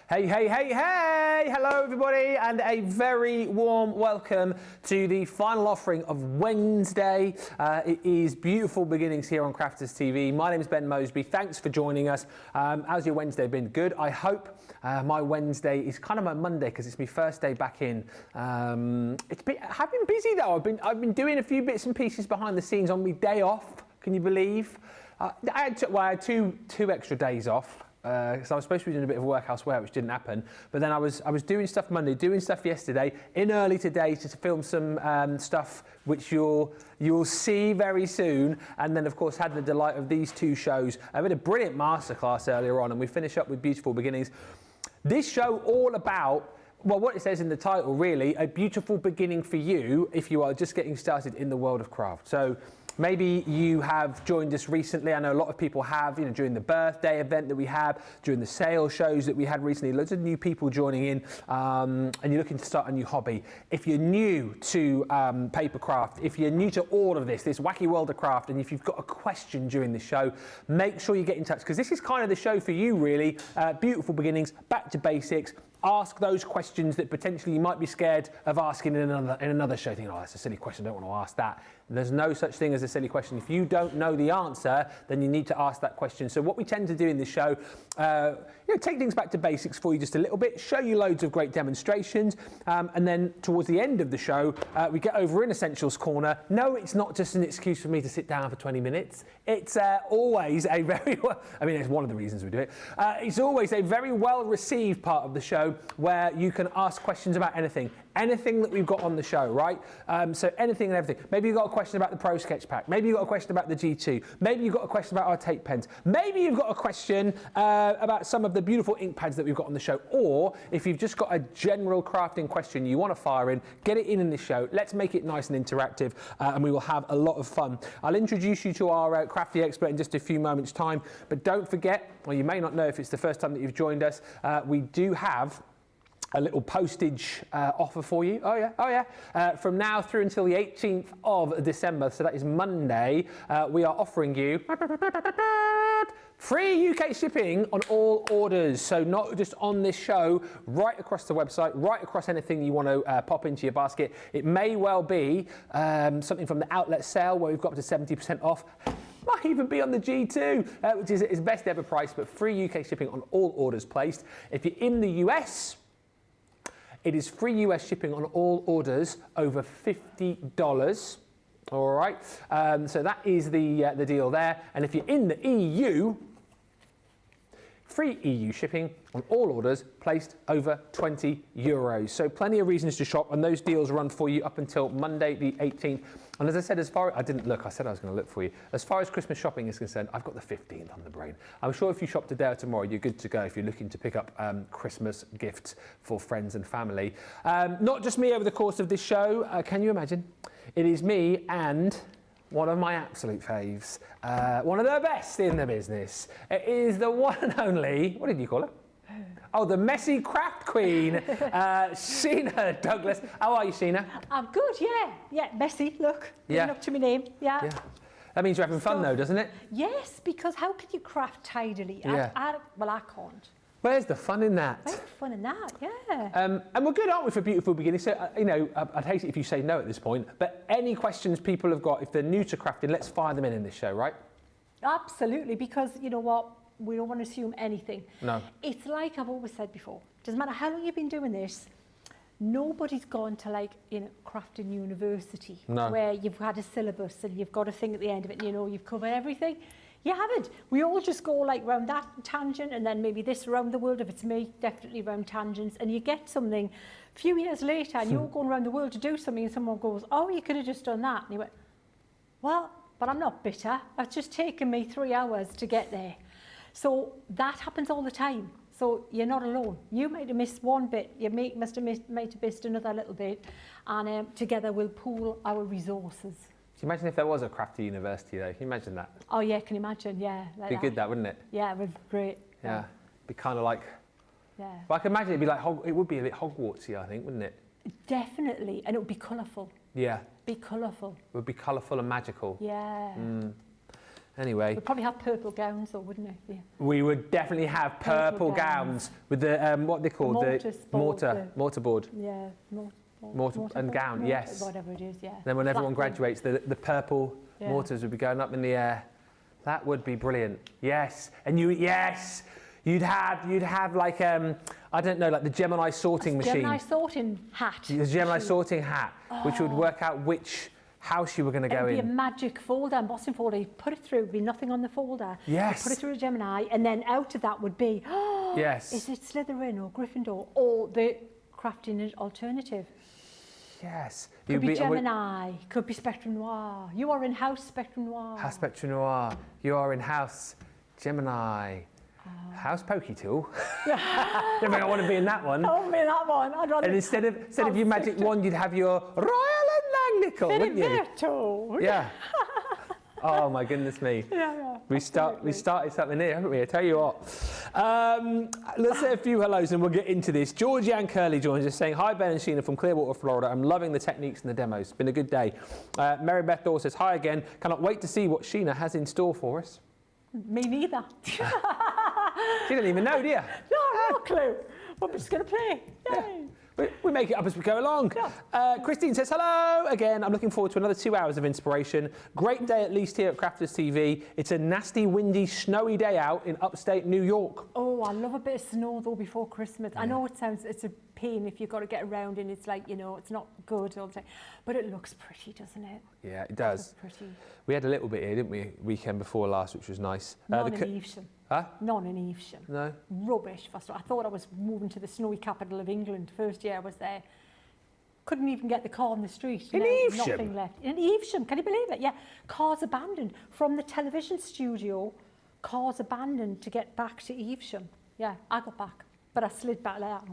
Hey, hey, hey, hey! Hello everybody and a very warm welcome to the final offering of Wednesday. It is beautiful beginnings here on Crafters TV. My name is Ben Moseby. Thanks for joining us. How's your Wednesday been? Good, I hope. My Wednesday is kind of my Monday because it's my first day back in. I've been busy though. I've been doing a few bits and pieces behind the scenes on my day off. Can you believe? I had two extra days off. Because I was supposed to be doing a bit of work elsewhere, which didn't happen. But then I was doing stuff Monday, doing stuff yesterday, in early today to film some stuff which you'll see very soon. And then, of course, had the delight of these two shows. I had a brilliant masterclass earlier on, and we finish up with Beautiful Beginnings. This show all about, well, what it says in the title, really, a beautiful beginning for you if you are just getting started in the world of craft. So maybe you have joined us recently. I know a lot of people have, during the birthday event that we have, during the sales shows that we had recently, loads of new people joining in, and you're looking to start a new hobby. If you're new to papercraft, if you're new to all of this wacky world of craft, and if you've got a question during the show, make sure you get in touch, because this is kind of the show for you, really. Beautiful beginnings, back to basics. Ask those questions that potentially you might be scared of asking in another show. Thinking, oh, that's a silly question, I don't want to ask that. There's no such thing as a silly question. If you don't know the answer, then you need to ask that question. So what we tend to do in this show, take things back to basics for you just a little bit, show you loads of great demonstrations, and then towards the end of the show, we get over in Essentials Corner. No, it's not just an excuse for me to sit down for 20 minutes. It's always a very, it's one of the reasons we do it. It's always a very well-received part of the show where you can ask questions about anything that we've got on the show, right? So anything and everything. Maybe you've got a question about the Pro Sketch Pack. Maybe you've got a question about the G2. Maybe you've got a question about our tape pens. Maybe you've got a question about some of the beautiful ink pads that we've got on the show. Or if you've just got a general crafting question you want to fire in, get it in the show. Let's make it nice and interactive, and we will have a lot of fun. I'll introduce you to our crafty expert in just a few moments' time. But don't forget, well, you may not know if it's the first time that you've joined us, we do have a little postage offer for you. Oh yeah. From now through until the 18th of December, so that is Monday, we are offering you free UK shipping on all orders. So not just on this show, right across the website, right across anything you want to pop into your basket. It may well be something from the outlet sale where we've got up to 70% off. Might even be on the G2, which is its best ever price, but free UK shipping on all orders placed. If you're in the US, it is free US shipping on all orders over $50. All right, so that is the deal there. And if you're in the EU, free EU shipping on all orders placed over €20. So plenty of reasons to shop, and those deals run for you up until Monday the 18th. And as I said, I said I was going to look for you. As far as Christmas shopping is concerned, I've got the 15th on the brain. I'm sure if you shop today or tomorrow, you're good to go if you're looking to pick up Christmas gifts for friends and family. Not just me over the course of this show, can you imagine? It is me and one of my absolute faves, one of the best in the business. It is the one and only, what did you call her? Oh, the messy craft queen, Sheena Douglas. How are you, Sheena? I'm good, yeah. Yeah, messy, look. Living up to my name, yeah. That means you're having fun though, doesn't it? Yes, because how can you craft tidily? Yeah. I can't. Where's the fun in that? Where's the fun in that, yeah. And we're good, aren't we, for beautiful beginnings? So, I'd hate it if you say no at this point, but any questions people have got, if they're new to crafting, let's fire them in this show, right? Absolutely, because you know what? We don't want to assume anything. No. It's like I've always said before, doesn't matter how long you've been doing this, nobody's gone to crafting university where you've had a syllabus and you've got a thing at the end of it and you've covered everything. You haven't. We all just go like round that tangent and then maybe this around the world. If it's me, definitely round tangents. And you get something a few years later and you're going around the world to do something and someone goes, oh, you could have just done that. And you went, well, but I'm not bitter. It's just taken me 3 hours to get there. So that happens all the time. So you're not alone. You might have missed one bit. You might have missed another little bit. And together we'll pool our resources. Can you imagine if there was a crafty university though? Can you imagine that? Oh yeah, can you imagine? Yeah. Like It'd be good that, wouldn't it? Yeah, it would be great. Yeah. Be kind of like... Yeah. But I can imagine it'd be like, it would be a bit Hogwartsy, I think, wouldn't it? Definitely. And it would be colourful. Yeah. Be colourful. It would be colourful and magical. Yeah. Anyway. We'd probably have purple gowns though, wouldn't it? Yeah. We would definitely have purple gowns with the, what they call mortarboard. Yeah. Mortar and gown, yes. Whatever it is, yeah. Then when everyone graduates, the purple mortars would be going up in the air. That would be brilliant. Yes, and you'd have like I don't know, like the Gemini sorting machine. Gemini sorting hat. The Gemini sorting hat, which would work out which house you were going to go in. It would be a magic folder, embossing folder. You put it through, there'd be nothing on the folder. Yes. You put it through a Gemini, and then out of that would be, yes. Is it Slytherin or Gryffindor or the crafting alternative? Yes. Could be Gemini, could be Spectrum Noir. You are in House Spectrum Noir. House Spectrum Noir. You are in House Gemini. House Pokey Tool. I don't think I want to be in that one. I want to be in that one. I'd rather. And instead of your magic wand, you'd have your Royal and Langnickel, wouldn't you? Yeah. Oh my goodness me. Yeah. We started something here, haven't we? I tell you what. Let's say a few hellos and we'll get into this. Georgianne Curley joins us saying, hi Ben and Sheena from Clearwater, Florida. I'm loving the techniques and the demos. It's been a good day. Mary Beth Dawes says, hi again. Cannot wait to see what Sheena has in store for us. Me neither. You don't even know, do you? No clue. But we're just going to play. Yay. Yeah. We make it up as we go along. Yeah. Christine says, hello again. I'm looking forward to another 2 hours of inspiration. Great day, at least here at Crafters TV. It's a nasty, windy, snowy day out in upstate New York. Oh, I love a bit of snow though before Christmas. Yeah. I know it's a pain if you've got to get around and it's like, you know, it's not good all the time. But it looks pretty, doesn't it? Yeah, it does. It looks pretty. We had a little bit here, didn't we, weekend before last, which was nice. None in Evesham. Huh? None in Evesham. No? Rubbish. First of all, I thought I was moving to the snowy capital of England. First year I was there. Couldn't even get the car on the street. In Evesham? Nothing left. In Evesham, can you believe it? Yeah. Cars abandoned. From the television studio, cars abandoned to get back to Evesham. Yeah, I got back. But I slid back like that.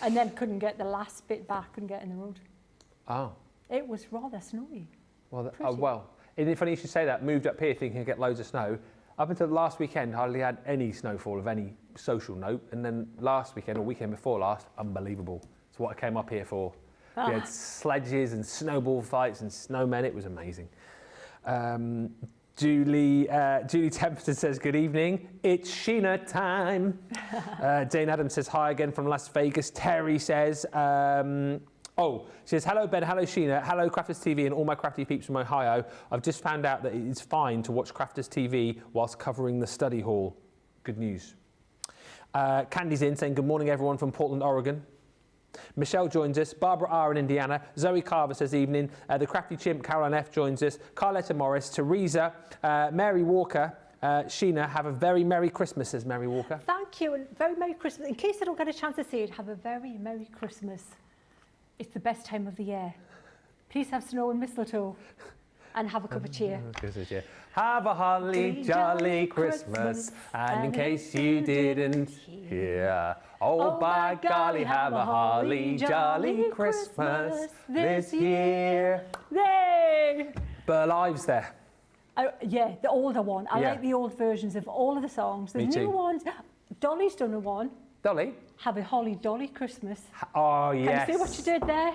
And then couldn't get the last bit back, couldn't get in the road. Oh. It was rather snowy. Well, isn't it funny you should say that? Moved up here thinking I'd get loads of snow. Up until last weekend, hardly had any snowfall of any social note. And then last weekend, or weekend before last, unbelievable. It's what I came up here for. We had sledges and snowball fights and snowmen. It was amazing. Julie Templeton says, good evening. It's Sheena time. Dane Adams says, hi again from Las Vegas. Terry says, she says, hello Ben, hello Sheena, hello Crafters TV and all my crafty peeps from Ohio. I've just found out that it's fine to watch Crafters TV whilst covering the study hall. Good news. Candy's in saying, good morning everyone from Portland, Oregon. Michelle joins us, Barbara R in Indiana, Zoe Carver says evening, the Crafty Chimp, Caroline F joins us, Carletta Morris, Teresa, Mary Walker, Sheena, have a very Merry Christmas, says Mary Walker. Thank you, and very Merry Christmas. In case I don't get a chance to say it, have a very Merry Christmas. It's the best time of the year. Please have snow and mistletoe. And have a cup of cheer. Have a holly jolly Christmas, and in case you didn't hear, oh by golly, have a holly jolly Christmas this year. Yay! Burl Ives there. Yeah, the older one. I like the old versions of all of the songs. The new ones, Dolly's done a one. Dolly? Have a holly dolly Christmas. Oh yes. Can you see what she did there?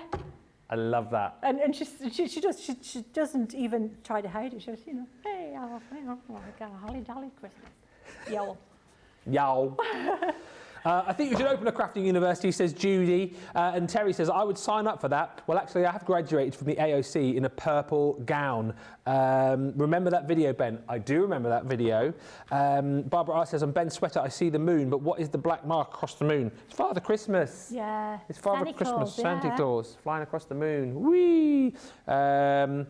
I love that. And she doesn't even try to hide it. She goes, you know, hey, I got a holly dolly Christmas. Yo. I think you should open a crafting university, says Judy. And Terry says, I would sign up for that. Well, actually, I have graduated from the AOC in a purple gown. Remember that video, Ben? I do remember that video. Barbara R says, I'm Ben Sweater, I see the moon, but what is the black mark across the moon? It's Father Christmas. Yeah. It's Father Santa Christmas, Claus, Santa yeah. Claus, flying across the moon. Whee! There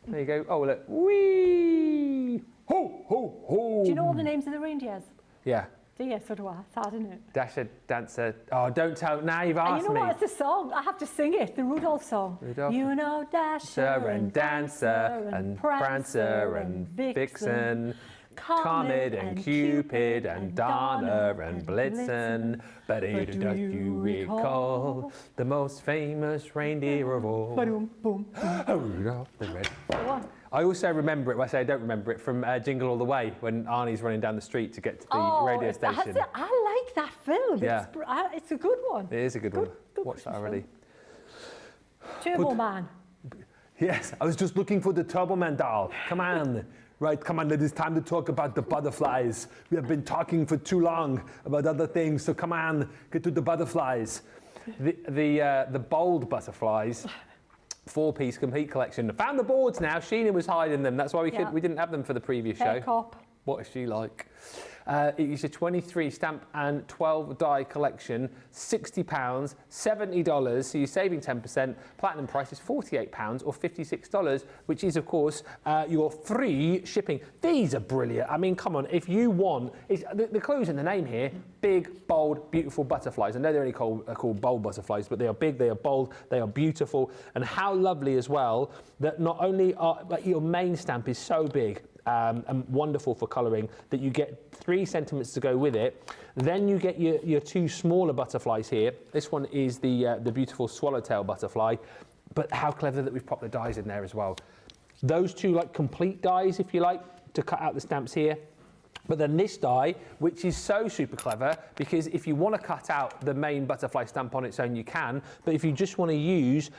you go. Oh, look. Whee! Ho, ho, ho! Do you know all the names of the reindeers? Yeah. Do you? So do I. It's hard, isn't it? Dasher, Dancer. Oh, don't tell. Now you've asked And you know me. what? It's a song. I have to sing it. The Rudolph song. Rudolph. You know Dasher and Dancer and Prancer and Vixen, Comet and Cupid and Donner and Blitzen. But do you recall the most famous reindeer of all? Ba-dum, boom. Oh, Rudolph the Red. Go on. I also remember it, well, I say I don't remember it, from Jingle All the Way, when Arnie's running down the street to get to the radio station. I like that film. Yeah. It's a good one. It is a good one. Good Watched that Christmas already. Turbo Man. Yes, I was just looking for the Turbo Man doll. Come on. Right, come on, it is time to talk about the butterflies. We have been talking for too long about other things, so come on, get to the butterflies. The bold butterflies, 4-piece complete collection. Found the boards now. Sheena was hiding them. That's why we didn't have them for the previous show. Cop. What is she like? It is a 23 stamp and 12 die collection, £60, $70, so you're saving 10%. Platinum price is £48 or $56, which is, of course, your free shipping. These are brilliant. I mean, come on, if you want, the clue's in the name here, big, bold, beautiful butterflies. I know they're only called bold butterflies, but they are big, they are bold, they are beautiful. And how lovely as well that not only are, like, your main stamp is so big, and wonderful for colouring, that you get 3 sentiments to go with it. Then you get your 2 smaller butterflies here. This one is the beautiful swallowtail butterfly, but how clever that we've popped the dies in there as well. Those 2 like complete dies, if you like, to cut out the stamps here. But then this die, which is so super clever, because if you want to cut out the main butterfly stamp on its own, you can. But if you just want to use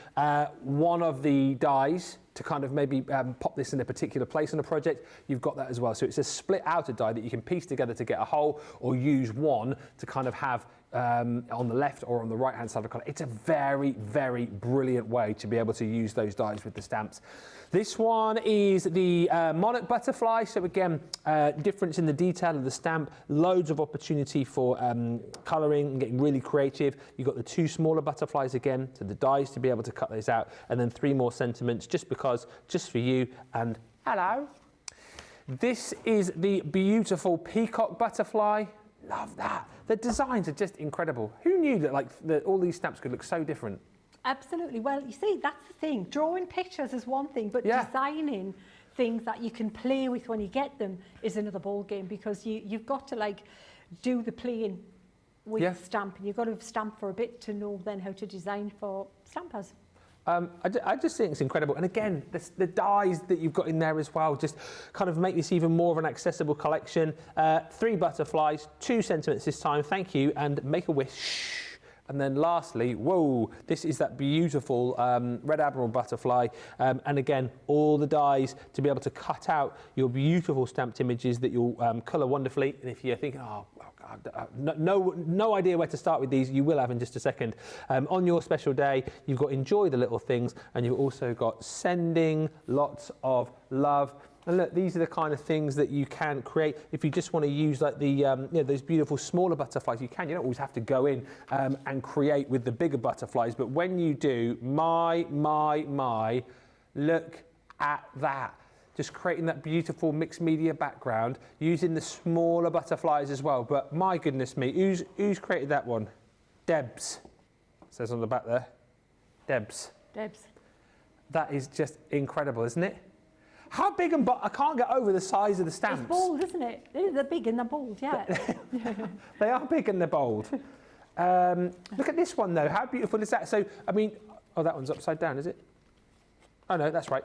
one of the dies to kind of maybe pop this in a particular place on a project, you've got that as well. So it's a split outer die that you can piece together to get a whole, or use one to kind of have on the left or on the right hand side of the colour. It's a very, very brilliant way to be able to use those dies with the stamps. This one is the monarch butterfly. So again, difference in the detail of the stamp, loads of opportunity for colouring and getting really creative. You've got the 2 smaller butterflies again, so the dies to be able to cut those out, and then 3 more sentiments just because, just for you, and hello. This is the beautiful peacock butterfly. Love that. The designs are just incredible. Who knew that all these stamps could look so different? Absolutely. Well, you see, that's the thing. Drawing pictures is one thing, but designing things that you can play with when you get them is another ball game, because you've got to like do the playing with stamping. You've got to stamp for a bit to know then how to design for stampers. I just think it's incredible. And again, the dies that you've got in there as well just kind of make this even more of an accessible collection. 3 butterflies, 2 sentiments this time, thank you, and make a wish. And then lastly, whoa, this is that beautiful Red Admiral butterfly. And again, all the dies to be able to cut out your beautiful stamped images that you'll colour wonderfully. And if you're thinking, oh God, no idea where to start with these, you will have in just a second. On your special day, you've got enjoy the little things, and you've also got sending lots of love. And look, these are the kind of things that you can create. If you just want to use like the those beautiful smaller butterflies, you can. You don't always have to go in and create with the bigger butterflies. But when you do, my, look at that. Just creating that beautiful mixed media background, using the smaller butterflies as well. But my goodness me, who's created that one? Debs. It says on the back there. Debs. That is just incredible, isn't it? How big and I can't get over the size of the stamps. It's bold, isn't it? They're big and they're bold, yeah. They are big and they're bold. Look at this one though. How beautiful is that? So, I mean, oh, that one's upside down, is it? Oh no, that's right.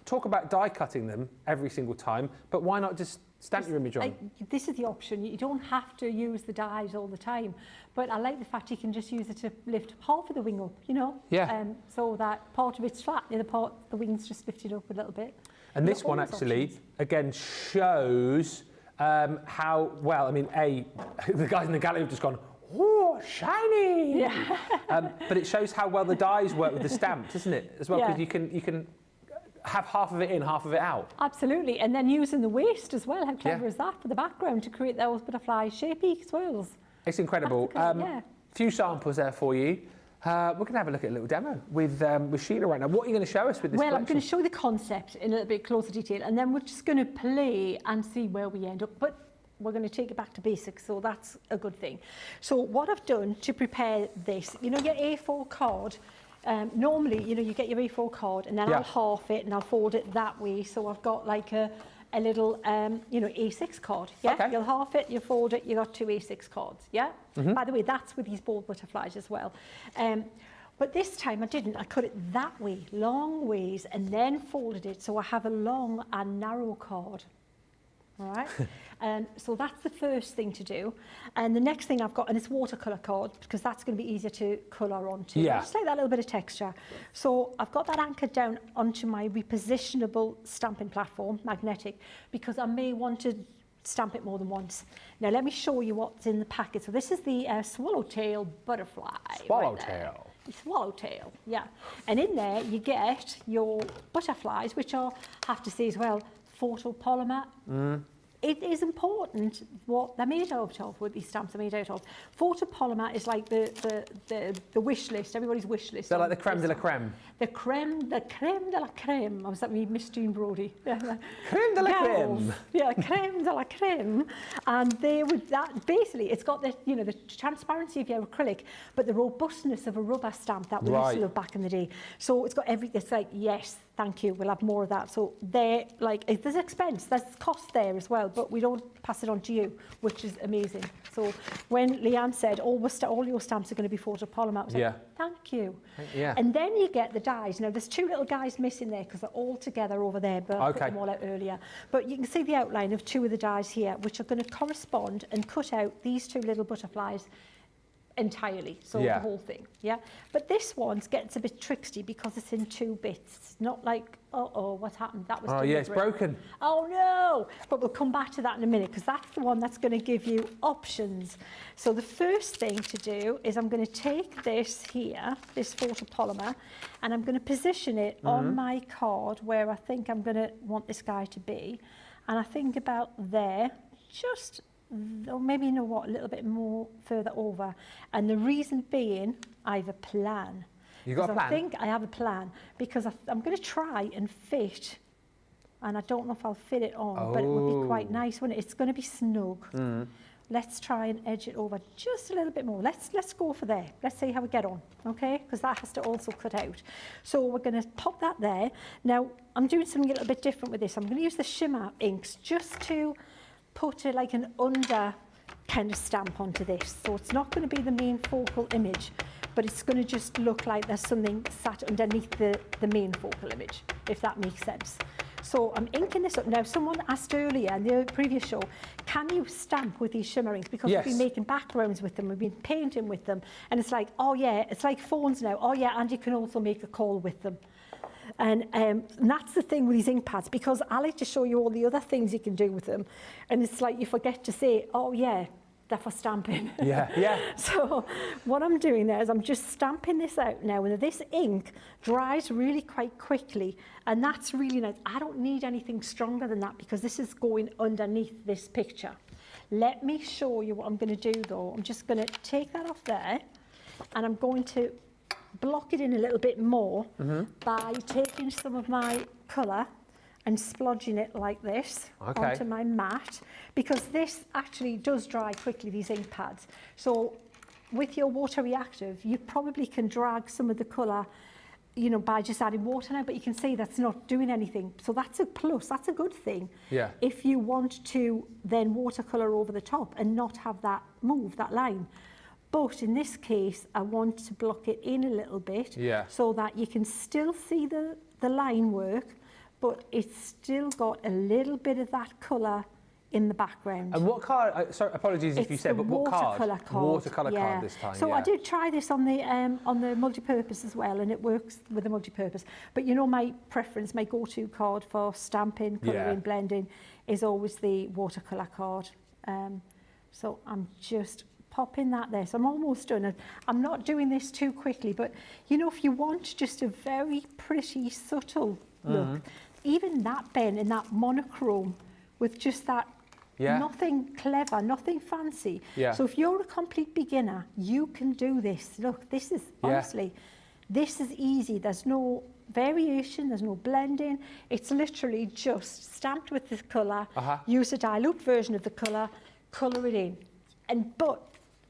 Talk about die cutting them every single time, but why not just stamp your image on? This is the option. You don't have to use the dies all the time, but I like the fact you can just use it to lift half of the wing up, you know? Yeah. So that part of it's flat, the other part, the wing's just lifted up a little bit. And this one actually, again, shows how well, I mean, the guys in the gallery have just gone, oh, shiny! Yeah. But it shows how well the dyes work with the stamps, isn't it? As well, because you can have half of it in, half of it out. Absolutely, and then using the waste as well. How clever is that for the background to create those butterfly shapey swirls? It's incredible. Few samples there for you. We're going to have a look at a little demo with Sheena right now. What are you going to show us with this Well, collection? I'm going to show the concept in a little bit closer detail, and then we're just going to play and see where we end up. But we're going to take it back to basics, so that's a good thing. So what I've done to prepare this, you know, your A4 card, normally, you know, you get your A4 card and then I'll half it and I'll fold it that way. So I've got like a little, you know, A6 card. Yeah, okay. You'll half it, you fold it, you got 2 A6 cards. Yeah. By the way, that's with these bold butterflies as well. But this time I didn't. I cut it that way, long ways, and then folded it so I have a long and narrow card. All right. So that's the first thing to do. And the next thing I've got, and it's watercolour card, because that's going to be easier to colour onto. Yeah. Just like that little bit of texture. So I've got that anchored down onto my repositionable stamping platform, magnetic, because I may want to stamp it more than once. Now let me show you what's in the packet. So this is the swallowtail butterfly. Swallowtail. Swallowtail, yeah. And in there you get your butterflies, which are, have to say as well, photopolymer. It is important what they're made out of, what these stamps are made out of. Photopolymer is like the wish list, everybody's wish list. They're like the creme de la creme. The creme de la creme. Was that me, Miss Jean Brodie? Creme de la creme. Yeah, creme de la creme. And they would that basically, it's got the, you know, the transparency of your acrylic, but the robustness of a rubber stamp that we used to love back in the day. So it's got everything. It's like, yes, thank you, we'll have more of that. So they're like, there's expense, there's cost there as well, but we don't pass it on to you, which is amazing. So when Leanne said, all your stamps are going to be photopolymer, I was like, thank you. Yeah. And then you get the dies. Now, there's 2 little guys missing there because they're all together over there, but I put them all out earlier. But you can see the outline of 2 of the dies here, which are going to correspond and cut out these 2 little butterflies entirely, so the whole thing, yeah. But this one gets a bit tricksy because it's in 2 bits. It's not like, uh-oh, what happened? That was yeah, it's broken. Oh no! But we'll come back to that in a minute because that's the one that's going to give you options. So the first thing to do is I'm going to take this here, this photopolymer, and I'm going to position it on my card where I think I'm going to want this guy to be. And I think about there, just or maybe, you know what, a little bit more further over. And the reason being, I have a plan. You got a plan? I think I have a plan because I'm going to try and fit, and I don't know if I'll fit it on, but it would be quite nice, wouldn't it? It's going to be snug. Let's try and edge it over just a little bit more. Let's go for there. Let's see how we get on, okay? Because that has to also cut out. So we're going to pop that there. Now, I'm doing something a little bit different with this. I'm going to use the shimmer inks just to put like an under kind of stamp onto this. So it's not going to be the main focal image, but it's going to just look like there's something sat underneath the main focal image, if that makes sense. So I'm inking this up. Now, someone asked earlier in the previous show, can you stamp with these shimmer inks? Because we've been making backgrounds with them, we've been painting with them, and it's like, oh yeah, it's like phones now. Oh yeah, and you can also make a call with them. And that's the thing with these ink pads, because I like to show you all the other things you can do with them. And it's like you forget to say, oh yeah, they're for stamping. Yeah, yeah. So what I'm doing there is I'm just stamping this out now, and this ink dries really quite quickly, and that's really nice. I don't need anything stronger than that because this is going underneath this picture. Let me show you what I'm going to do though. I'm just going to take that off there, and I'm going to block it in a little bit more by taking some of my colour and splodging it like this onto my mat, because this actually does dry quickly, these ink pads. So with your water reactive, you probably can drag some of the colour, you know, by just adding water now, but you can see that's not doing anything. So that's a plus, that's a good thing. Yeah. If you want to then watercolour over the top and not have that move, that line. But in this case, I want to block it in a little bit so that you can still see the line work, but it's still got a little bit of that colour in the background. And what card? Sorry, apologies if you said, but what card? Watercolour card. Watercolour card this time. So I did try this on the multi-purpose as well, and it works with the multi-purpose. But you know, my preference, my go-to card for stamping, colouring, blending, is always the watercolour card. So I'm just popping that there. So I'm almost done. I'm not doing this too quickly, but you know, if you want just a very pretty, subtle look, even that pen in that monochrome with just that. Nothing clever, nothing fancy. So if you're a complete beginner, you can do this. Look, this is, honestly, this is easy. There's no variation, there's no blending. It's literally just stamped with the colour, use a dilute version of the colour, colour it in. But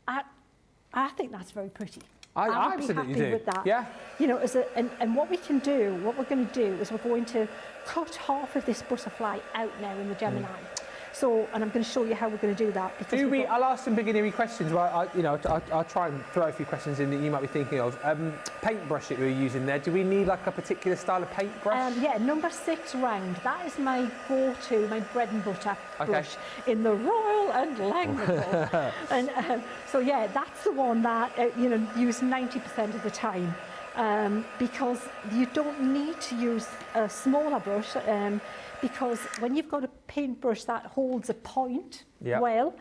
I think that's very pretty. I would be absolutely happy do. with that. Yeah. You know, and what we can do, what we're going to do is we're going to cut half of this butterfly out now in the Gemini. So, and I'm going to show you how we're going to do that. I'll ask some beginnery questions. Well, I'll try and throw a few questions in that you might be thinking of. Paintbrush that we were using there. Do we need like a particular style of paintbrush? Yeah, number 6 round. That is my go-to, my bread and butter brush in the Royal and Languedoc. And so yeah, that's the one that use 90% of the time. Because you don't need to use a smaller brush because when you've got a paintbrush that holds a point well,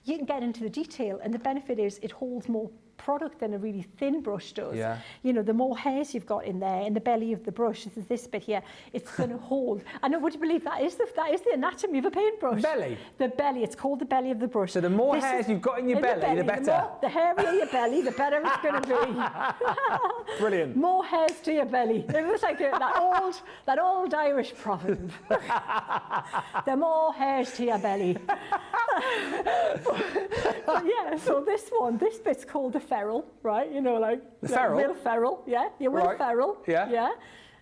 you can get into the detail, and the benefit is it holds more product than a really thin brush does. You know, the more hairs you've got in there, in the belly of the brush, this is this bit here, it's going to hold. I know, would you believe that is the anatomy of a paintbrush? Belly? The belly, it's called the belly of the brush. So the more hairs you've got in your belly, the better. The hairier your belly, the better it's going to be. Brilliant. More hairs to your belly. It looks like that old Irish proverb. The more hairs to your belly. but yeah, so this bit's called the ferrule, right? You know, like the ferrule. Will Ferrell, your Will Ferrell,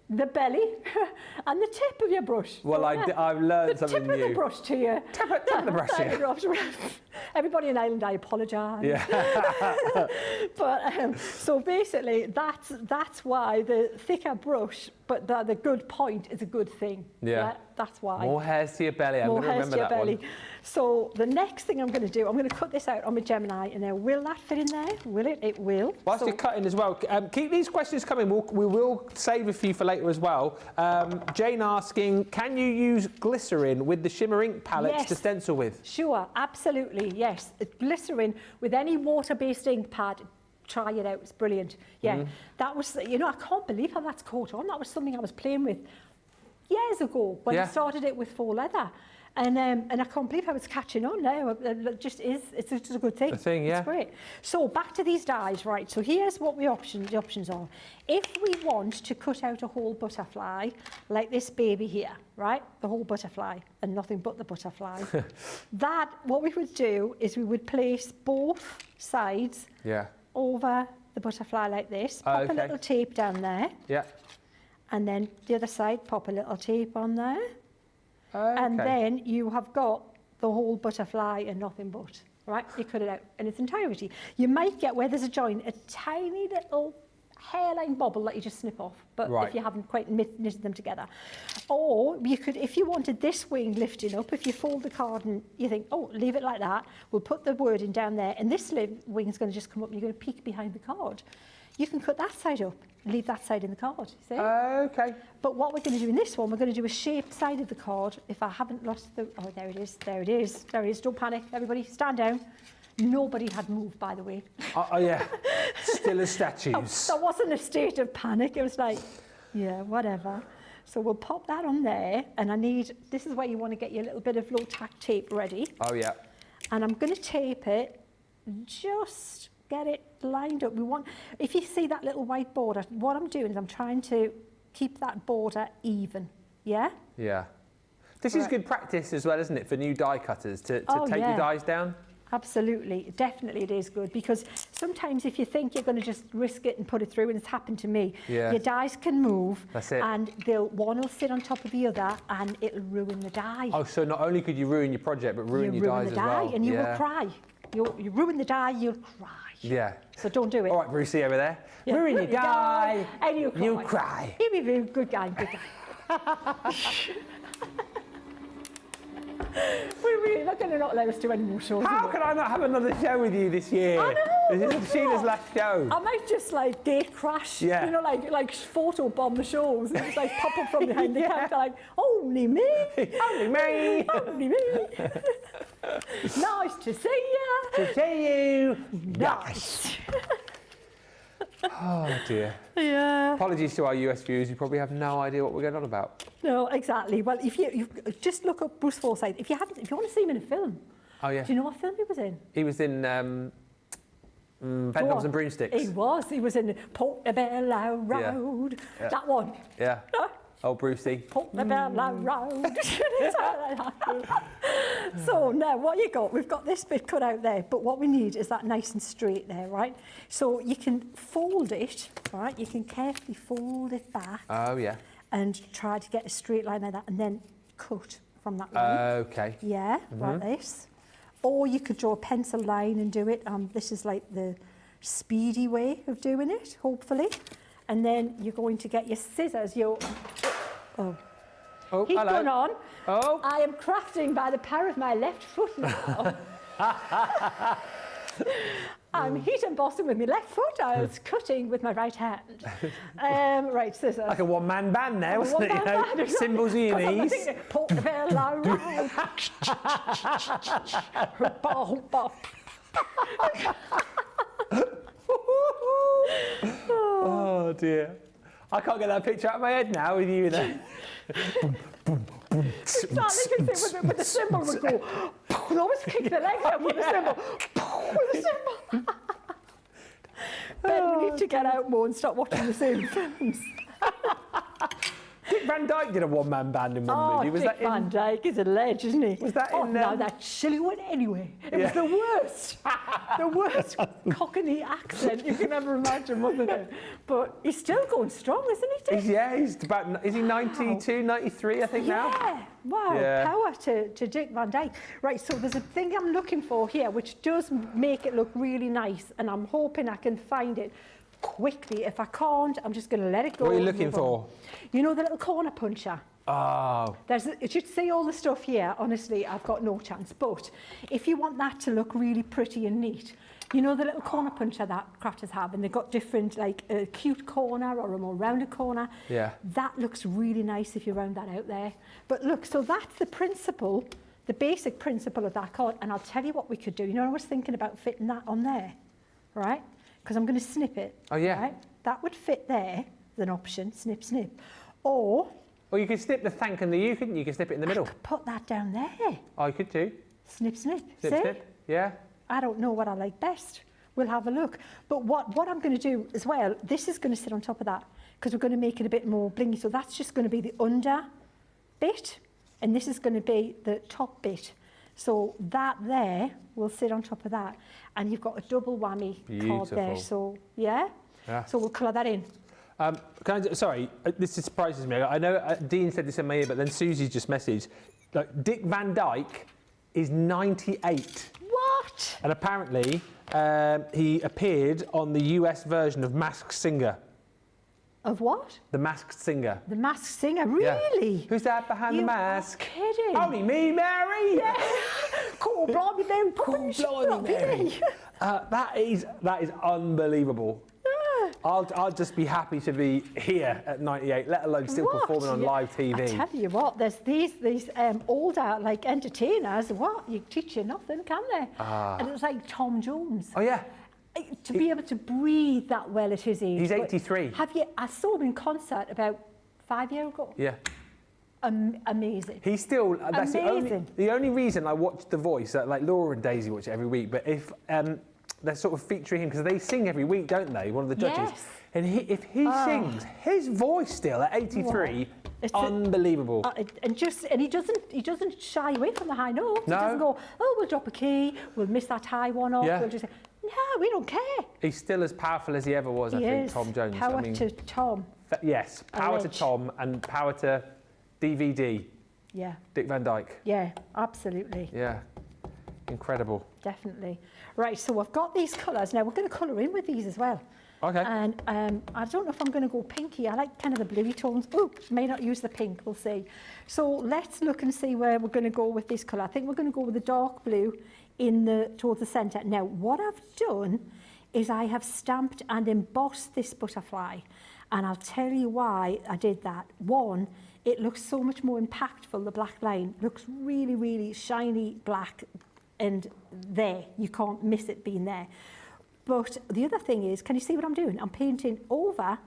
the belly, and the tip of your brush. Well, so, I've learned something new. The tip of the brush to you. Tip of the brush, Everybody in Ireland, I apologise. But so basically, that's why the thicker brush, but the good point is a good thing. That's why. More hairs to your belly. I'm going to remember that one. So the next thing I'm going to do, I'm going to cut this out on my Gemini, and now will that fit in there? Will it? It will. Whilst you're cutting as well, keep these questions coming. We will save a few for later as well. Jane asking, can you use glycerin with the shimmer ink palettes to stencil with? Sure, absolutely, yes. Glycerin with any water-based ink pad, try it out, it's brilliant. That was, I can't believe how that's caught on. That was something I was playing with years ago when I started it with faux leather. And I can't believe how it's catching on now. It just is. It's just a good thing. It's great. So back to these dies, right? So here's what the options are. If we want to cut out a whole butterfly, like this baby here, right? The whole butterfly and nothing but the butterfly. What we would do is we would place both sides over the butterfly like this. Pop a little tape down there. And then the other side, pop a little tape on there. And then you have got the whole butterfly and nothing but, right? You cut it out in its entirety. You might get, where there's a joint, a tiny little hairline bobble that you just snip off, but if you haven't quite knitted them together. Or you could, if you wanted this wing lifting up, if you fold the card and you think, oh, leave it like that, we'll put the wording down there, and this wing's going to just come up and you're going to peek behind the card. You can cut that side up and leave that side in the card, you see? But what we're going to do in this one, we're going to do a shaped side of the card. If I haven't lost the... Oh, there it is, there it is, there it is. Don't panic, everybody, stand down. Nobody had moved, by the way. Still as statues. There wasn't a state of panic. It was like, whatever. So we'll pop that on there, and this is where you want to get your little bit of low-tack tape ready. And I'm going to tape it, just get it lined up. If you see that little white border, what I'm doing is I'm trying to keep that border even, This is good practice as well, isn't it, for new die cutters, to take your dies down? Absolutely, definitely it is good, because sometimes if you think you're going to just risk it and put it through, and it's happened to me, your dies can move. That's it. And one will sit on top of the other and it'll ruin the die. Oh, so not only could you ruin your project, but ruin your dies as well. And you will cry. You ruin the die, you'll cry. So don't do it. All right, Brucey over there. Ruin your die and you cry. He'll be a good guy, good guy. We're really not going to not let us do any more shows. How can I not have another show with you this year? I know. This is Sheena's last show. I might just like gate crash, Yeah. you know, like photo bomb the shows and just like pop up from behind the counter like, only me, Only me. only me. Nice to see you. To see you. Nice. Oh dear. Yeah. Apologies to our US viewers, you probably have no idea what we're going on about. No, exactly. Well, if you just look up Bruce Forsyth, if you want to see him in a film, Oh yeah. do you know what film he was in? He was in Bedknobs and Broomsticks. He was in Portobello Road. Yeah. That one. Yeah. Oh, Brucey. Portobello Road. So now what you got, we've got this bit cut out there, but what we need is that nice and straight there, right? So you can fold it, right? You can carefully fold it back Oh yeah. and try to get a straight line like that and then cut from that line. Okay. Yeah, like this. Or you could draw a pencil line and do it. This is like the speedy way of doing it, hopefully. And then you're going to get your scissors, Oh, heat hello. gun on. Oh. I am crafting by the power of my left foot now. I'm heat embossing with my left foot. I was cutting with my right hand. Right, scissors. Like a one-man band there, wasn't it? You One-man know, band, exactly. cymbals in your knees. Portobello Road. Oh dear. I can't get that picture out of my head now with you there. Exactly, because with the cymbal would go, and always kick the legs out with the cymbal, with the cymbal. Ben, we need to get out more and stop watching the same films. Dick Van Dyke did a one-man band in one Oh, movie. Was Dick that in? Van Dyke is a legend, isn't he? Was that in, No, that silly one anyway. It was the worst. The worst Cockney accent you can ever imagine, wasn't it? But he's still going strong, isn't he, Dick? He's about. Is he 92, 93? I think now. Yeah, wow, Yeah. power to Dick Van Dyke. Right, so there's a thing I'm looking for here which does make it look really nice, and I'm hoping I can find it quickly. If I can't, I'm just going to let it go. What are you and looking move on. for? You know the little corner puncher? Oh. It should say all the stuff here. Honestly, I've got no chance. But if you want that to look really pretty and neat, you know the little corner puncher that crafters have, and they've got different, like a cute corner or a more rounded corner. Yeah. That looks really nice if you round that out there. But look, so that's the principle, the basic principle of that card. And I'll tell you what we could do. You know, I was thinking about fitting that on there, right? Because I'm going to snip it. Oh, yeah. Right? That would fit there as an option, snip, snip. Or Well, you could snip the thank and the you, couldn't you? You could snip it in the middle. I could put that down there. Oh, you could too. Snip, snip. Snip, See? snip. Yeah. I don't know what I like best. We'll have a look. But what I'm going to do as well, this is going to sit on top of that because we're going to make it a bit more blingy. So that's just going to be the under bit, and this is going to be the top bit. So that there will sit on top of that. And you've got a double whammy card there. Beautiful. So, yeah? Yeah. So we'll colour that in. Sorry, this surprises me. I know Dean said this in my ear, but then Susie just messaged. Like, Dick Van Dyke is 98. What? And apparently he appeared on the US version of Masked Singer. Of what? The Masked Singer. The Masked Singer, Yeah. really? Who's that behind You the are mask? kidding. Only me, Mary. Yeah. Cool, blimey, then. Cool, blimey, Mary. That is unbelievable. Yeah. I'll just be happy to be here at 98, let alone still What? performing on Yeah. live TV. I tell you what, there's these older like entertainers. What you teach you nothing, can they? And it's like Tom Jones. Oh yeah, To be able to breathe that well at his age. he's But 83. Have you? I saw him in concert about 5 years ago. Yeah. Amazing. He's still, that's Amazing. the only reason I watch The Voice, like Laura and Daisy watch it every week, but if they're sort of featuring him, because they sing every week, don't they, one of the judges? Yes. And if he sings, his voice still at 83, It's unbelievable. And he doesn't shy away from the high notes. No. He doesn't go, oh, we'll drop a key, we'll miss that high one off. Yeah. We'll just say, no, we don't care. He's still as powerful as he ever was, I He think, is. Tom Jones. Power I mean, to Tom. yes, power to Alleged. Tom and power to DVD, Yeah, Dick Van Dyke. yeah, absolutely. Yeah, incredible. Definitely. Right, so I've got these colours. Now, we're going to colour in with these as well. Okay. And I don't know if I'm going to go pinky. I like kind of the bluey tones. Oh, may not use the pink, we'll see. So let's look and see where we're going to go with this colour. I think we're going to go with the dark blue towards the centre. Now, what I've done is I have stamped and embossed this butterfly. And I'll tell you why I did that. One, it looks so much more impactful, the black line. Looks really, really shiny black, and there, you can't miss it being there. But the other thing is, can you see what I'm doing? I'm painting over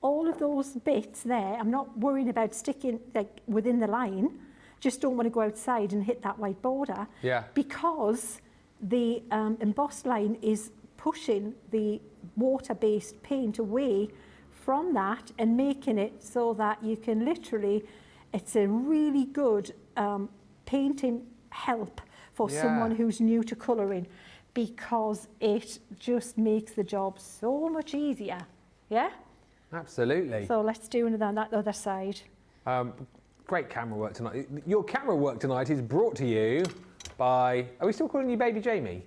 all of those bits there. I'm not worrying about sticking like within the line. Just don't want to go outside and hit that white border. Yeah. Because the embossed line is pushing the water-based paint away from that and making it so that you can literally, it's a really good painting help for someone who's new to colouring, because it just makes the job so much easier. Yeah? Absolutely. So let's do it on that other side. Great camera work tonight. Your camera work tonight is brought to you by, are we still calling you Baby Jamie?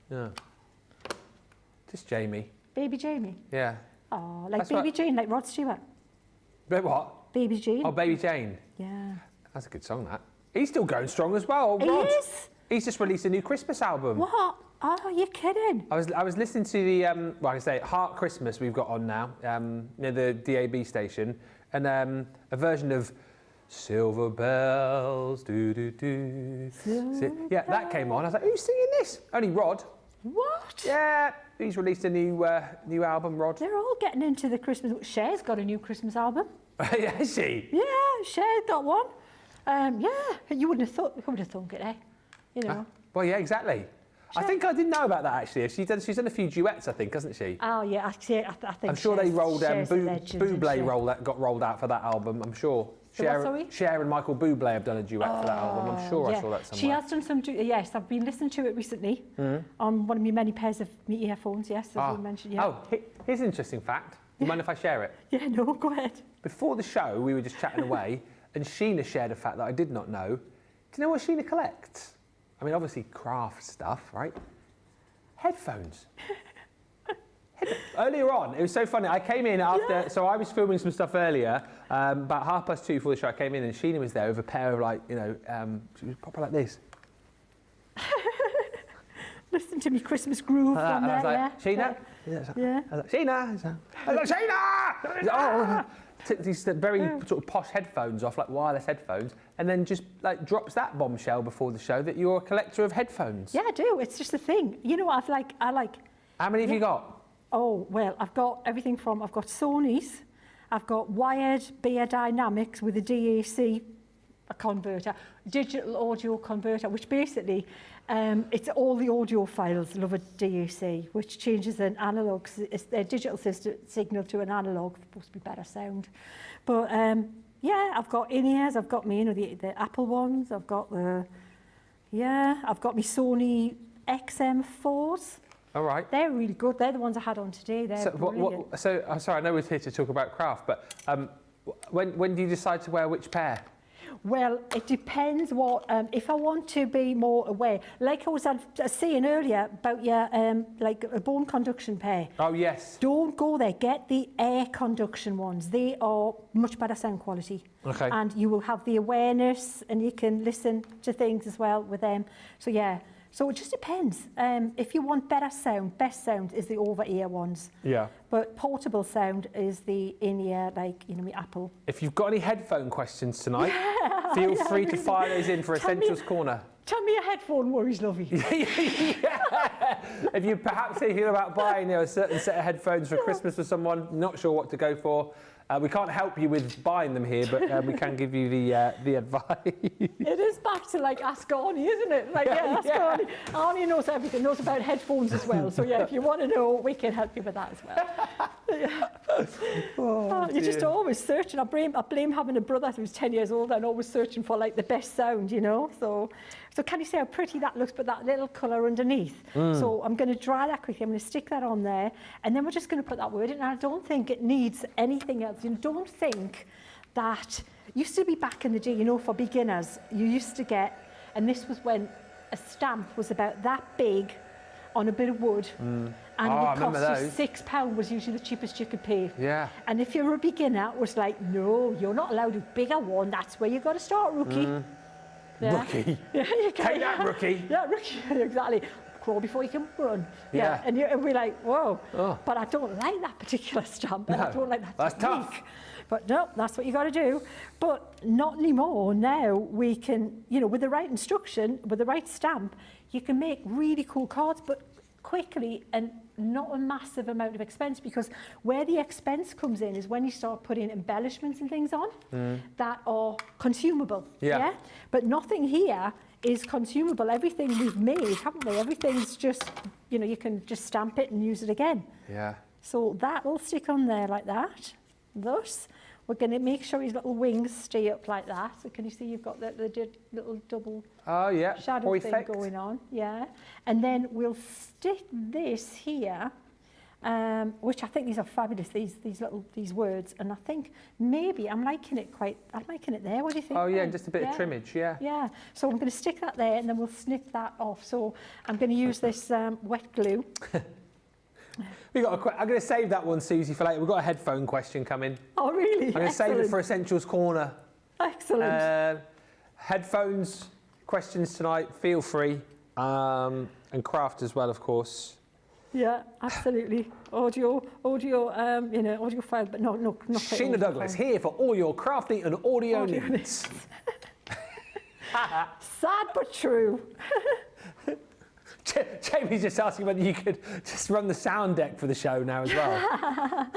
Yeah. Just Jamie. Baby Jamie? Yeah. Oh, like That's Baby what- Jane, like Rod Stewart. What? Baby Jane. Oh, Baby Jane. Yeah. That's a good song, that. He's still going strong as well, He Rod. is? He's just released a new Christmas album. What? Oh, you're kidding. I was listening to the, well, I say Heart Christmas we've got on now, near the DAB station, and a version of Silver Bells, do-do-do. Yeah, that came on. I was like, who's singing this? Only Rod. What? Yeah, he's released a new album, Rod. They're all getting into the Christmas. Cher's got a new Christmas album. Yeah, is she? Yeah, Cher's got one. Yeah, you wouldn't have thought. Who would have thunk it, eh? You know. Well, yeah, exactly. I think I didn't know about that actually. She's done a few duets, I think, hasn't she? Oh yeah, actually, I think. I'm sure they rolled Cher's a legend, isn't she? got rolled out for that album. I'm sure. The what, sorry? Cher and Michael Bublé have done a duet for that album. I'm sure I saw that somewhere. She has done some. Yes, I've been listening to it recently on one of my many pairs of me earphones. Yes, as you mentioned. Yeah. Oh, here's an interesting fact. Do you mind if I share it? Yeah, no, go ahead. Before the show, we were just chatting away, and Sheena shared a fact that I did not know. Do you know what Sheena collects? I mean, obviously craft stuff, right? Headphones. Earlier on, it was so funny. I came in after, so I was filming some stuff earlier, about 2:30 before the show. I came in and Sheena was there with a pair of she was proper like this. Listen to me, Christmas groove from there. I was like, Yeah. Sheena? Yeah. I was like, Sheena? I was like, Sheena! Oh, took these very sort of posh headphones off, like wireless headphones, and then just like drops that bombshell before the show that you're a collector of headphones. Yeah, I do. It's just a thing. You know, I like. How many have you got? Oh, well, I've got everything from, I've got Sony's, I've got wired Bear Dynamics with a DAC converter, digital audio converter, which basically, it's all the audio files love a DAC, which changes an analog, it's a digital signal to an analog, supposed to be better sound. But yeah, I've got in-ears, I've got me, the Apple ones, I've got I've got my Sony XM4s. All right. They're really good. They're the ones I had on today. They're brilliant. So I'm sorry, I know we're here to talk about craft, but when do you decide to wear which pair? Well, it depends what, if I want to be more aware, like I was saying earlier about your, like a bone conduction pair. Oh, yes. Don't go there. Get the air conduction ones. They are much better sound quality. Okay. And you will have the awareness and you can listen to things as well with them. So, yeah. So it just depends. If you want better sound, best sound is the over-ear ones. Yeah. But portable sound is the in-ear, like, my Apple. If you've got any headphone questions tonight, feel free to fire those in for Essentials Corner. Tell me your headphone worries, lovey. If you're perhaps thinking about buying a certain set of headphones for Christmas for someone, not sure what to go for, we can't help you with buying them here, but we can give you the advice. It is back to like Ask Arnie, isn't it? Like, Ask Arnie. Arnie knows everything, knows about headphones as well. So yeah, if you want to know, we can help you with that as well. You're just always searching. I blame having a brother who's 10 years old and always searching for like the best sound, So can you see how pretty that looks, but that little colour underneath? So I'm going to dry that quickly. I'm going to stick that on there, and then we're just going to put that word in. And I don't think it needs anything else. Don't think that used to be back in the day, for beginners, you used to get, and this was when a stamp was about that big, on a bit of wood. And I it remember cost you those. £6 was usually the cheapest you could pay. Yeah. And if you're a beginner, it was like, no, you're not allowed a bigger one. That's where you got to start, rookie. Yeah. Rookie. Yeah, you can. Take that, rookie. Yeah, rookie, exactly. Crawl before you can run. Yeah. And we're like, whoa. Oh. But I don't like that particular stamp. And I No, don't like that that's technique. tough. But no, that's what you got to do. But not anymore. Now we can, with the right instruction, with the right stamp, you can make really cool cards, but quickly and not a massive amount of expense, because where the expense comes in is when you start putting embellishments and things on that are consumable. Yeah. But nothing here is consumable. Everything we've made, haven't we? Everything's just, you can just stamp it and use it again. Yeah. So that will stick on there like that. Thus, we're going to make sure his little wings stay up like that. So can you see you've got the little double Oh, yeah. shadow thing Perfect. going on? Yeah. And then we'll stick this here, which I think these are fabulous, these words. And I think maybe I'm liking it there. What do you think? Oh, yeah, Ben? just a bit of trimmage, yeah. Yeah. So I'm going to stick that there and then we'll snip that off. So I'm going to use this wet glue. I'm going to save that one, Susie, for later. We've got a headphone question coming. Oh, really? I'm going to save it for Essentials Corner. Excellent. Headphones questions tonight, feel free. And craft as well, of course. Yeah, absolutely. Audio, audio file, but no, not quite Sheena audio Douglas file. here for all your crafty and audio Audio needs. Sad but true. Jamie's just asking whether you could just run the sound deck for the show now as well.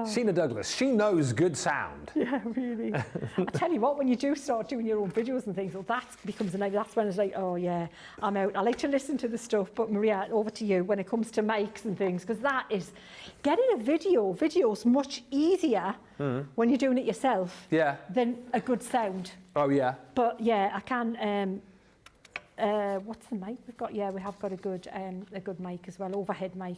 Sheena Douglas, she knows good sound. Yeah, really. I tell you what, when you do start doing your own videos and things, well, that becomes that's when it's like, oh yeah, I'm out. I like to listen to the stuff, but Maria, over to you when it comes to mics and things, because that is, getting a video's much easier when you're doing it yourself than a good sound. Oh yeah. But yeah, I can, what's the mic we've got? Yeah, we have got a good mic as well, overhead mic.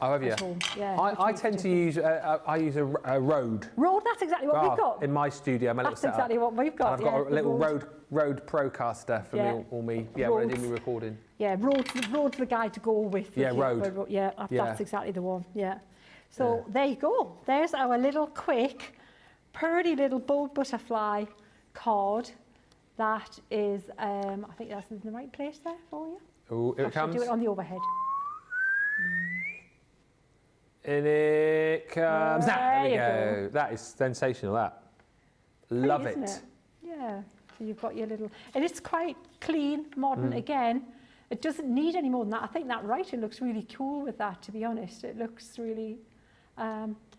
Oh, have you? At home. Yeah, I tend to use I use a Rode. Rode, that's exactly what we've got. In my studio, my little That's setup. exactly what we've got. And I've got a little Rode Procaster for all me. Yeah, when I do my recording. Yeah, Rode's the guy to go with. Yeah, Rode. Yeah, that's exactly the one. Yeah. So there you go. There's our little quick, pretty little bold butterfly card. That is, I think that's in the right place there for you. Oh, here it comes. Do it on the overhead. In it comes. There we you go. That is sensational, that. Love Pretty, it. isn't it? Yeah. So you've got your little... And it's quite clean, modern. Again, it doesn't need any more than that. I think that writing looks really cool with that, to be honest. It looks really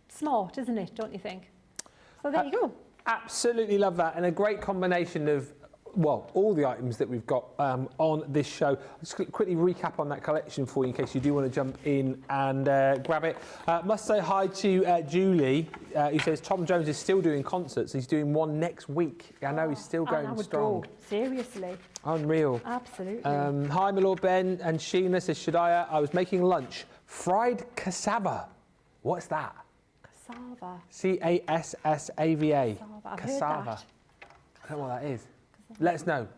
smart, isn't it? Don't you think? So there you go. Absolutely love that. And a great combination of, well, all the items that we've got on this show. I'll just quickly recap on that collection for you in case you do want to jump in and grab it. Must say hi to Julie, who says Tom Jones is still doing concerts. He's doing one next week. I know he's still going I would strong. Go. Seriously. Unreal. Absolutely. Hi, my Lord Ben. And Sheena says, I was making lunch. Fried cassava. What's that? Cassava. Cassava. I've Cassava. heard that. I don't know what that is. Let us know.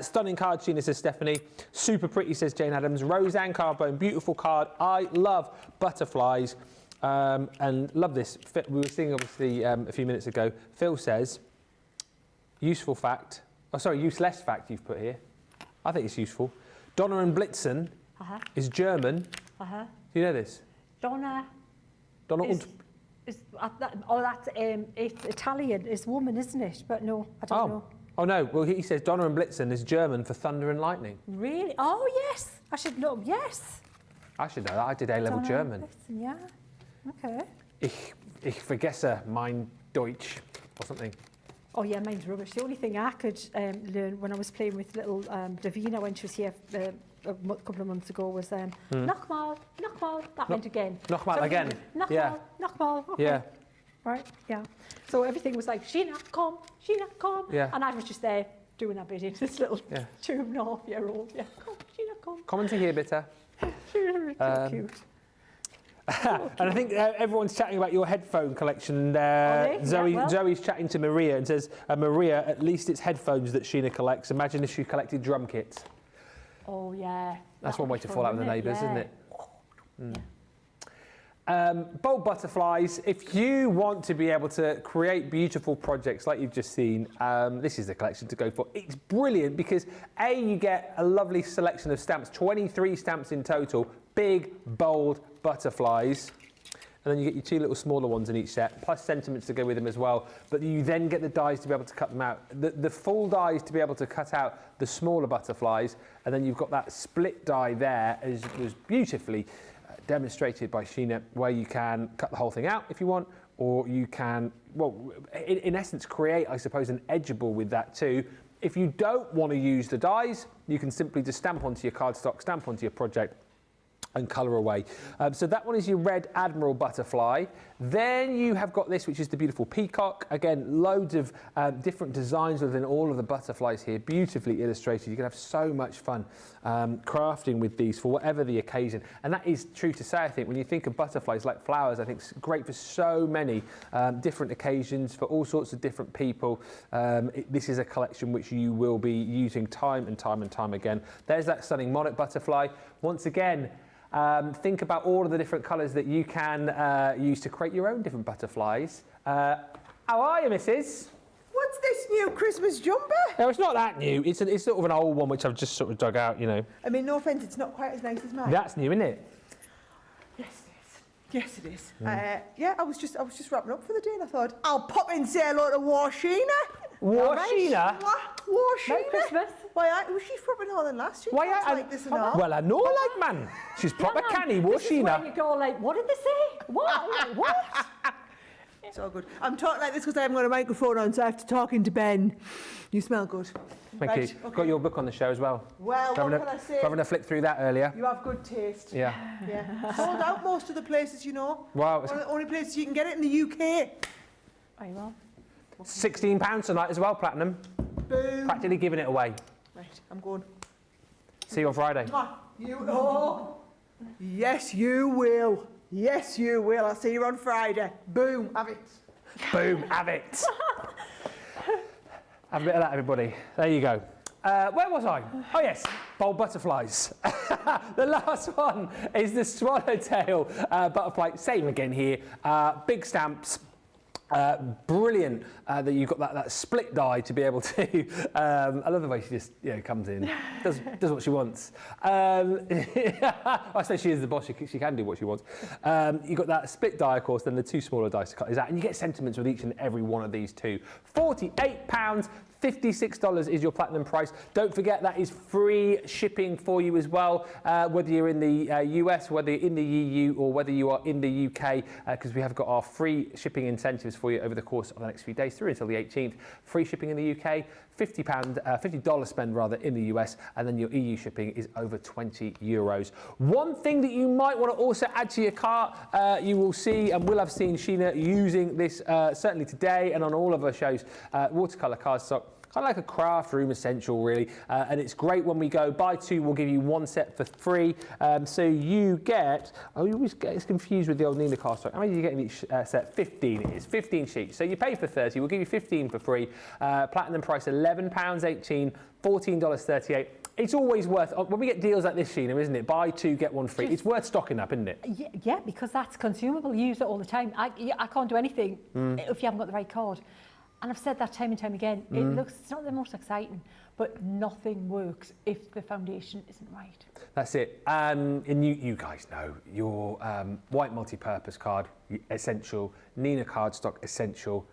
Stunning card, Sheena, says Stephanie. Super pretty, says Jane Adams. Roseanne Carbone, beautiful card. I love butterflies and love this. We were seeing, obviously, a few minutes ago. Phil says, useful fact. Oh, sorry, useless fact you've put here. I think it's useful. Donna and Blitzen is German. Do you know this? Donna Donald. that's it's Italian. It's woman, isn't it? But no, I don't know. Oh no, well he says Donner and Blitzen is German for thunder and lightning. Really? Oh yes, I should know. Yes. I should know that. I did A-level Donner German. Blitzen, yeah. Okay. Ich vergesse mein Deutsch or something. Oh yeah, mine's rubbish. The only thing I could learn when I was playing with little Davina when she was here a couple of months ago was nochmal. That meant again. Nochmal again. Nochmal. Okay. Yeah. Right. Yeah. So everything was like Sheena, come. Yeah. And I was just there doing that bit in this little 2.5-year-old. Yeah. Come, Sheena, come. Kommen Sie hier bitte. Really cute. And I think everyone's chatting about your headphone collection. Zoe's chatting to Maria and says, Maria, at least it's headphones that Sheena collects. Imagine if she collected drum kits. Oh, yeah. That's That one would way be to fun, fall out with the wouldn't neighbours, isn't Yeah. it? Bold butterflies. If you want to be able to create beautiful projects like you've just seen, this is the collection to go for. It's brilliant because you get a lovely selection of stamps, 23 stamps in total, big, bold butterflies. And then you get your 2 little smaller ones in each set, plus sentiments to go with them as well. But you then get the dies to be able to cut them out. The full dies to be able to cut out the smaller butterflies. And then you've got that split die there, as was beautifully demonstrated by Sheena, where you can cut the whole thing out if you want, or you can, well, in essence, create, I suppose, an edgeable with that too. If you don't want to use the dies, you can simply just stamp onto your cardstock, stamp onto your project, and colour away. So that one is your red Admiral butterfly. Then you have got this, which is the beautiful peacock. Again, loads of different designs within all of the butterflies here, beautifully illustrated. You can have so much fun crafting with these for whatever the occasion. And that is true to say, I think, when you think of butterflies like flowers, I think it's great for so many different occasions, for all sorts of different people. This is a collection which you will be using time and time and time again. There's that stunning monarch butterfly. Once again, think about all of the different colours that you can use to create your own different butterflies. How are you, Mrs? What's this new Christmas jumper? No, it's not that new. It's sort of an old one which I've just sort of dug out, you know. I mean, no offence, it's not quite as nice as mine. That's new, isn't it? Yes, it is. Yes, it is. Yeah, I was just wrapping up for the day, and I thought I'll pop in and say hello to Sheena. Sheena? Sheena. Merry Christmas. Why, was she proper more than last year? Why, That's I- like this and all. Well, I know, like, man. She's proper canny, This is Sheena. where you go like, what did they say? What? What? It's all good. I'm talking like this because I haven't got a microphone on, so I have to talk into Ben. You smell good. Thank Right, you. okay. Got your book on the show as well. Well, For what having can I say? for having a flick through that earlier. You have good taste. Yeah. Yeah. Sold out most of the places, you know. Wow. One of the only places you can get it in the UK. Very well. £16 tonight as well, Platinum. Boom. Practically giving it away. Right, I'm going. See you on Friday. Yes, you will. Yes, you will. I'll see you on Friday. Boom. Have it. Boom, have it. Have a bit of that, everybody. There you go. Where was I? Oh, yes, bold butterflies. The last one is the swallowtail butterfly. Same again here. Big stamps. Brilliant that you've got that split die to be able to. I love the way she just comes in, does what she wants. I say she is the boss. She can do what she wants. You've got that split die, of course. Then the 2 smaller dice to cut is out, and you get sentiments with each and every one of these too. £48. $56 is your platinum price. Don't forget that is free shipping for you as well, whether you're in the US, whether you're in the EU, or whether you are in the UK, because we have got our free shipping incentives for you over the course of the next few days through until the 18th. Free shipping in the UK, $50 spend rather in the US, and then your EU shipping is over €20. One thing that you might want to also add to your cart, you will see and will have seen Sheena using this certainly today and on all of our shows, watercolour cardstock. Kind of like a craft room essential, really. And it's great when we go buy 2, we'll give you 1 set for free. So you get, you always get confused with the old Nina cardstock. How many do you get in each set? 15 it is, 15 sheets. So you pay for 30, we'll give you 15 for free. Platinum price £11.18, $14.38. It's always worth, when we get deals like this, Sheena, isn't it? Buy 2, get 1 free. It's worth stocking up, isn't it? Yeah, because that's consumable. You use it all the time. I can't do anything if you haven't got the right card. And I've said that time and time again. It's not the most exciting, but nothing works if the foundation isn't right. That's it. And you guys know your white multi-purpose card, essential. Nina cardstock, essential.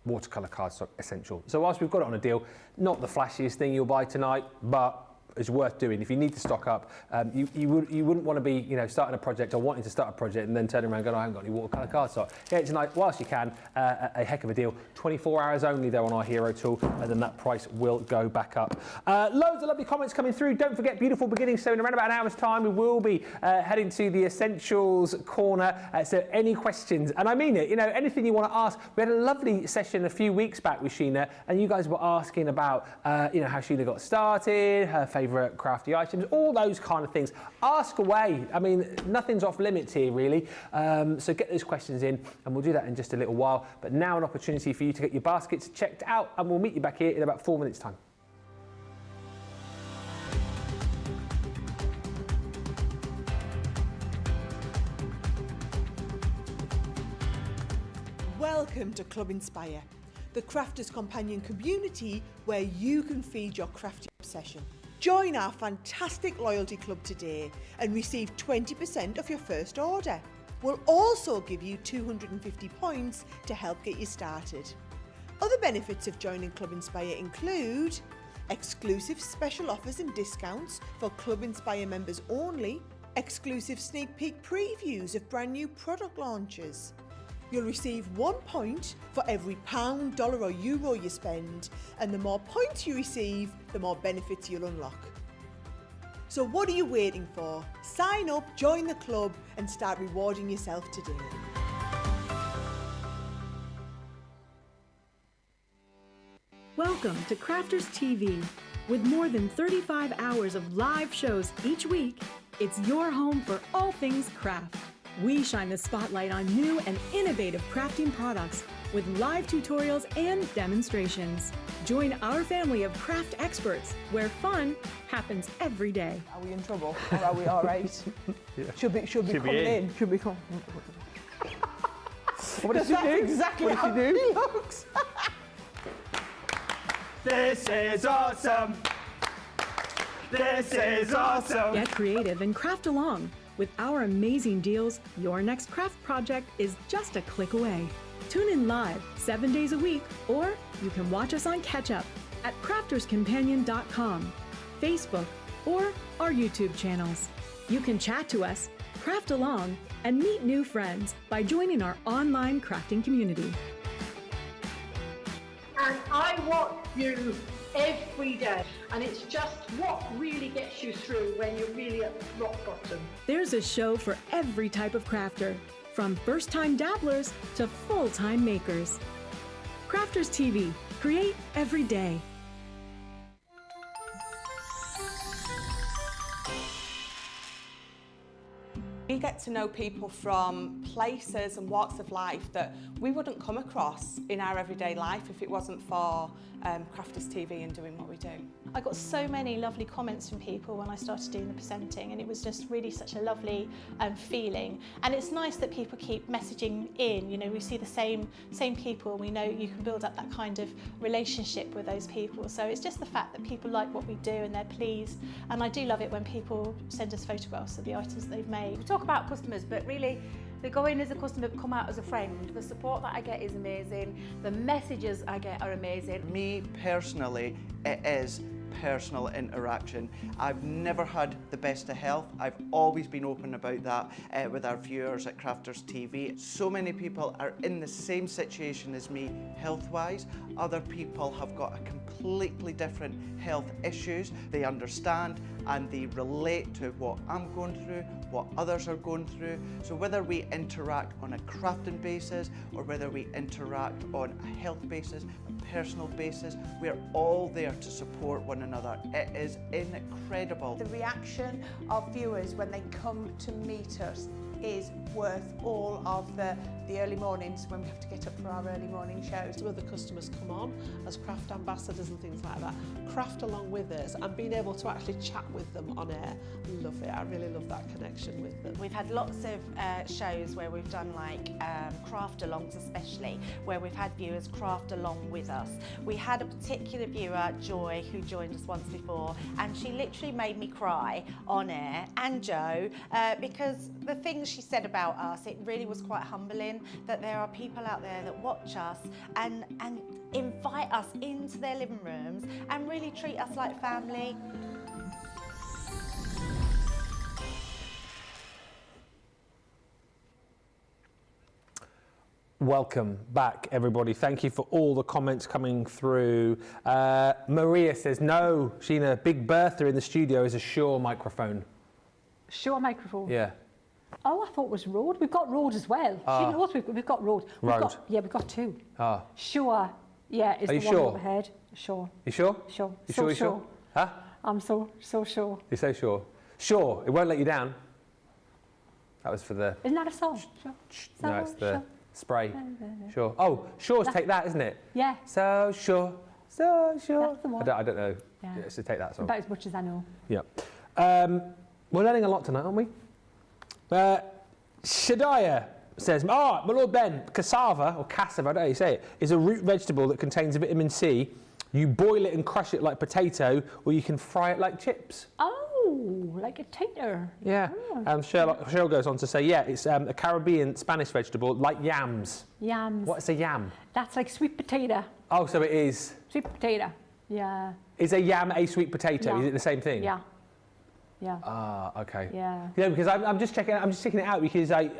Watercolour cardstock, essential. So whilst we've got it on a deal, not the flashiest thing you'll buy tonight, but it's worth doing. If you need to stock up, you wouldn't want to be starting a project or wanting to start a project and then turning around and going, I haven't got any watercolour cardstock. Get it tonight whilst you can. A heck of a deal. 24 hours only though on our hero tool, and then that price will go back up. Loads of lovely comments coming through. Don't forget beautiful beginnings. So in around about an hour's time we will be heading to the essentials corner. So any questions, and I mean it, anything you want to ask. We had a lovely session a few weeks back with Sheena, and you guys were asking about how Sheena got started, her favourite crafty items, all those kind of things. Ask away. I mean, nothing's off limits here, really. So get those questions in, and we'll do that in just a little while. But now an opportunity for you to get your baskets checked out, and we'll meet you back here in about 4 minutes' time. Welcome to Club Inspire, the crafters' companion community where you can feed your crafty obsession. Join our fantastic loyalty club today and receive 20% off your first order. We'll also give you 250 points to help get you started. Other benefits of joining Club Inspire include exclusive special offers and discounts for Club Inspire members only, exclusive sneak peek previews of brand new product launches. You'll receive 1 point for every pound, dollar or euro you spend, and the more points you receive, the more benefits you'll unlock. So what are you waiting for? Sign up, join the club and start rewarding yourself today. Welcome to Crafters TV. With more than 35 hours of live shows each week, it's your home for all things craft. We shine the spotlight on new and innovative crafting products with live tutorials and demonstrations. Join our family of craft experts where fun happens every day. Are we in trouble or are we all right? Yeah. Should be coming in. Should be coming. What did she do? Exactly What how did she do? he looks. This is awesome. This is awesome. Get creative and craft along. With our amazing deals, your next craft project is just a click away. Tune in live 7 days a week, or you can watch us on Catch Up at crafterscompanion.com, Facebook, or our YouTube channels. You can chat to us, craft along, and meet new friends by joining our online crafting community. And I watch you every day, and it's just what really gets you through when you're really at rock bottom. There's a show for every type of crafter, from first-time dabblers to full-time makers. Crafters TV, create every day. We get to know people from places and walks of life that we wouldn't come across in our everyday life if it wasn't for Crafters TV and doing what we do. I got so many lovely comments from people when I started doing the presenting, and it was just really such a lovely feeling. And it's nice that people keep messaging in. You know, we see the same people. We know you can build up that kind of relationship with those people. So it's just the fact that people like what we do and they're pleased. And I do love it when people send us photographs of the items they've made. We talk about customers, but really they go in as a customer, come out as a friend. The support that I get is amazing. The messages I get are amazing. Me personally, it is personal interaction. I've never had the best of health. I've always been open about that with our viewers at Crafters TV. So many people are in the same situation as me health-wise. Other people have got a completely different health issues. They understand and they relate to what I'm going through, what others are going through. So whether we interact on a crafting basis or whether we interact on a health basis, a personal basis, we're all there to support one another. It is incredible. The reaction of viewers when they come to meet us is worth all of the early mornings when we have to get up for our early morning shows. Some of the customers come on as craft ambassadors and things like that, craft along with us, and being able to actually chat with them on air. Love it. I really love that connection with them. We've had lots of shows where we've done like craft alongs, especially where we've had viewers craft along with us. We had a particular viewer, Joy, who joined us once before, and she literally made me cry on air, and Joe, because the things she said about us, it really was quite humbling that there are people out there that watch us and invite us into their living rooms and really treat us like family. Welcome back, everybody. Thank you for all the comments coming through. Maria says, no, Sheena, Big Bertha in the studio is a Shure microphone. Shure microphone? Yeah. Oh, I thought it was Rode. We've got Rode as well. She knows we've got Rode. Rode. We've got two. Ah. Shure, yeah, is Are the you one sure? overhead. Sure. You sure? Sure. You So sure? You sure. sure? Huh? I'm so sure. You say sure? Sure, it won't let you down. That was for the... Isn't that a song? Sure. No, it's the sure. spray. Sure. Oh, Sure's Take That, isn't it? Yeah. So sure, so sure. That's the one. I don't know. Yeah. Yeah, so Take That song. About as much as I know. Yeah. We're learning a lot tonight, aren't we? Shadiah says, my Lord Ben, cassava, or cassava, I don't know how you say it, is a root vegetable that contains vitamin C. You boil it and crush it like potato, or you can fry it like chips. Oh, like a tater. Yeah. Cheryl goes on to say, yeah, it's a Caribbean Spanish vegetable, like yams. Yams. What's a yam? That's like sweet potato. Oh, so it is. Sweet potato. Yeah. Is a yam a sweet potato? Yeah. Is it the same thing? Yeah. Yeah. Ah, okay. Yeah. Yeah, because I'm just checking it out because I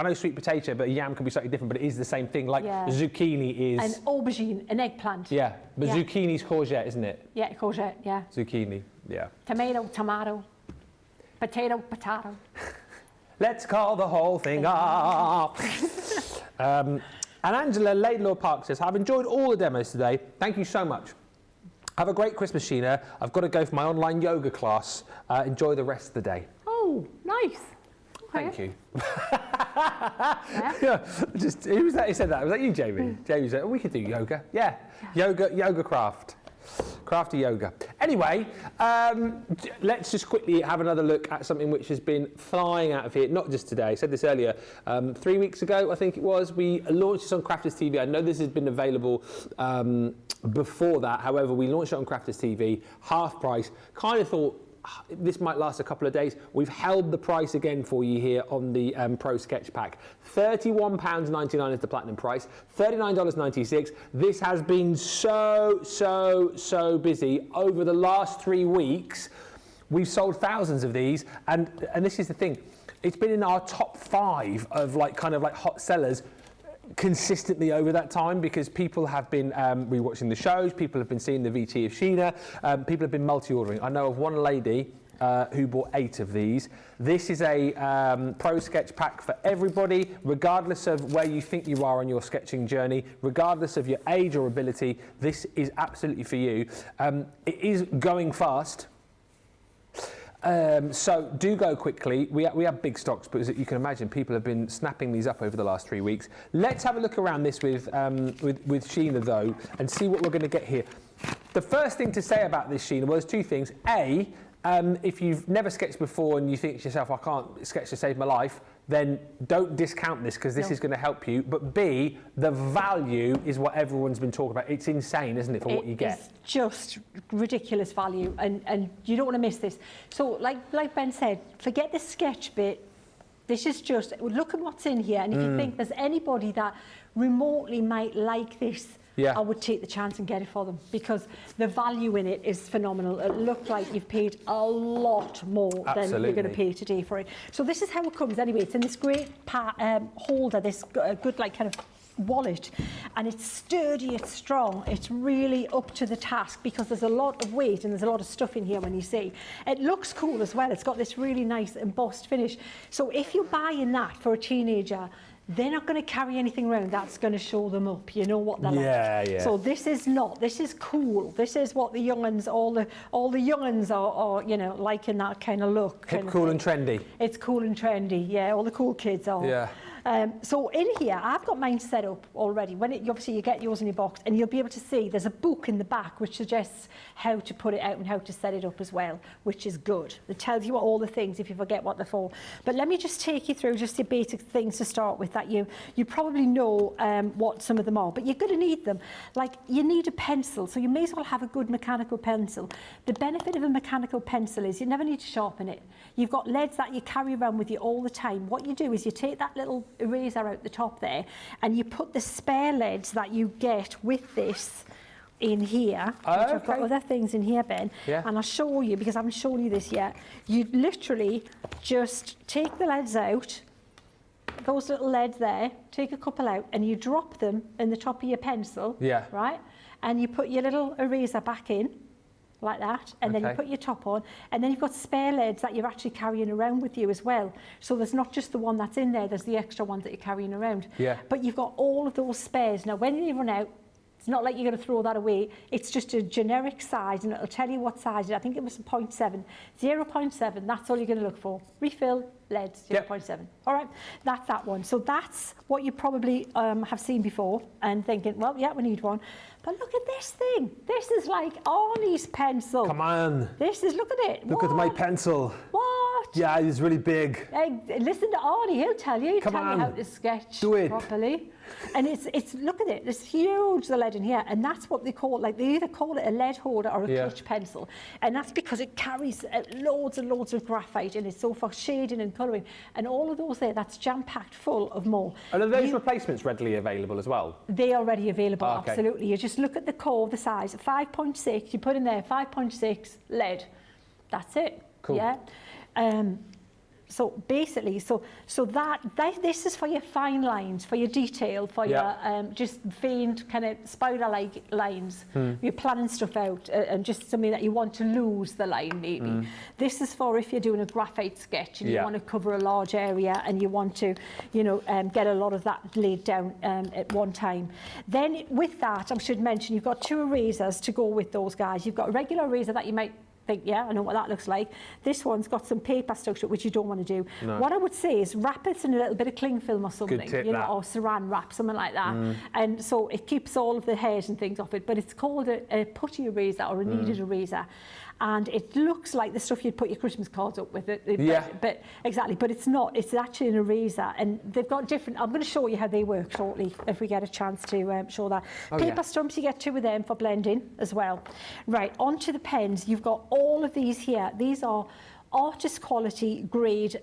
know sweet potato, but a yam can be slightly different, but it is the same thing. Like zucchini is. An aubergine, an eggplant. Yeah, but zucchini's courgette, isn't it? Yeah, courgette. Yeah. Zucchini. Yeah. Tomato, tomato. Potato, potato. Let's call the whole thing up. And Angela Laidlaw Park says, I've enjoyed all the demos today. Thank you so much. Have a great Christmas, Sheena. I've got to go for my online yoga class. Enjoy the rest of the day. Oh, nice. Okay. Thank you. Yeah, just, who was that? Who said that? Was that you, Jamie? Jamie said, we could do yoga. Yeah. Yoga craft. Crafty yoga. Anyway, let's just quickly have another look at something which has been flying out of here, not just today. I said this earlier. 3 weeks ago, I think it was, we launched this on Crafters TV. I know this has been available before that. However, we launched it on Crafters TV, half price. Kind of thought, this might last a couple of days. We've held the price again for you here on the Pro Sketch Pack. £31.99 is the platinum price, $39.96. This has been so busy over the last 3 weeks. We've sold thousands of these, and this is the thing. It's been in our top 5 of kind of hot sellers consistently over that time, because people have been rewatching the shows, people have been seeing the VT of Sheena, people have been multi-ordering. I know of one lady who bought 8 of these. This is a Pro Sketch Pack for everybody, regardless of where you think you are on your sketching journey, regardless of your age or ability. This is absolutely for you. It is going fast. So do go quickly. We have big stocks, but as you can imagine, people have been snapping these up over the last 3 weeks. Let's have a look around this with Sheena though, and see what we're going to get here. The first thing to say about this, Sheena, was 2 things. A, if you've never sketched before and you think to yourself, I can't sketch to save my life, then don't discount this, because this is going to help you. But B, the value is what everyone's been talking about. It's insane, isn't it, for what you get? It's just ridiculous value, and you don't want to miss this. So like Ben said, forget the sketch bit. This is just, look at what's in here, and if you think there's anybody that remotely might like this, I would take the chance and get it for them, because the value in it is phenomenal. It looks like you've paid a lot more than you're going to pay today for it. So this is how it comes anyway. It's in this great holder, this good kind of wallet, and it's sturdy, it's strong, it's really up to the task, because there's a lot of weight and there's a lot of stuff in here. When you see it, looks cool as well. It's got this really nice embossed finish. So if you're buying that for a teenager, they're not going to carry anything around that's going to show them up. You know what they're like. Yeah. So this is cool. This is what the young'uns, all the young'uns are liking that kind of look. Hip, cool and trendy. It's cool and trendy, yeah. All the cool kids are. Yeah. So in here, I've got mine set up already. Obviously you get yours in your box, and you'll be able to see there's a book in the back which suggests how to put it out and how to set it up as well, which is good. It tells you all the things if you forget what they're for. But let me just take you through just the basic things to start with that you probably know what some of them are, but you're going to need them. Like, you need a pencil, so you may as well have a good mechanical pencil. The benefit of a mechanical pencil is you never need to sharpen it. You've got leads that you carry around with you all the time. What you do is you take that little eraser out the top there, and you put the spare leads that you get with this in here. I've got other things in here, Ben, and I'll show you, because I haven't shown you this yet. You literally just take the leads out, those little leads there, take a couple out, and you drop them in the top of your pencil, right? And you put your little eraser back in, like that, and then you put your top on, and then you've got spare leads that you're actually carrying around with you as well. So there's not just the one that's in there, there's the extra ones that you're carrying around. But you've got all of those spares. Now, when you run out, it's not like you're going to throw that away. It's just a generic size, and it'll tell you what size it is. I think it was a 0.7. 0.7, that's all you're going to look for. Refill, leads, 0.7. All right, that's that one. So that's what you probably have seen before and thinking, well, yeah, we need one. But look at this thing. This is like Arnie's pencil. Come on. This is, look at it. Look at my pencil. What? Yeah, it's really big. Hey, listen to Arnie, he'll tell you. He'll Come tell on. you how to sketch Do it. properly. And it's look at it, there's huge the lead in here, and that's what they call, like, they either call it a lead holder or a clutch pencil, and that's because it carries loads and loads of graphite in it, so for shading and colouring, and all of those there, that's jam-packed full of more. And are those replacements readily available as well? They are already available, Okay. absolutely. You just look at the core, the size, 5.6, you put in there 5.6 lead, that's it. Cool. Yeah. So basically, so this is for your fine lines, for your detail, for your just veined kind of spider-like lines. You're planning stuff out and just something that you want to lose the line maybe. This is for if you're doing a graphite sketch and you want to cover a large area and you want to, you know, get a lot of that laid down at one time. Then with that, I should mention you've got 2 erasers to go with those guys. You've got a regular eraser that you might think, yeah, I know what that looks like. This one's got some paper stuck to it, which you don't want to do. No. What I would say is wrap it in a little bit of cling film or something, Good tip, you know, that. or saran wrap, something like that. And so it keeps all of the hairs and things off it, but it's called a putty eraser or a kneaded eraser. And it looks like the stuff you'd put your Christmas cards up with. But exactly, but it's not. It's actually an eraser, and they've got different. I'm going to show you how they work shortly if we get a chance to show that. Paper stumps, you get 2 of them for blending as well. Right, onto the pens. You've got all of these here. These are artist quality grade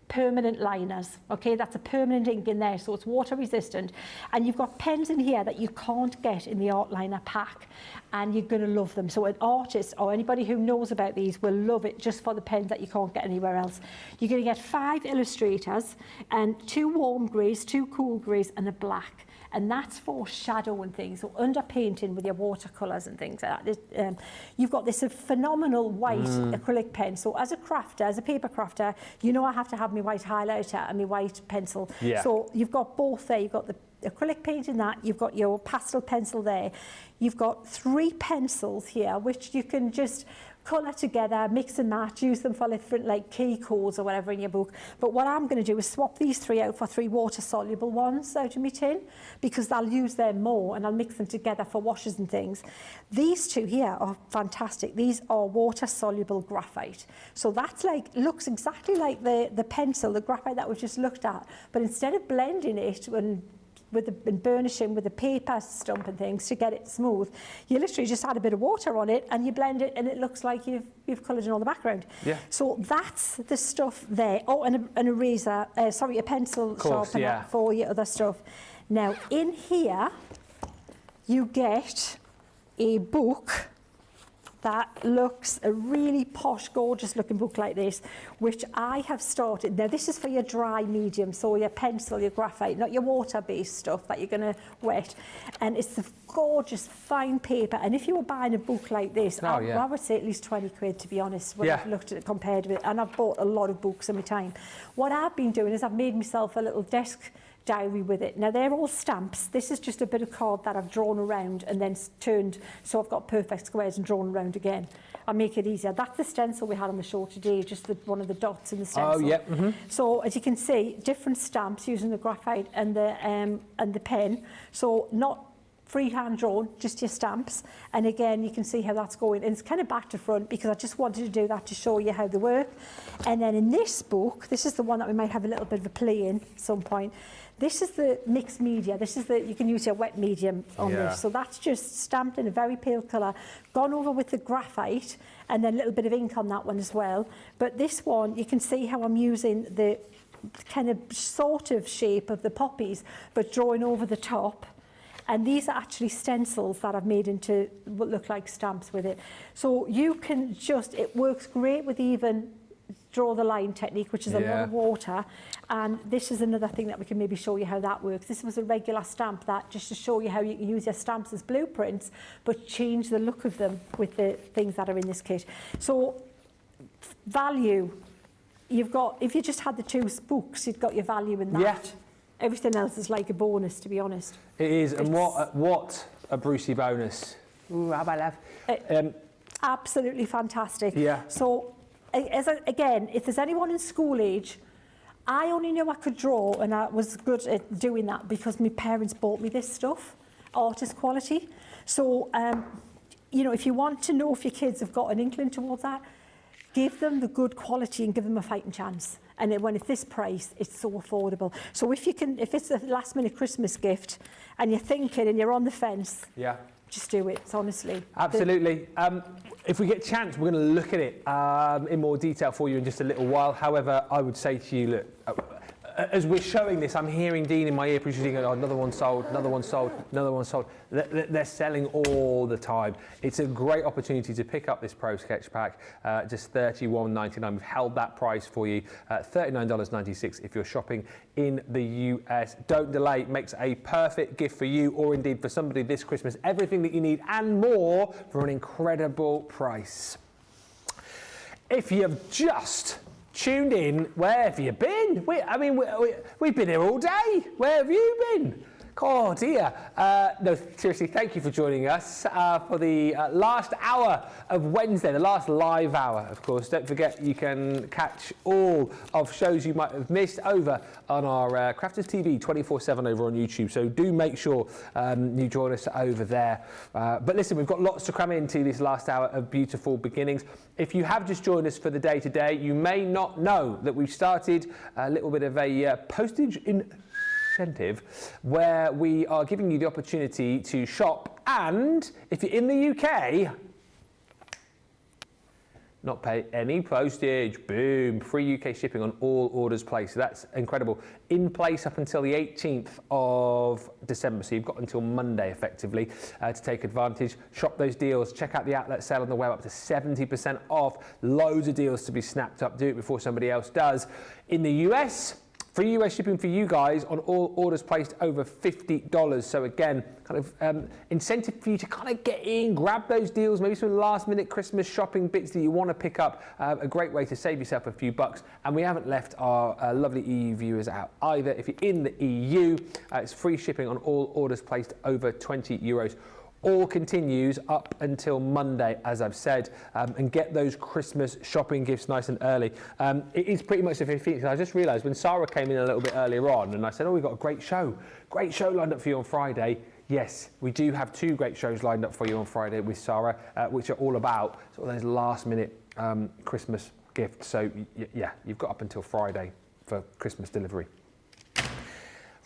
permanent liners. Okay, that's a permanent ink in there, so it's water resistant. And you've got pens in here that you can't get in the art liner pack, and you're going to love them. So an artist or anybody who knows about these will love it just for the pens that you can't get anywhere else. You're going to get 5 illustrators and 2 warm greys, 2 cool greys, and a black. And that's for shadow and things, so underpainting with your watercolours and things like that. You've got this phenomenal white acrylic pen. So as a crafter, as a paper crafter, you know I have to have my white highlighter and my white pencil. Yeah. So you've got both there. You've got the acrylic paint in that, you've got your pastel pencil there. You've got 3 pencils here, which you can just colour together, mix and match, use them for different like key codes or whatever in your book. But what I'm going to do is swap these 3 out for 3 water-soluble ones out of my tin, because I'll use them more and I'll mix them together for washes and things. These 2 here are fantastic. These are water-soluble graphite. So that's like, looks exactly like the pencil, the graphite that we've just looked at, but instead of blending it and burnishing with the paper stump and things to get it smooth, you literally just add a bit of water on it and you blend it and it looks like you've coloured in all the background. Yeah. So that's the stuff there. Oh, and an eraser, sorry, a pencil sharpener for your other stuff. Now in here you get a book that looks a really posh, gorgeous looking book like this, which I have started. Now this is for your dry medium, so your pencil, your graphite, not your water-based stuff that you're going to wet. And it's the gorgeous fine paper. And if you were buying a book like this, I would say at least 20 quid, to be honest, when I've looked at it compared with it. And I've bought a lot of books in my time. What I've been doing is I've made myself a little desk diary with it. Now they're all stamps. This is just a bit of card that I've drawn around and then turned so I've got perfect squares and drawn around again. I'll make it easier. That's the stencil we had on the show today, just one of the dots in the stencil. Oh, yeah. So as you can see, different stamps using the graphite and the pen. So not freehand drawn, just your stamps. And again, you can see how that's going. And it's kind of back to front because I just wanted to do that to show you how they work. And then in this book, this is the one that we might have a little bit of a play in at some point. This is the mixed media. This is you can use your wet medium on this. So that's just stamped in a very pale colour, gone over with the graphite, and then a little bit of ink on that one as well. But this one, you can see how I'm using the kind of sort of shape of the poppies, but drawing over the top. And these are actually stencils that I've made into what look like stamps with it. So you can just, it works great with even draw the line technique, which is a lot of water. And this is another thing that we can maybe show you how that works. This was a regular stamp that just to show you how you can use your stamps as blueprints, but change the look of them with the things that are in this kit. So value, you've got, if you just had the 2 books, you've got your value in that. Yeah. Everything else is like a bonus, to be honest. It is, and what a Brucey bonus. Ooh, how about that? Absolutely fantastic. Yeah. So, again, if there's anyone in school age, I only knew I could draw, and I was good at doing that because my parents bought me this stuff, artist quality. So, you know, if you want to know if your kids have got an inkling towards that, give them the good quality and give them a fighting chance. And then when it's this price, it's so affordable. So if it's a last minute Christmas gift and you're thinking and you're on the fence, just do it, honestly. Absolutely. If we get a chance, we're going to look at it in more detail for you in just a little while. However, I would say to you, look, as we're showing this, I'm hearing Dean in my ear producing, oh, another one sold, another one sold, another one sold. They're selling all the time. It's a great opportunity to pick up this Pro Sketch Pack, just $31.99. We've held that price for you, $39.96 if you're shopping in the US. Don't delay, it makes a perfect gift for you or indeed for somebody this Christmas. Everything that you need and more for an incredible price. If you've just tuned in, where have you been? We've been here all day. Where have you been? Oh dear. No, seriously, thank you for joining us for the last hour of Wednesday, the last live hour, of course. Don't forget you can catch all of shows you might have missed over on our Crafters TV 24/7 over on YouTube. So do make sure you join us over there. But listen, we've got lots to cram into this last hour of beautiful beginnings. If you have just joined us for the day today, you may not know that we've started a little bit of a postage incentive where we are giving you the opportunity to shop and, if you're in the UK, not pay any postage. Boom, free UK shipping on all orders placed. So that's incredible. In place up until the 18th of December. So you've got until Monday effectively to take advantage. Shop those deals. Check out the outlet sale on the web, up to 70% off. Loads of deals to be snapped up. Do it before somebody else does. In the US, free US shipping for you guys on all orders placed over $50. So again, kind of incentive for you to kind of get in, grab those deals, maybe some last minute Christmas shopping bits that you want to pick up. A great way to save yourself a few bucks. And we haven't left our lovely EU viewers out either. If you're in the EU, it's free shipping on all orders placed over €20. All continues up until Monday, as I've said, and get those Christmas shopping gifts nice and early. It is pretty much the 15th. I just realised when Sarah came in a little bit earlier on and I said, oh, we've got a great show lined up for you on Friday. Yes, we do have two great shows lined up for you on Friday with Sarah, which are all about sort of those last minute Christmas gifts. So yeah, you've got up until Friday for Christmas delivery.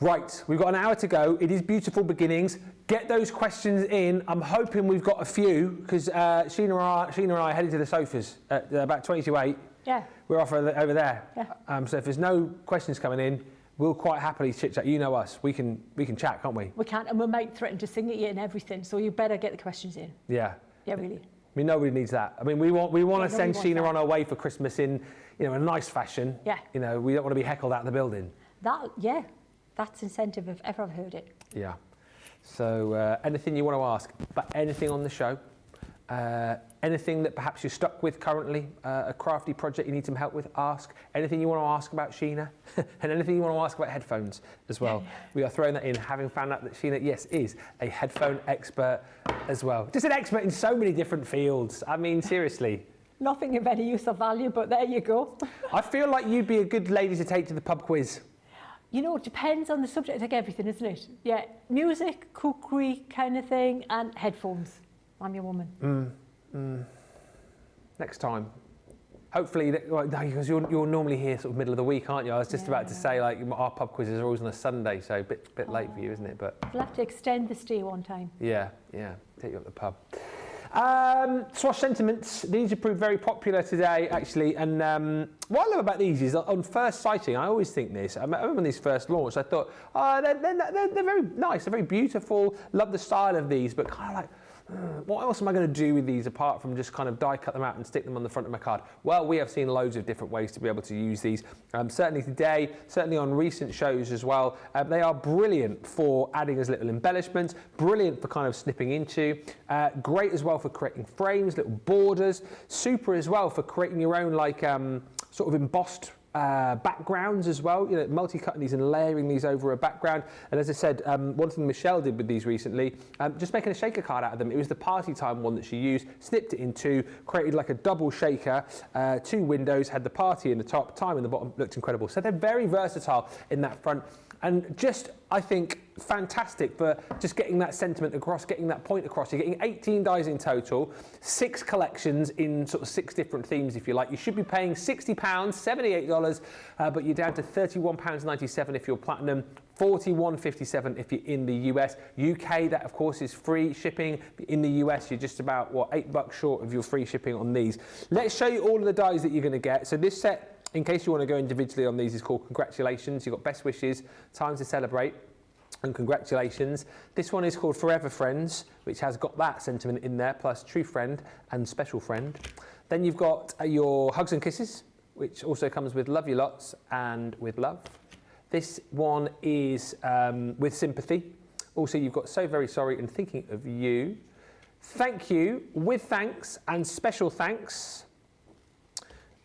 Right, we've got an hour to go. It is beautiful beginnings. Get those questions in. I'm hoping we've got a few because Sheena and I are headed to the sofas at about 20 to 8. Yeah. We're off over there. Yeah. So if there's no questions coming in, we'll quite happily chit chat. You know us. We can chat, can't we? We can, and we might threaten to sing at you and everything. So you better get the questions in. Yeah. Yeah, really. I mean, nobody needs that. I mean, we want to send Sheena on her way for Christmas in, a nice fashion. Yeah. We don't want to be heckled out of the building. That's incentive if ever I've heard it. Yeah. So anything you want to ask about anything on the show, anything that perhaps you're stuck with currently, a crafty project you need some help with, ask. Anything you want to ask about Sheena, and anything you want to ask about headphones as well. We are throwing that in, having found out that Sheena, yes, is a headphone expert as well. Just an expert in so many different fields. I mean, seriously. Nothing of any use or value, but there you go. I feel like you'd be a good lady to take to the pub quiz. It depends on the subject, like everything, isn't it? Yeah, music, cookery kind of thing, and headphones. I'm your woman. Next time. Hopefully, because you're normally here sort of middle of the week, aren't you? I was just about to say, like, our pub quizzes are always on a Sunday, so a bit late for you, isn't it? But we'll have to extend the stay one time. Yeah, take you up the pub. Swash sentiments. These have proved very popular today, actually. And what I love about these is on first sighting, I always think this. I remember when these first launched, I thought, they're very nice, they're very beautiful. Love the style of these, but kind of like, what else am I going to do with these apart from just kind of die cut them out and stick them on the front of my card? Well, we have seen loads of different ways to be able to use these. Certainly today, certainly on recent shows as well. They are brilliant for adding as little embellishments, brilliant for kind of snipping into, great as well for creating frames, little borders, super as well for creating your own like sort of embossed backgrounds as well, multi-cutting these and layering these over a background. And as I said, one thing Michelle did with these recently, just making a shaker card out of them. It was the party time one that she used, snipped it in two, created like a double shaker, two windows, had the party in the top, time in the bottom, looked incredible. So they're very versatile in that front. And just I think, fantastic for just getting that sentiment across, getting that point across. You're getting 18 dies in total, 6 collections in sort of 6 different themes, if you like. You should be paying £60, $78, but you're down to £31.97 if you're platinum, $41.57 if you're in the US. UK, that of course is free shipping. In the US, you're just about, what, $8 short of your free shipping on these. Let's show you all of the dies that you're going to get. So this set, in case you want to go individually on these, is called Congratulations. You've got Best Wishes, Time to Celebrate, and Congratulations. This one is called Forever Friends, which has got that sentiment in there, plus True Friend and Special Friend. Then you've got your Hugs and Kisses, which also comes with Love You Lots and With Love. This one is with Sympathy. Also, you've got So Very Sorry and Thinking of You. Thank You, With Thanks and Special Thanks.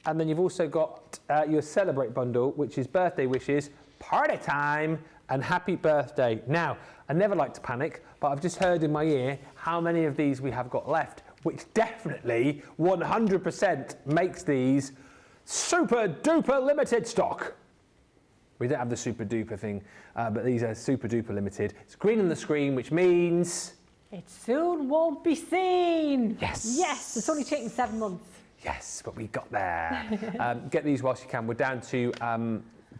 And then you've also got your Celebrate bundle, which is Birthday Wishes, Party Time, and Happy Birthday. Now, I never like to panic, but I've just heard in my ear how many of these we have got left, which definitely 100% makes these super duper limited stock. We don't have the super duper thing, but these are super duper limited. It's green on the screen, which means... It soon won't be seen. Yes. Yes, it's only taken 7 months. Yes, but we got there. Get these whilst you can. We're down to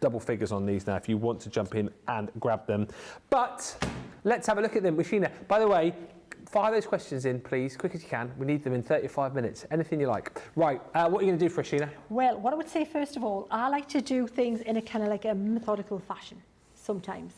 double figures on these now if you want to jump in and grab them. But let's have a look at them with Sheena. By the way, fire those questions in, please, quick as you can. We need them in 35 minutes. Anything you like. Right, what are you going to do for us, Sheena? Well, what I would say, first of all, I like to do things in a kind of like a methodical fashion sometimes,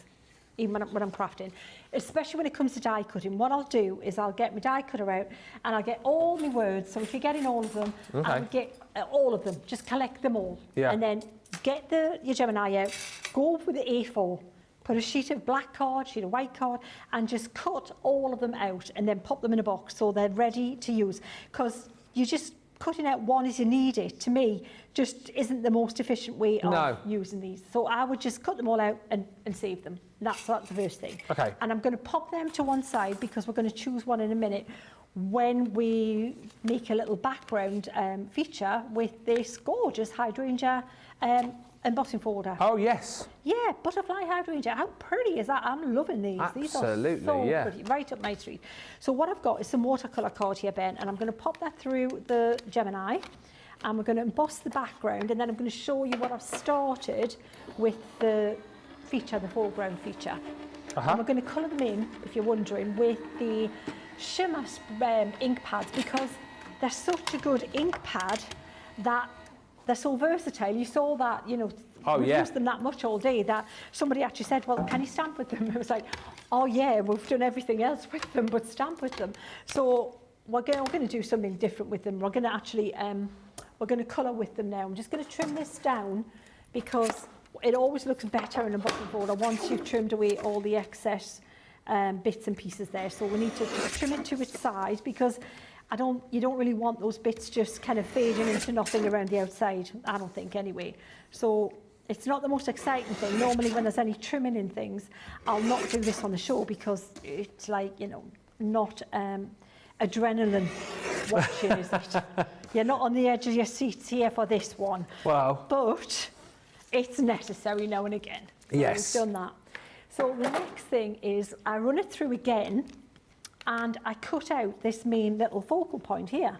even when I'm crafting, especially when it comes to die cutting. What I'll do is I'll get my die cutter out and I'll get all my words, so if you're getting all of them, I'll get all of them, just collect them all. Yeah. And then get your Gemini out, go with the A4, put a sheet of black card, sheet of white card, and just cut all of them out and then pop them in a box so they're ready to use. Because you just cutting out one as you need it, to me, just isn't the most efficient way of using these. So I would just cut them all out and save them. That's the first thing. Okay. And I'm going to pop them to one side because we're going to choose one in a minute when we make a little background feature with this gorgeous hydrangea embossing folder. Oh, yes. Yeah, butterfly hydrangea. How pretty is that? I'm loving these. Absolutely, these are so yeah. pretty. Right up my street. So what I've got is some watercolour card here, Ben, and I'm going to pop that through the Gemini. And we're going to emboss the background, and then I'm going to show you what I've started with the feature, the foreground feature. And we're going to colour them in, if you're wondering, with the shimmer ink pads, because they're such a good ink pad that they're so versatile. You saw that, you know, we've used them that much all day that somebody actually said, well, can you stamp with them? I was like, oh yeah, we've done everything else with them, but stamp with them. So we're going to do something different with them. We're going to actually, we're going to colour with them now. I'm just going to trim this down because it always looks better in a bottle folder once you've trimmed away all the excess bits and pieces there. So we need to trim it to its size because you don't really want those bits just kind of fading into nothing around the outside, I don't think anyway. So it's not the most exciting thing. Normally when there's any trimming in things, I'll not do this on the show because it's like, you know, not adrenaline watching, is it? You're not on the edge of your seats here for this one. Wow. But it's necessary now and again. So yes. We've done that. So the next thing is I run it through again and I cut out this main little focal point here.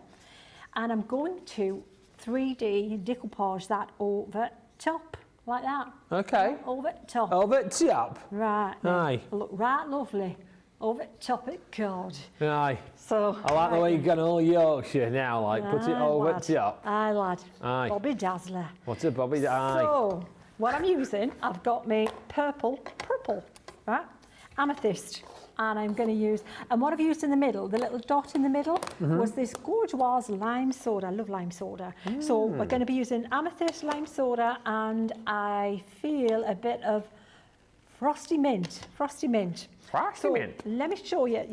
And I'm going to 3D decoupage that over top, like that. Okay. Over top. Over top. Right. Aye. Look right lovely. Over top it goes. Aye. So I like the way you've gone all Yorkshire now, like put it over top. Aye, lad. Aye. Bobby Dazzler. What's a Bobby? Aye. So, what I'm using, I've got my purple, right? Amethyst. And I'm going to use, and what I've used in the middle, the little dot in the middle, was this gorgeous lime soda. I love lime soda. So we're going to be using amethyst, lime soda, and I feel a bit of frosty mint. Frosty mint. Let me show you,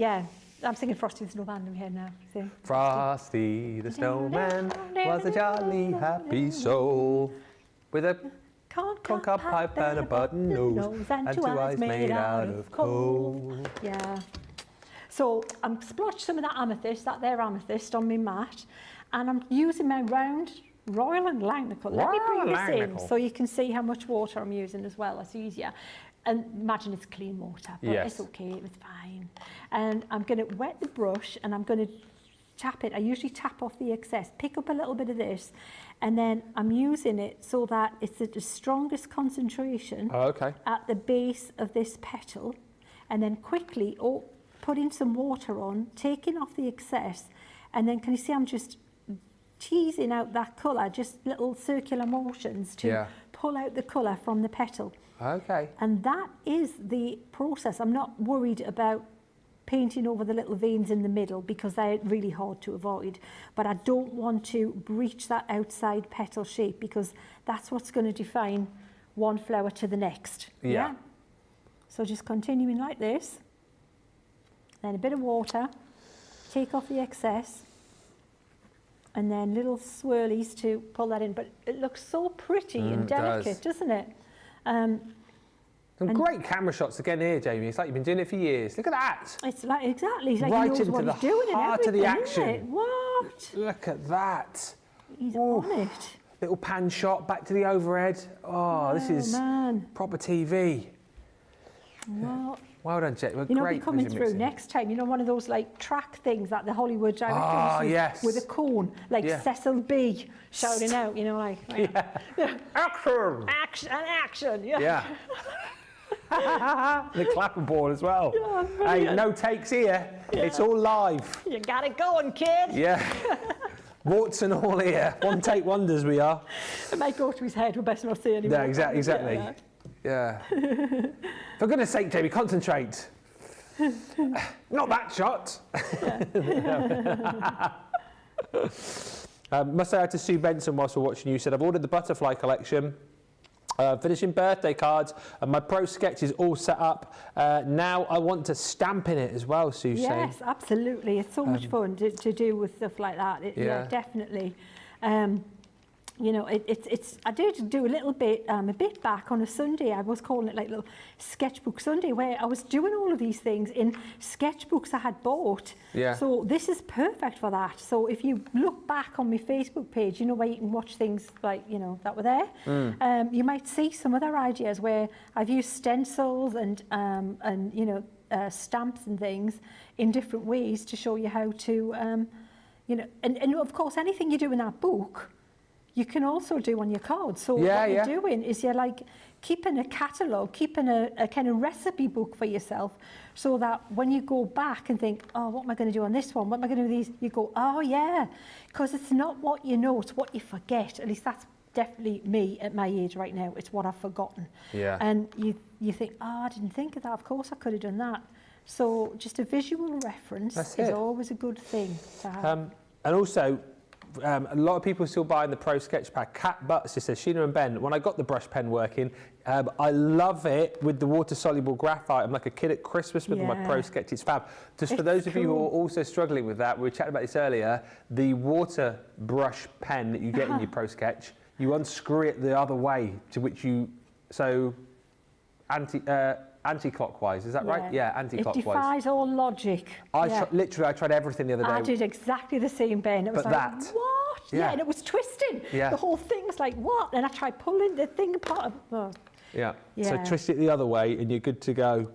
I'm singing Frosty the Snowman in my head now. See? Frosty the Snowman was a jolly happy soul with a corncob pipe and a button nose and two eyes made out of coal. Yeah. So I'm splotched some of that amethyst on my mat, and I'm using my round Royal and Langnickel. Let me bring this in so you can see how much water I'm using as well. That's easier. and imagine it's clean water, but Yes. it's okay, it was fine. And I'm going to wet the brush and I'm going to tap it. I usually tap off the excess, pick up a little bit of this, and then I'm using it so that it's at the strongest concentration at the base of this petal, and then quickly putting some water on, taking off the excess, and then can you see I'm just teasing out that colour, just little circular motions to pull out the colour from the petal. Okay. And that is the process. I'm not worried about painting over the little veins in the middle because they're really hard to avoid. But I don't want to breach that outside petal shape because that's what's going to define one flower to the next. Yeah. So just continuing like this. Then a bit of water, take off the excess, and then little swirlies to pull that in. But it looks so pretty and delicate, doesn't it? And great camera shots again here, Jamie. It's like you've been doing it for years. Look at that. It's like, exactly. It's like Right he knows into what the he's doing heart and of the everything, action. isn't it? What? Look at that. He's on it. Little pan shot back to the overhead. Oh, this is proper TV. Well done, Jet. You know, be coming through next time. You know, one of those like track things that the Hollywood directors with a cone, like Cecil B shouting out. You know, like action, action, action. Yeah. The clapperboard as well. Hey, no takes here. It's all live. You got it going, kid. Yeah. Warts and all here. One take wonders we are. It might go to his head. We best not see anymore. Yeah, exactly. Yeah. For goodness sake, Jamie, concentrate. Not that shot. Must say hi to Sue Benson whilst we're watching you. Said, I've ordered the butterfly collection. Finishing birthday cards and my pro sketch is all set up. Now I want to stamp in it as well, Sue. Yes, absolutely. It's so much fun to do with stuff like that. Yeah, definitely. You know, I did do a little bit, a bit back on a Sunday. I was calling it like little sketchbook Sunday, where I was doing all of these things in sketchbooks I had bought. Yeah. So this is perfect for that. So if you look back on my Facebook page, you know, where you can watch things like, you know, that were there. You might see some other ideas where I've used stencils and you know, stamps and things in different ways to show you how to, you know, and of course anything you do in that book, you can also do on your cards. So what you're doing is you're like keeping a catalogue, keeping a kind of recipe book for yourself, so that when you go back and think, oh, what am I going to do on this one? What am I going to do with these? You go, oh yeah, because it's not what you know, it's what you forget. At least that's definitely me at my age right now. It's what I've forgotten. Yeah. And you think, oh, I didn't think of that. Of course I could have done that. So just a visual reference is always a good thing to have. And also, a lot of people still buying the Pro Sketch Pad. Cat Butts just says, Sheena and Ben, when I got the brush pen working, I love it with the water-soluble graphite. I'm like a kid at Christmas with my Pro Sketch. It's fab. Just for those of you who are also struggling with that, we were chatting about this earlier, the water brush pen that you get in your Pro Sketch, you unscrew it the other way, to which you, so anti-clockwise, is that right? Yeah, anti-clockwise. It defies all logic. Literally, I tried everything the other day. I did exactly the same, Ben. It was what? Yeah, and it was twisting. Yeah. The whole thing was like, what? And I tried pulling the thing apart. Yeah. So twist it the other way and you're good to go.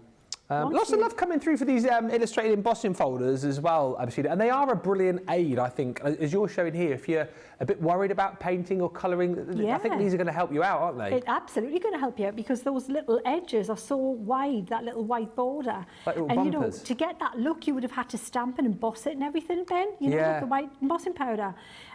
Lots of love coming through for these illustrated embossing folders as well, Sheena. And they are a brilliant aid, I think, as you're showing here. If you're a bit worried about painting or colouring, I think these are going to help you out, aren't they? It's absolutely going to help you out, because those little edges are so wide, that little white border. Like little and bumpers. You know, to get that look, you would have had to stamp and emboss it and everything, Ben. You know, with the white embossing powder.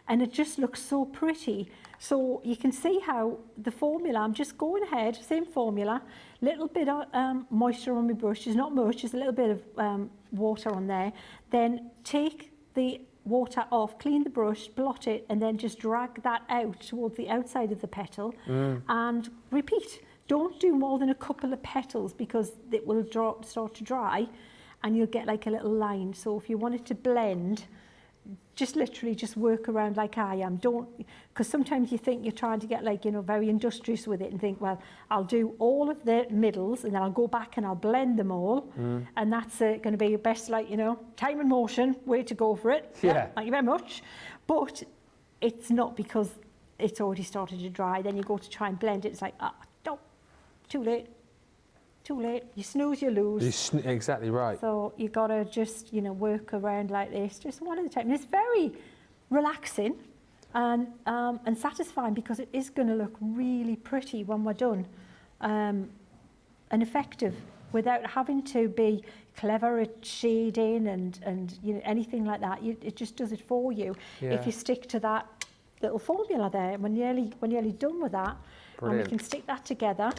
And it just looks so pretty. So you can see how the formula, I'm just going ahead, same formula, little bit of moisture on my brush, there's not much, just a little bit of water on there. Then take the water off, clean the brush, blot it, and then just drag that out towards the outside of the petal and repeat. Don't do more than a couple of petals, because it will start to dry and you'll get like a little line. So if you want it to blend, just literally just work around like I am. Don't, because sometimes you think you're trying to get like, you know, very industrious with it and think, well, I'll do all of the middles and then I'll go back and I'll blend them all. And that's going to be your best, like, you know, time and motion, way to go for it. Yeah. Thank you very much. But it's not, because it's already started to dry. Then you go to try and blend it. It's like, don't, too late. too late. You snooze, you lose. Exactly right. So you got to just, you know, work around like this, just one at a time. And it's very relaxing and satisfying because it is going to look really pretty when we're done and effective without having to be clever at shading and you know, anything like that. It just does it for you. Yeah. If you stick to that little formula there, when you're nearly done with that, Brilliant. and we can stick that together.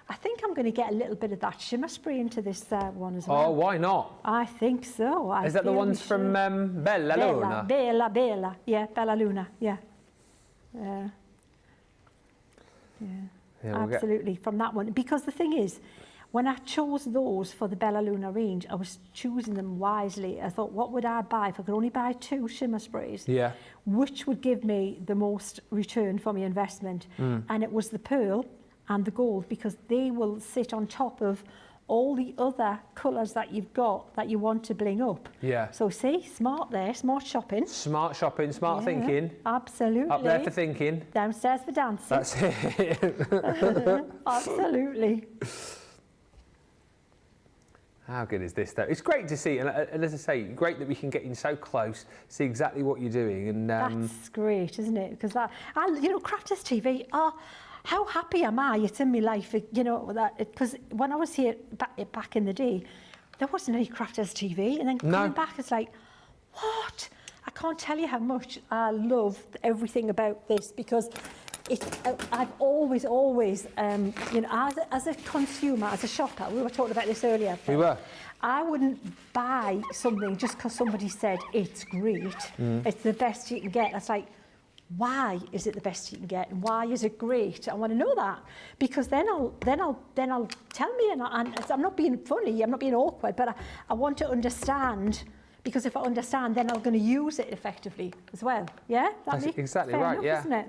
I think I'm going to get a little bit of that shimmer spray into this one as well. Oh, why not? I think so. Is that the ones from Bella Luna? Bella. Yeah, Bella Luna. Yeah. Yeah, we'll absolutely, from that one. Because the thing is, when I chose those for the Bella Luna range, I was choosing them wisely. I thought, what would I buy if I could only buy 2 shimmer sprays? Yeah. Which would give me the most return for my investment? And it was the pearl and the gold, because they will sit on top of all the other colours that you've got that you want to bling up. Yeah. So see, smart there, smart shopping. Smart shopping, smart thinking. Absolutely. Up there for thinking. Downstairs for dancing. That's it. Absolutely. How good is this, though? It's great to see, and as I say, great that we can get in so close, see exactly what you're doing. And that's great, isn't it? Because that, you know, Crafters TV, how happy am I? It's in my life, you know, that because when I was here back in the day, there wasn't any Crafters TV, and then coming back, it's like, what? I can't tell you how much I love everything about this, because I've always, you know, as a consumer, as a shopper, we were talking about this earlier. We were. I wouldn't buy something just because somebody said it's great, it's the best you can get. It's like, why is it the best you can get, and why is it great? I want to know that, because then I'll tell me, and I'm not being funny, I'm not being awkward, but I want to understand. Because if I understand, then I'm going to use it effectively as well. Yeah, that's exactly fair right. enough, yeah, isn't it?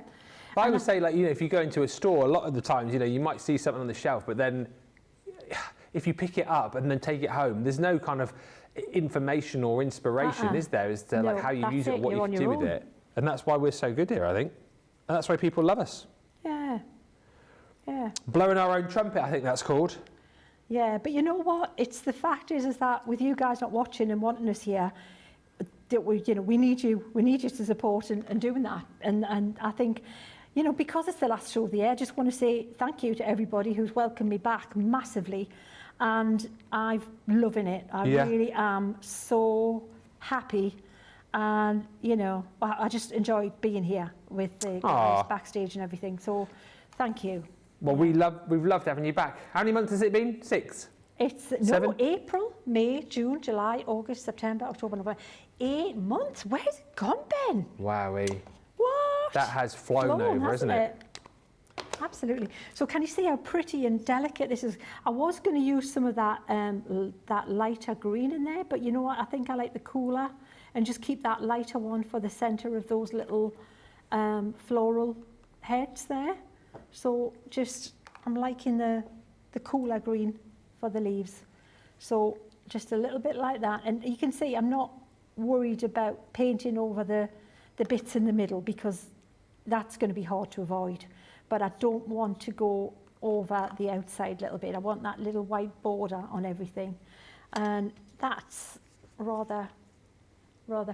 But I would say, like, you know, if you go into a store, a lot of the times, you know, you might see something on the shelf, but then if you pick it up and then take it home, there's no kind of information or inspiration, is there, as to like how you use it or what you can do with it. And that's why we're so good here, I think. And that's why people love us. Yeah. Yeah. Blowing our own trumpet, I think that's called. Yeah, but you know what? It's the fact is that with you guys not watching and wanting us here, that we need you to support and doing that. And I think, you know, because it's the last show of the year, I just want to say thank you to everybody who's welcomed me back massively, and I'm loving it. I really am so happy, and you know, I just enjoy being here with the guys backstage and everything. So, thank you. Well, we've loved having you back. How many months has it been? 6? It's 7? April, May, June, July, August, September, October, November. 8 months. Where's it gone, Ben? Wowie. What? That has flown over, hasn't it? Absolutely. So can you see how pretty and delicate this is? I was going to use some of that that lighter green in there, but you know what? I think I like the cooler, and just keep that lighter one for the centre of those little floral heads there. So just, I'm liking the cooler green for the leaves. So just a little bit like that. And you can see I'm not worried about painting over the bits in the middle, because that's going to be hard to avoid. But I don't want to go over the outside little bit. I want that little white border on everything. And that's rather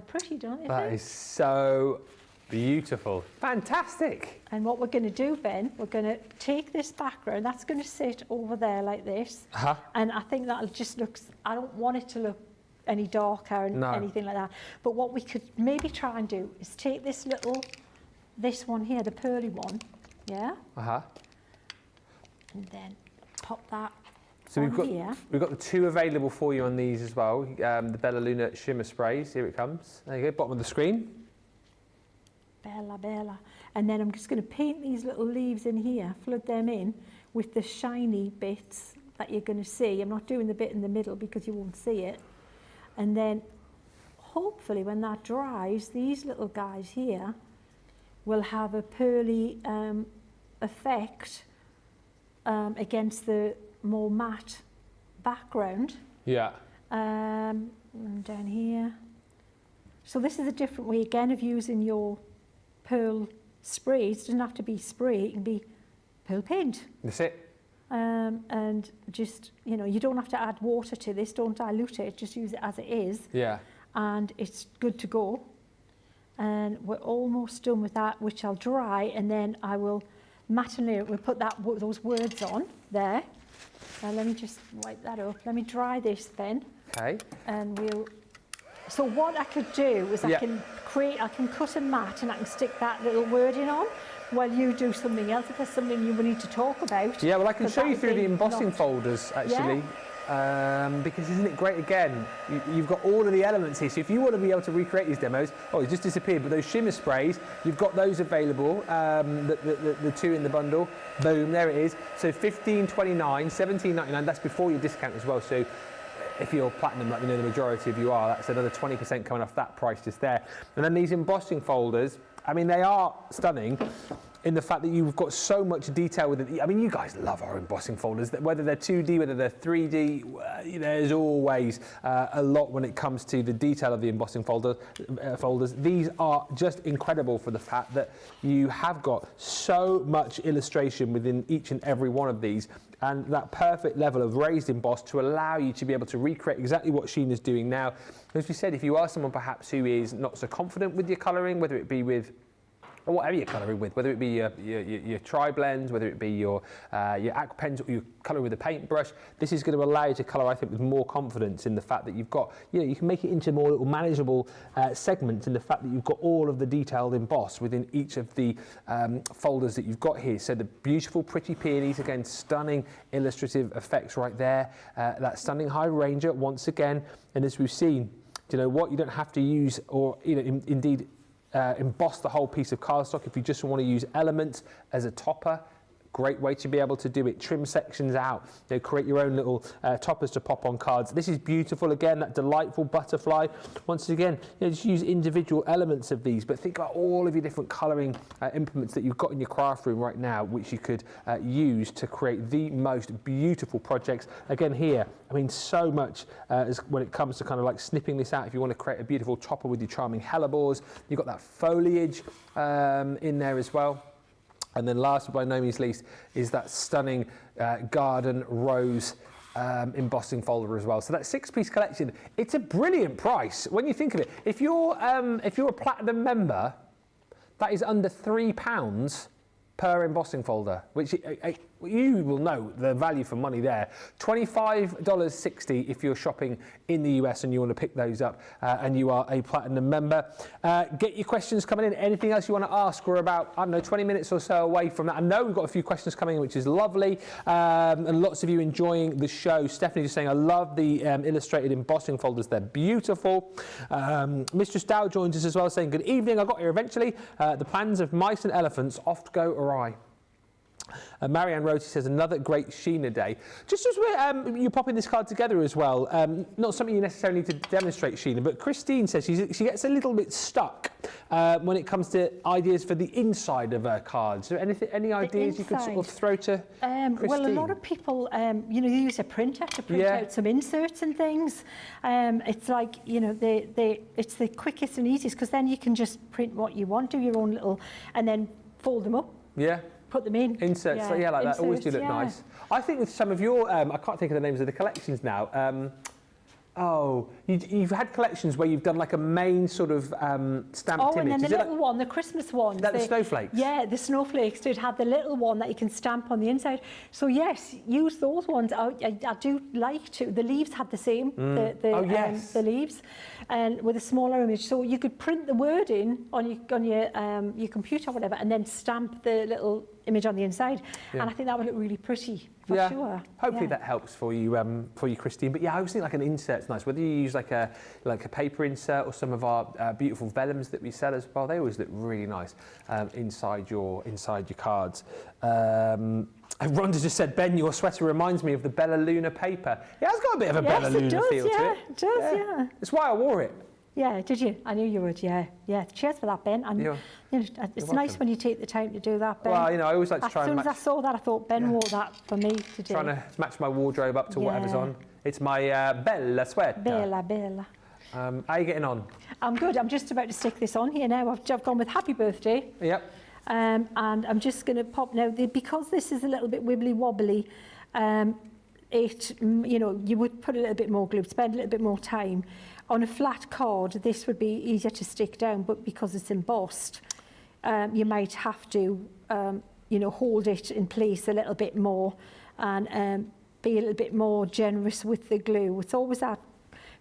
pretty, don't you think? That is so beautiful. Fantastic. And what we're going to do, Ben, we're going to take this background, that's going to sit over there like this. And I think that'll just look, I don't want it to look any darker and anything like that. But what we could maybe try and do is take this one here, the pearly one, yeah? And then pop that here. We've got the 2 available for you on these as well. The Bella Luna shimmer sprays, here it comes. There you go, bottom of the screen. Bella. And then I'm just going to paint these little leaves in here, flood them in with the shiny bits that you're going to see. I'm not doing the bit in the middle because you won't see it. And then hopefully when that dries, these little guys here will have a pearly effect against the more matte background. Yeah. And down here. So this is a different way again of using your pearl sprays. It doesn't have to be spray, it can be pearl paint. That's it. and just, you know, you don't have to add water to this, don't dilute it, just use it as it is. Yeah. And it's good to go. And we're almost done with that, which I'll dry, and then I will matinate it. We'll put those words on there. Let me just wipe that up. Let me dry this then. Okay. And so what I could do is I can cut a mat and I can stick that little wording on while you do something else, if there's something you need to talk about. Yeah, well, I can show you through the embossing folders, actually. Because isn't it great again? You've got all of the elements here. So if you want to be able to recreate these demos, it just disappeared. But those shimmer sprays, you've got those available. The two in the bundle. Boom, there it is. So $15.29, $17.99. That's before your discount as well. So if you're platinum, like we know the majority of you are, that's another 20% coming off that price just there. And then these embossing folders, I mean, they are stunning in the fact that you've got so much detail with it. I mean, you guys love our embossing folders, whether they're 2D, whether they're 3D, there's always a lot when it comes to the detail of the embossing folders. These are just incredible for the fact that you have got so much illustration within each and every one of these, and that perfect level of raised emboss to allow you to be able to recreate exactly what Sheena's doing now. As we said, if you are someone perhaps who is not so confident with your colouring, whether it be with or whatever you're colouring with, whether it be your tri-blends, whether it be your aqua pens, or you colour with a paintbrush, this is going to allow you to colour, I think, with more confidence in the fact that you've got, you can make it into more little manageable segments, in the fact that you've got all of the detailed emboss within each of the folders that you've got here. So the beautiful, pretty peonies, again, stunning illustrative effects right there. That stunning high ranger once again, and as we've seen, do you know what? You don't have to use, or indeed. Emboss the whole piece of cardstock if you just want to use elements as a topper. Great way to be able to do it. Trim sections out, create your own little toppers to pop on cards. This is beautiful again, that delightful butterfly. Once again, just use individual elements of these, but think about all of your different colouring implements that you've got in your craft room right now, which you could use to create the most beautiful projects. Again here, I mean, so much when it comes to kind of like snipping this out. If you want to create a beautiful topper with your charming hellebores, you've got that foliage in there as well. And then last but by no means least is that stunning garden rose embossing folder as well. So that 6-piece collection, it's a brilliant price when you think of it. If you're a platinum member, that is under £3 per embossing folder, which you will know the value for money there. $25.60 if you're shopping in the US and you want to pick those up and you are a platinum member. Get your questions coming in. Anything else you want to ask? We're about, I don't know, 20 minutes or so away from that. I know we've got a few questions coming in, which is lovely, and lots of you enjoying the show. Stephanie just saying, I love the illustrated embossing folders. They're beautiful. Mistress Dow joins us as well, saying, good evening. I got here eventually. The plans of mice and elephants oft go awry. Marianne Roti says, another great Sheena day. Just as you're popping this card together as well, not something you necessarily need to demonstrate, Sheena, but Christine says she gets a little bit stuck when it comes to ideas for the inside of her cards. So any ideas you could sort of throw to Christine? Well, a lot of people, you use a printer to print out some inserts and things. It's like, it's the quickest and easiest, because then you can just print what you want, do your own little, and then fold them up. Yeah. Put them in. Inserts, like that, always do look nice. I think with some of your, I can't think of the names of the collections now. You've had collections where you've done like a main sort of stamped image. And then the little one, the Christmas one. The snowflakes? Yeah, the snowflakes did have the little one that you can stamp on the inside. So yes, use those ones. I do like to. The leaves had the same, the leaves, and with a smaller image. So you could print the word in on your computer or whatever, and then stamp the little image on the inside. And I think that would look really pretty. For sure. Hopefully that helps for you, Christine. But yeah, I always think like an insert's nice. Whether you use like a paper insert or some of our beautiful vellums that we sell as well, they always look really nice inside your cards. Rhonda just said, Ben, your sweater reminds me of the Bella Luna paper. Yeah, it's got a bit of a Bella Luna feel to it. It does, yeah. That's why I wore it. Yeah, did you? I knew you would, yeah. Cheers for that, Ben. And it's nice when you take the time to do that, Ben. Well, I always like to try and match. As soon as I saw that, I thought Ben wore that for me today. Trying to match my wardrobe up to whatever's on. It's my Bella sweater. Bella. How are you getting on? I'm good. I'm just about to stick this on here now. I've gone with happy birthday. Yep. And I'm just going to pop now, because this is a little bit wibbly wobbly, you would put a little bit more glue, spend a little bit more time. On a flat card, this would be easier to stick down, but because it's embossed, you might have to, hold it in place a little bit more and be a little bit more generous with the glue. It's always that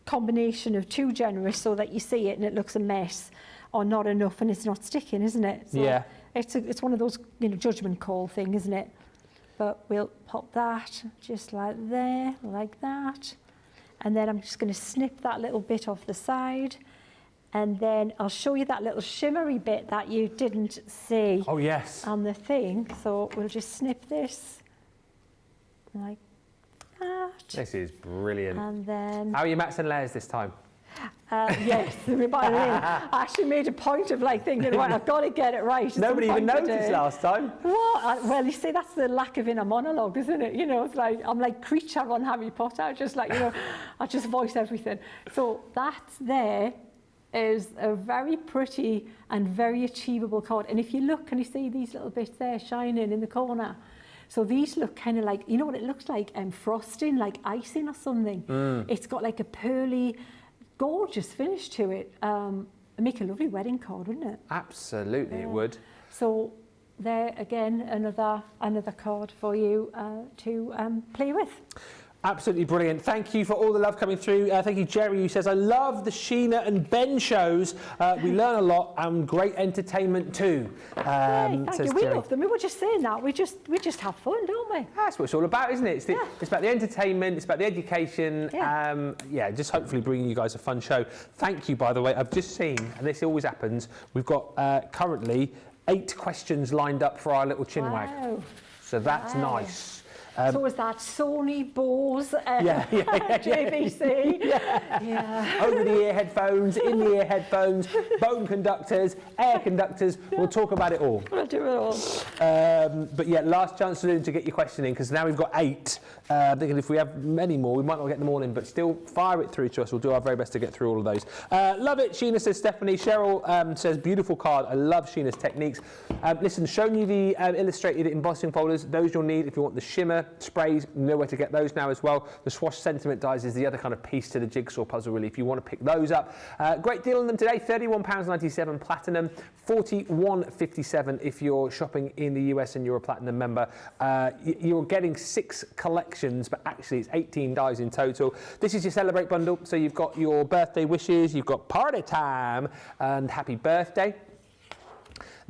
combination of too generous so that you see it and it looks a mess, or not enough and it's not sticking, isn't it? So yeah. It's one of those, judgment call thing, isn't it? But we'll pop that just like there, like that. And then I'm just going to snip that little bit off the side. And then I'll show you that little shimmery bit that you didn't see. Oh, yes. On the thing. So we'll just snip this like that. This is brilliant. And then... How are your mats and layers this time? Yes, I actually made a point of thinking, right, I've got to get it right. It's Nobody even noticed last time. What? Well, you see, that's the lack of inner monologue, isn't it? It's like, I'm like Creature on Harry Potter, just I just voice everything. So that there is a very pretty and very achievable card. And if you look, can you see these little bits there shining in the corner? So these look kind of like, you know what it looks like? Frosting, like icing or something. It's got like a pearly, gorgeous finish to it. It'd make a lovely wedding card, wouldn't it? Absolutely, it would. So there again, another card for you to play with. Absolutely brilliant. Thank you for all the love coming through. Thank you, Jerry, who says, I love the Sheena and Ben shows. We learn a lot and great entertainment too. Thank you. We love them. We were just saying that. We just have fun, don't we? That's what it's all about, isn't it? It's about the entertainment, it's about the education. Just hopefully bringing you guys a fun show. Thank you, by the way. I've just seen, and this always happens, we've got currently 8 questions lined up for our little chinwag. So that's nice. So is that Sony, Bose, JVC? Over-the-ear headphones, in-the-ear headphones, bone conductors, air conductors. We'll talk about it all. We'll do it all. But last chance to get your question in, because now we've got 8. Thinking if we have many more, we might not get them all in, but still fire it through to us. We'll do our very best to get through all of those. Love it, Sheena, says Stephanie. Cheryl says, beautiful card. I love Sheena's techniques. Listen, showing you the illustrated embossing folders. Those you'll need if you want the shimmer sprays. You know where to get those now as well. The Swash sentiment dies is the other kind of piece to the jigsaw puzzle, really, if you want to pick those up. Great deal on them today. £31.97 platinum, £41.57 if you're shopping in the US and you're a platinum member. You're getting 6 collections, but actually it's 18 dies in total. This is your Celebrate bundle. So you've got your birthday wishes, you've got party time and happy birthday.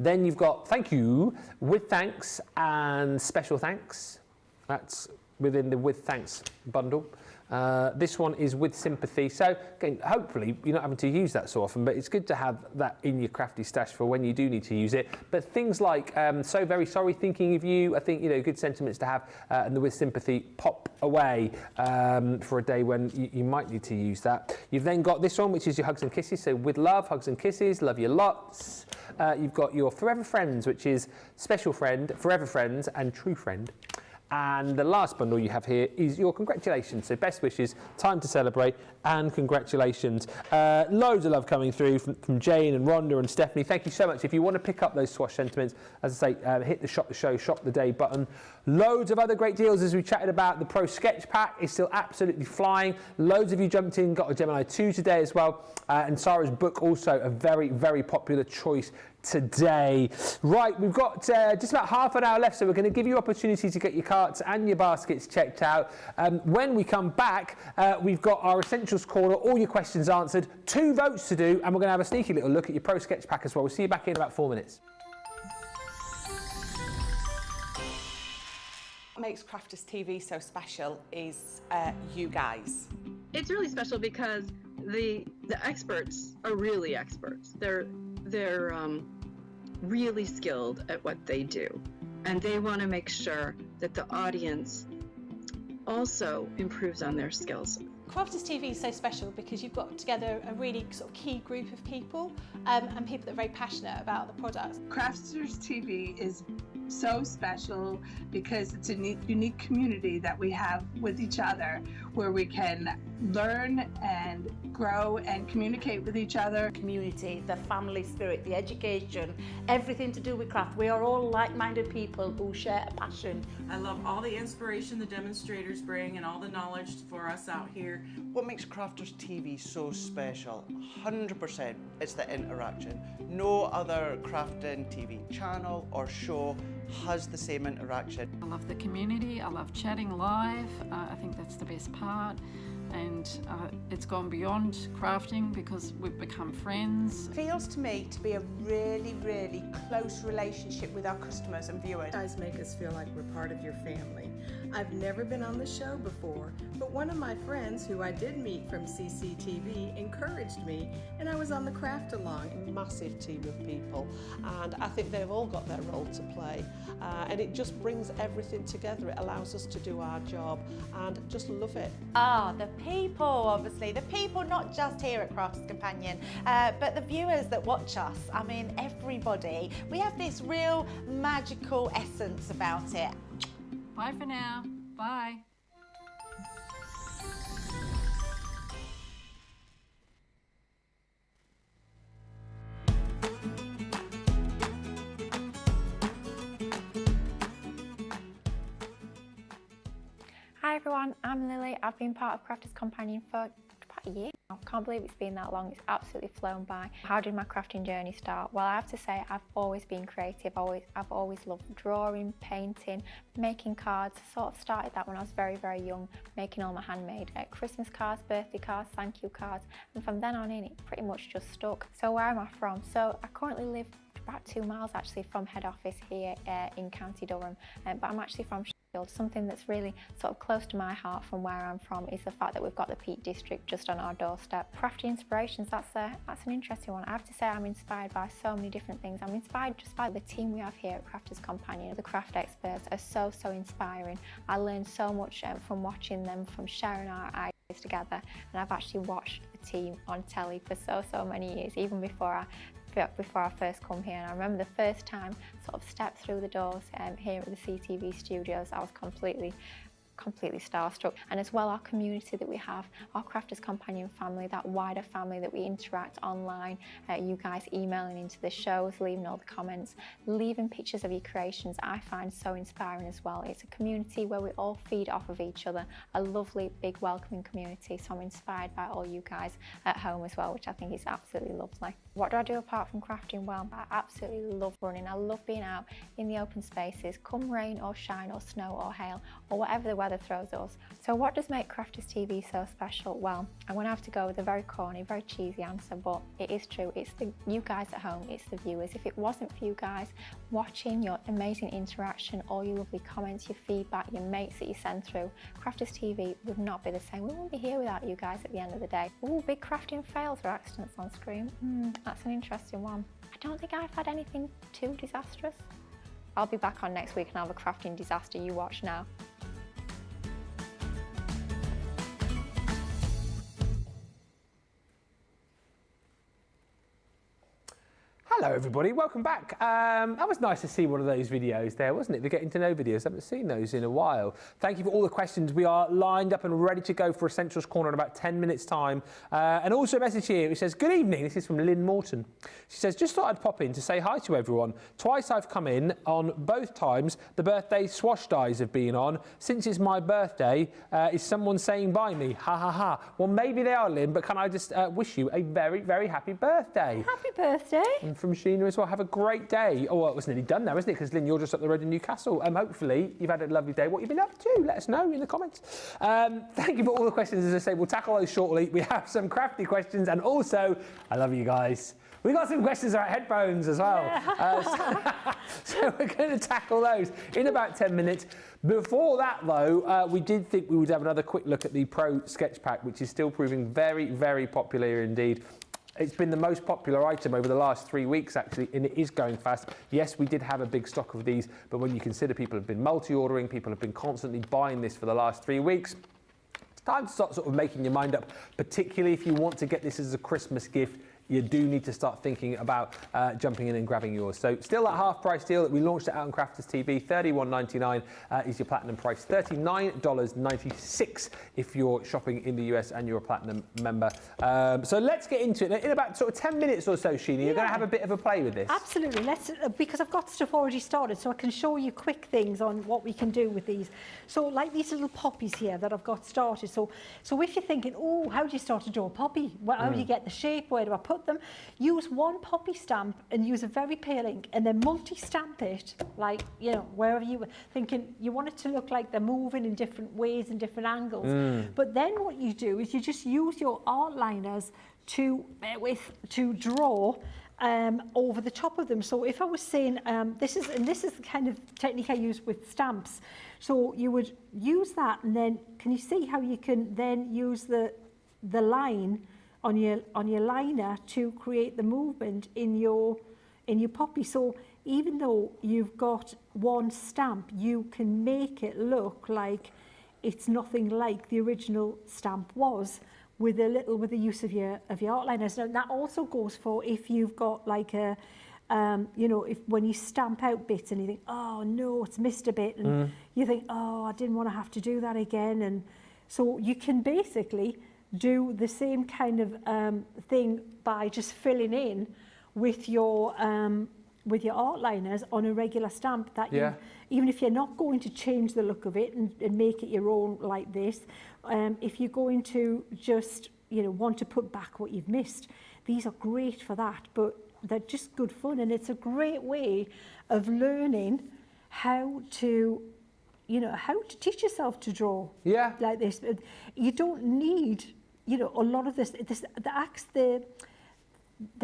Then you've got thank you, with thanks and special thanks. That's within the with thanks bundle. This one is with sympathy. So again, hopefully you're not having to use that so often, but it's good to have that in your crafty stash for when you do need to use it. But things like so very sorry, thinking of you, I think, good sentiments to have, and the with sympathy pop away for a day when you might need to use that. You've then got this one, which is your hugs and kisses. So with love, hugs and kisses, love you lots. You've got your forever friends, which is special friend, forever friends, and true friend. And the last bundle you have here is your congratulations. So best wishes, time to celebrate, and congratulations. Loads of love coming through from Jane and Rhonda and Stephanie. Thank you so much. If you want to pick up those Swash sentiments, as I say, hit the shop the show, shop the day button. Loads of other great deals as we chatted about. The Pro Sketch Pack is still absolutely flying. Loads of you jumped in, got a Gemini 2 today as well. And Sarah's book also a very, very popular choice today. Right, we've got just about half an hour left, so we're going to give you opportunity to get your carts and your baskets checked out. When we come back, we've got our Essentials Corner, all your questions answered, 2 votes to do, and we're going to have a sneaky little look at your Pro Sketch Pack as well. We'll see you back in about 4 minutes. What makes Crafters TV so special is you guys. It's really special because the experts are really experts. They're really skilled at what they do, and they want to make sure that the audience also improves on their skills. Crafters TV is so special because you've got together a really sort of key group of people and people that are very passionate about the products. Crafters TV is so special because it's a unique community that we have with each other where we can learn and grow and communicate with each other. Community, the family spirit, the education, everything to do with craft. We are all like-minded people who share a passion. I love all the inspiration the demonstrators bring and all the knowledge for us out here. What makes Crafters TV so special? 100% it's the interaction. No other crafting TV channel or show has the same interaction. I love the community, I love chatting live, I think that's the best part. And it's gone beyond crafting because we've become friends. It feels to me to be a really, really close relationship with our customers and viewers. You guys make us feel like we're part of your family. I've never been on the show before, but one of my friends who I did meet from CCTV encouraged me, and I was on the craft along. A massive team of people, and I think they've all got their role to play, and it just brings everything together. It allows us to do our job and just love it. The people, obviously. The people not just here at Crafters Companion, but the viewers that watch us. I mean, everybody. We have this real magical essence about it. Bye for now. Bye. Hi everyone, I'm Lily. I've been part of Crafters Companion for about a year now. I can't believe it's been that long. It's absolutely flown by. How did my crafting journey start? Well, I have to say I've always been creative. I've always loved drawing, painting, making cards. I sort of started that when I was very, very young, making all my handmade Christmas cards, birthday cards, thank you cards. And from then on in, it pretty much just stuck. So where am I from? So I currently live about 2 miles actually from head office here in County Durham, but I'm actually from Something that's really sort of close to my heart from where I'm from is the fact that we've got the Peak District just on our doorstep. Crafty inspirations, that's an interesting one. I have to say I'm inspired by so many different things. I'm inspired just by the team we have here at Crafters Companion. The craft experts are so inspiring. I learned so much from watching them, from sharing our ideas together, and I've actually watched the team on telly for so many years, even before I first come here. And I remember the first time sort of stepped through the doors here at the CTV studios, I was completely starstruck. And as well, our community that we have, our Crafters Companion family, that wider family that we interact online, you guys emailing into the shows, leaving all the comments, leaving pictures of your creations, I find so inspiring as well. It's a community where we all feed off of each other, a lovely, big, welcoming community. So I'm inspired by all you guys at home as well, which I think is absolutely lovely. What do I do apart from crafting? Well, I absolutely love running. I love being out in the open spaces, come rain or shine or snow or hail or whatever the weather throws us. So what does make Crafters TV so special? Well, I'm going to have to go with a very corny, very cheesy answer, but it is true. It's you guys at home, it's the viewers. If it wasn't for you guys watching, your amazing interaction, all your lovely comments, your feedback, your mates that you send through, Crafters TV would not be the same. We wouldn't be here without you guys at the end of the day. Ooh, big crafting fails or accidents on screen. That's an interesting one. I don't think I've had anything too disastrous. I'll be back on next week and I'll have a crafting disaster you watch now. Hello everybody, welcome back. That was nice to see one of those videos there, wasn't it? The getting to know videos, I haven't seen those in a while. Thank you for all the questions. We are lined up and ready to go for Essentials Corner in about 10 minutes time. And also a message here, it says, good evening, this is from Lynn Morton. She says, just thought I'd pop in to say hi to everyone. Twice I've come in, on both times the birthday Swash Dies have been on. Since it's my birthday, is someone saying bye me? Ha ha ha. Well, maybe they are, Lynn, but can I just wish you a very, very happy birthday. Happy birthday. And from Sheena as well. Have a great day. Oh, well, it was nearly done now, isn't it? Because Lynn, you're just up the road in Newcastle. Hopefully you've had a lovely day. What you've been up to, let us know in the comments. Thank you for all the questions. As I say, we'll tackle those shortly. We have some crafty questions, and also, I love you guys. We got some questions about headphones as well. Yeah. So we're going to tackle those in about 10 minutes. Before that, though, we did think we would have another quick look at the Pro Sketch Pack, which is still proving very, very popular indeed. It's been the most popular item over the last 3 weeks, actually, and it is going fast. Yes, we did have a big stock of these, but when you consider people have been multi-ordering, people have been constantly buying this for the last 3 weeks, it's time to start sort of making your mind up, particularly if you want to get this as a Christmas gift. you do need to start thinking about jumping in and grabbing yours. So still that half price deal that we launched it out on Crafters TV, $31.99 is your platinum price, $39.96 if you're shopping in the US and you're a platinum member. So let's get into it. In about sort of 10 minutes or so, Sheena, you're going to have a bit of a play with this. Absolutely. Let's, because I've got stuff already started, so I can show you quick things on what we can do with these. So like these little poppies here that I've got started. So if you're thinking, oh, how do you start to draw a poppy? Well, how do you get the shape? Where do I put them? Use one poppy stamp and use a very pale ink, and then multi-stamp it, like, you know, wherever you were thinking you want it to look like they're moving in different ways and different angles. But then what you do is you just use your art liners to draw over the top of them. So if I was saying, this is the kind of technique I use with stamps. So you would use that, and then can you see how you can then use the line on your liner to create the movement in your poppy. So even though you've got one stamp, you can make it look like it's nothing like the original stamp was, with the use of your outliners. Now that also goes for if you've got like a you know, if when you stamp out bits and you think, oh no, it's missed a bit, and you think, oh, I didn't want to have to do that again. And so you can basically do the same kind of thing by just filling in with your art liners on a regular stamp that you, even if you're not going to change the look of it and make it your own like this, if you're going to just, you know, want to put back what you've missed, these are great for that. But they're just good fun, and it's a great way of learning how to, you know, how to teach yourself to draw like this. You don't need, you know, a lot of the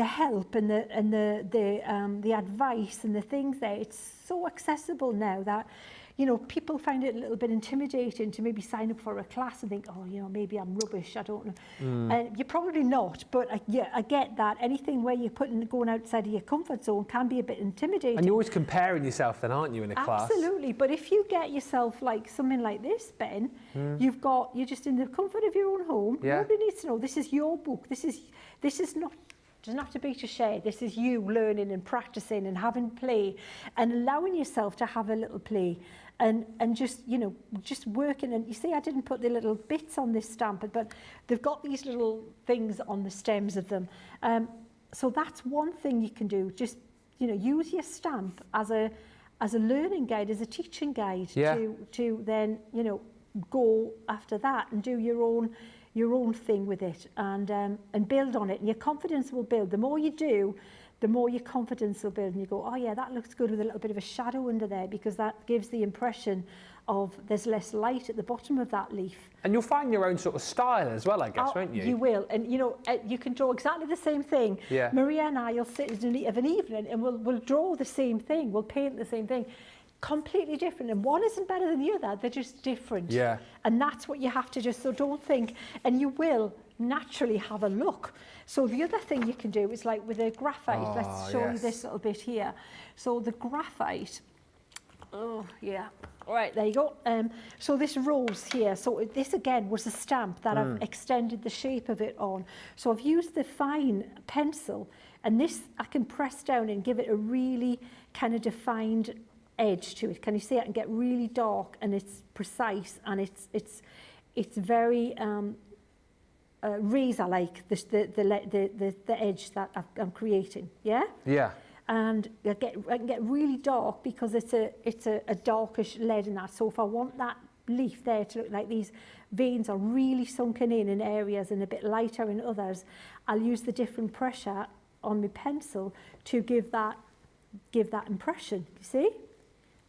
help and the advice and the things there. It's so accessible now that, you know, people find it a little bit intimidating to maybe sign up for a class and think, oh, you know, maybe I'm rubbish, I don't know. And you're probably not, but I get that. Anything where you're going outside of your comfort zone can be a bit intimidating. And you're always comparing yourself then, aren't you, in a class? Absolutely. But if you get yourself like something like this, Ben, you're just in the comfort of your own home. Nobody needs to know. This is your book. This is not, doesn't have to be to share. This is you learning and practicing and having play and allowing yourself to have a little play and just, you know, just working. And you see, I didn't put the little bits on this stamp, but they've got these little things on the stems of them. So that's one thing you can do. Just, you know, use your stamp as a learning guide, as a teaching guide to then, you know, go after that and do your own thing with it and build on it, and your confidence will build. The more you do, the more your confidence will build, and you go, oh yeah, that looks good with a little bit of a shadow under there, because that gives the impression of there's less light at the bottom of that leaf. And you'll find your own sort of style as well, I guess, won't you? You will, and you know, you can draw exactly the same thing. Maria and I will sit of an evening and we'll draw the same thing, we'll paint the same thing. Completely different, and one isn't better than the other, they're just different. And that's what you have to just, so don't think, and you will naturally have a look. So the other thing you can do is like with a graphite, let's show you this little bit here. So the graphite, all right, there you go. So this rose here, so this again was a stamp that I've extended the shape of it on. So I've used the fine pencil, and this I can press down and give it a really kind of defined edge to it. Can you see it? And get really dark, and it's precise, and it's very razor-like, the edge that I'm creating. And I can get really dark because it's a darkish lead in that. So if I want that leaf there to look like these veins are really sunken in areas and a bit lighter in others, I'll use the different pressure on my pencil to give that impression. You see?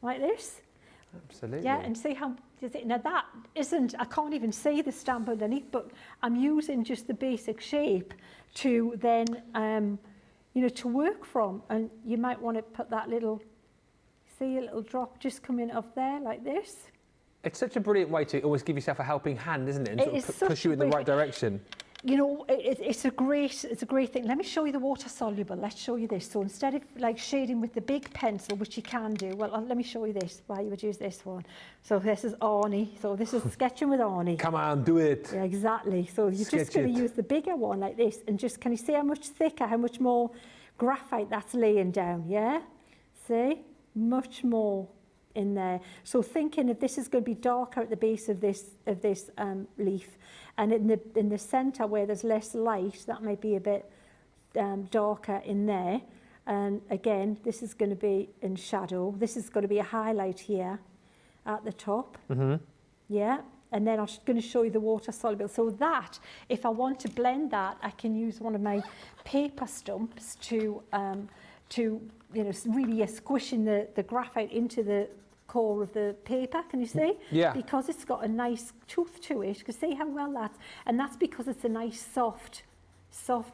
Like this. Absolutely. Yeah, and see how, now that isn't, I can't even see the stamp underneath, but I'm using just the basic shape to then, you know, to work from. And you might want to put that little, see a little drop just coming off there like this. It's such a brilliant way to always give yourself a helping hand, isn't it? And sort of push you in the right direction. you know, it's a great thing. Let me show you the water soluble. Let's show you this. So instead of like shading with the big pencil, which you can do, well, let me show you this. Why you would use this one. So this is Arnie. So this is sketching with Arnie. Come on, do it. Yeah, exactly. So you're just going to use the bigger one like this, and just, can you see how much thicker, how much more graphite that's laying down? Yeah. See, much more in there. So thinking if this is going to be darker at the base of this leaf, and in the center where there's less light, that might be a bit darker in there. And again, this is going to be in shadow. This is going to be a highlight here at the top. Yeah. And then I'm just going to show you the water soluble. So that, if I want to blend that, I can use one of my paper stumps to you know, really squishing the graphite into the core of the paper, can you see? Yeah. Because it's got a nice tooth to it. You can see how well that's, and that's because it's a nice soft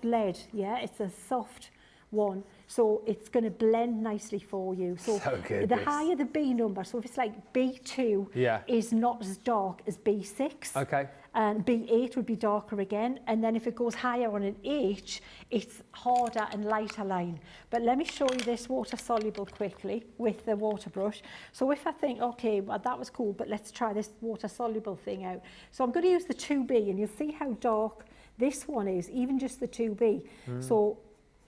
lead, yeah? It's a soft one. So it's going to blend nicely for you. So good, the higher the B number, so if it's like B2 is not as dark as B6. Okay. And B8 would be darker again. And then if it goes higher on an H, it's harder and lighter line. But let me show you this water soluble quickly with the water brush. So if I think, okay, well, that was cool, but let's try this water soluble thing out. So I'm going to use the 2B, and you'll see how dark this one is, even just the 2B. So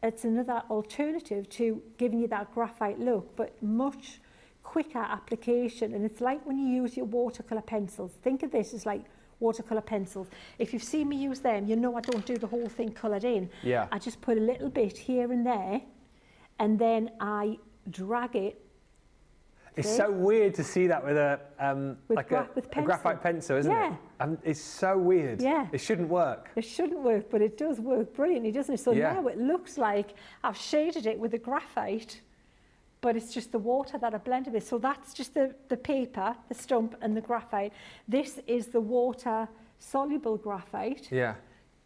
it's another alternative to giving you that graphite look, but much quicker application. And it's like when you use your watercolour pencils. Think of this as like watercolour pencils. If you've seen me use them, you know I don't do the whole thing coloured in. Yeah. I just put a little bit here and there, and then I drag it. It's so weird to see that with a graphite pencil, isn't it? It's so weird. Yeah. It shouldn't work. It shouldn't work, but it does work brilliantly, doesn't it? So now it looks like I've shaded it with the graphite, but it's just the water that I blended with. So that's just the paper, the stump, and the graphite. This is the water soluble graphite. Yeah.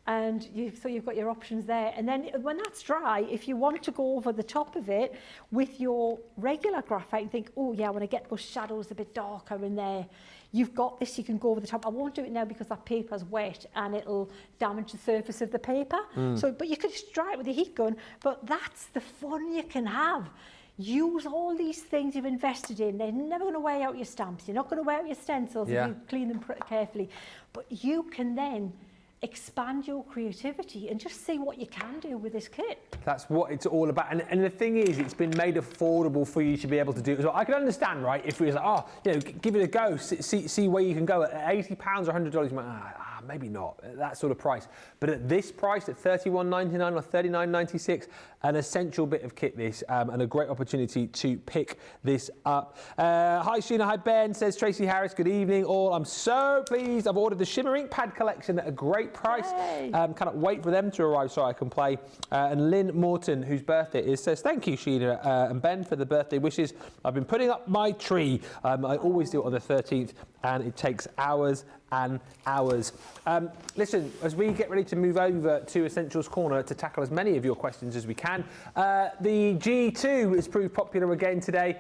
And so you've got your options there. And then when that's dry, if you want to go over the top of it with your regular graphite and think, oh yeah, I want to get those shadows a bit darker in there, you've got this, you can go over the top. I won't do it now because that paper's wet and it'll damage the surface of the paper. But you could just dry it with a heat gun, but that's the fun you can have. Use all these things you've invested in. They're never going to wear out your stamps. You're not going to wear out your stencils if you clean them carefully. But you can then expand your creativity and just see what you can do with this kit. That's what it's all about. And the thing is, it's been made affordable for you to be able to do it as well. I can understand, right, if we was like, oh, you know, give it a go, see where you can go. At £80 or $100, you might, maybe not, at that sort of price. But at this price, at $31.99 or $39.96, an essential bit of kit this, and a great opportunity to pick this up. Hi Sheena, hi Ben, says Tracy Harris, good evening all. I'm so pleased I've ordered the Shimmer Ink Pad collection at a great price. Cannot wait for them to arrive so I can play. And Lynn Morton, whose birthday it is, says thank you Sheena and Ben for the birthday wishes. I've been putting up my tree. I always do it on the 13th and it takes hours and hours. Listen, as we get ready to move over to Essentials Corner to tackle as many of your questions as we can, the G2 has proved popular again today.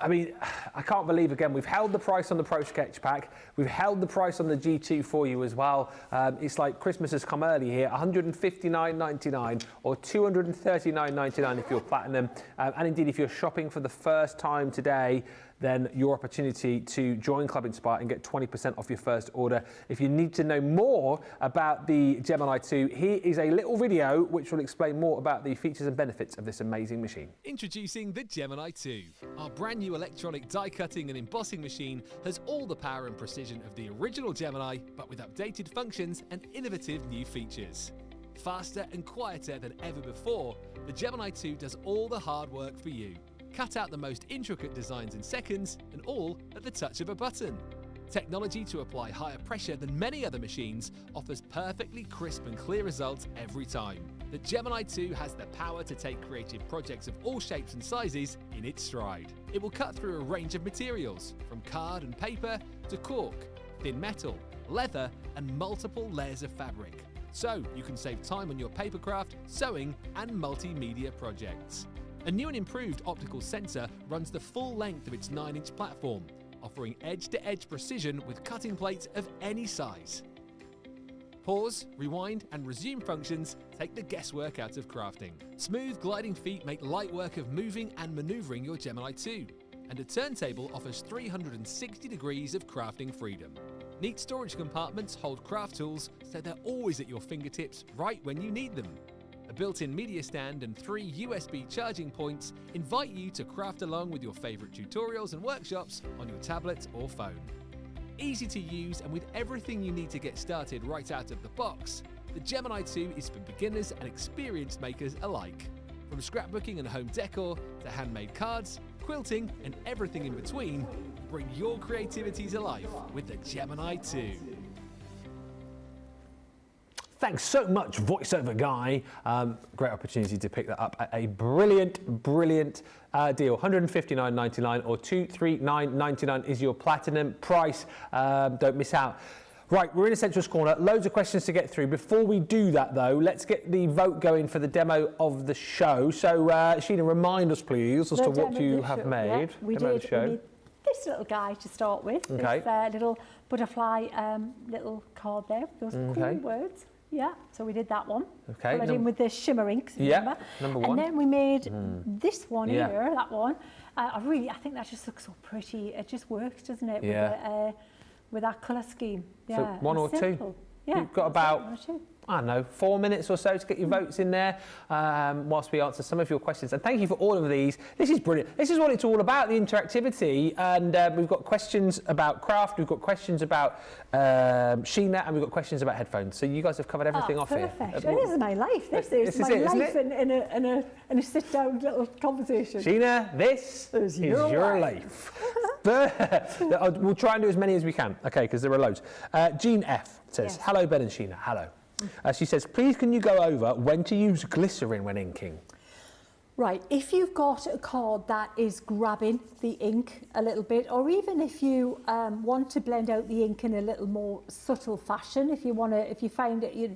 I mean, I can't believe, again, we've held the price on the Pro Sketch Pack. We've held the price on the G2 for you as well. It's like Christmas has come early here, $159.99 or $239.99 if you're Platinum. And indeed, if you're shopping for the first time today, then your opportunity to join Club Inspire and get 20% off your first order. If you need to know more about the Gemini 2, here is a little video which will explain more about the features and benefits of this amazing machine. Introducing the Gemini 2. Our brand new electronic die cutting and embossing machine has all the power and precision of the original Gemini, but with updated functions and innovative new features. Faster and quieter than ever before, the Gemini 2 does all the hard work for you. Cut out the most intricate designs in seconds, and all at the touch of a button. Technology to apply higher pressure than many other machines offers perfectly crisp and clear results every time. The Gemini 2 has the power to take creative projects of all shapes and sizes in its stride. It will cut through a range of materials, from card and paper to cork, thin metal, leather, and multiple layers of fabric. So you can save time on your papercraft, sewing, and multimedia projects. A new and improved optical sensor runs the full length of its 9-inch platform, offering edge-to-edge precision with cutting plates of any size. Pause, rewind and resume functions take the guesswork out of crafting. Smooth gliding feet make light work of moving and manoeuvring your Gemini 2. And a turntable offers 360 degrees of crafting freedom. Neat storage compartments hold craft tools so they're always at your fingertips right when you need them. A built-in media stand and 3 USB charging points invite you to craft along with your favourite tutorials and workshops on your tablet or phone. Easy to use and with everything you need to get started right out of the box, the Gemini 2 is for beginners and experienced makers alike. From scrapbooking and home decor to handmade cards, quilting and everything in between, bring your creativity to life with the Gemini 2. Thanks so much, voiceover guy. Great opportunity to pick that up at a brilliant, brilliant deal. $159.99 or $239.99 is your platinum price. Don't miss out. Right, we're in Essentials Corner. Loads of questions to get through. Before we do that, though, let's get the vote going for the demo of the show. So, Sheena, remind us, please, as to what you have made. Yeah, we did. We made this little guy to start with. Okay. This little butterfly little card there. Those cool words. Yeah, so we did that one. Okay. Coloured in with the shimmer inks, remember? Number one. And then we made this one here, that one. I think that just looks so pretty. It just works, doesn't it? Yeah. With our colour scheme. Yeah. So one or simple. two? Yeah. You've got about, I don't know, 4 minutes or so to get your votes in there whilst we answer some of your questions. And thank you for all of these. This is brilliant. This is what it's all about, the interactivity. And we've got questions about craft, we've got questions about Sheena, and we've got questions about headphones. So you guys have covered everything off here. Perfect. This is my life. This is my life in a sit-down little conversation. Sheena, this is your life. We'll try and do as many as we can, okay, because there are loads. Jean F says, hello Ben and Sheena, hello. She says, please can you go over when to use glycerin when inking? Right, if you've got a card that is grabbing the ink a little bit, or even if you want to blend out the ink in a little more subtle fashion, if you find it, you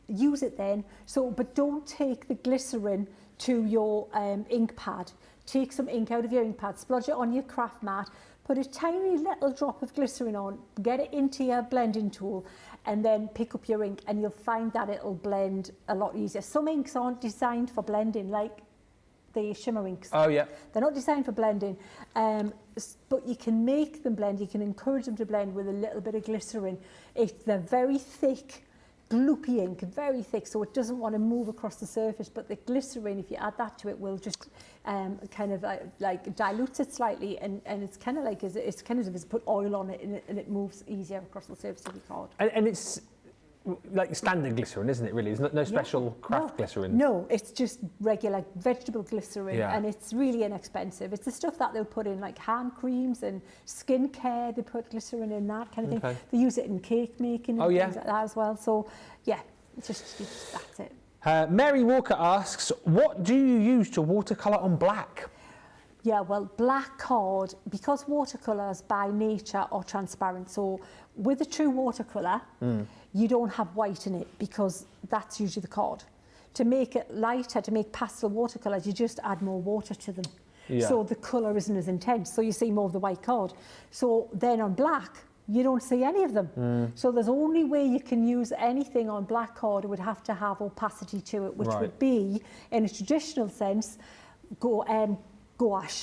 use it then. So, but don't take the glycerin to your ink pad. Take some ink out of your ink pad, splodge it on your craft mat, put a tiny little drop of glycerin on, get it into your blending tool, and then pick up your ink, and you'll find that it'll blend a lot easier. Some inks aren't designed for blending, like the shimmer inks. Oh, yeah. They're not designed for blending, but you can make them blend. You can encourage them to blend with a little bit of glycerin. They're very thick, gloopy ink, very thick, so it doesn't want to move across the surface. But the glycerin, if you add that to it, will just kind of like dilutes it slightly, and it's kind of like it's kind of as if it's put oil on it, and it moves easier across the surface of your card. And it's like standard glycerin, isn't it, really? There's no special craft glycerin? No, it's just regular vegetable glycerin, and it's really inexpensive. It's the stuff that they'll put in like hand creams and skin care. They put glycerin in that kind of thing. They use it in cake making and things like that as well. So, yeah, that's it. Mary Walker asks, what do you use to watercolour on black? Yeah, well, black card, because watercolours by nature are transparent. So with a true watercolour, you don't have white in it because that's usually the card. To make it lighter, to make pastel watercolours, you just add more water to them. Yeah. So the colour isn't as intense, so you see more of the white card. So then on black, you don't see any of them. So there's only way you can use anything on black card, it would have to have opacity to it, which would be, in a traditional sense, gouache.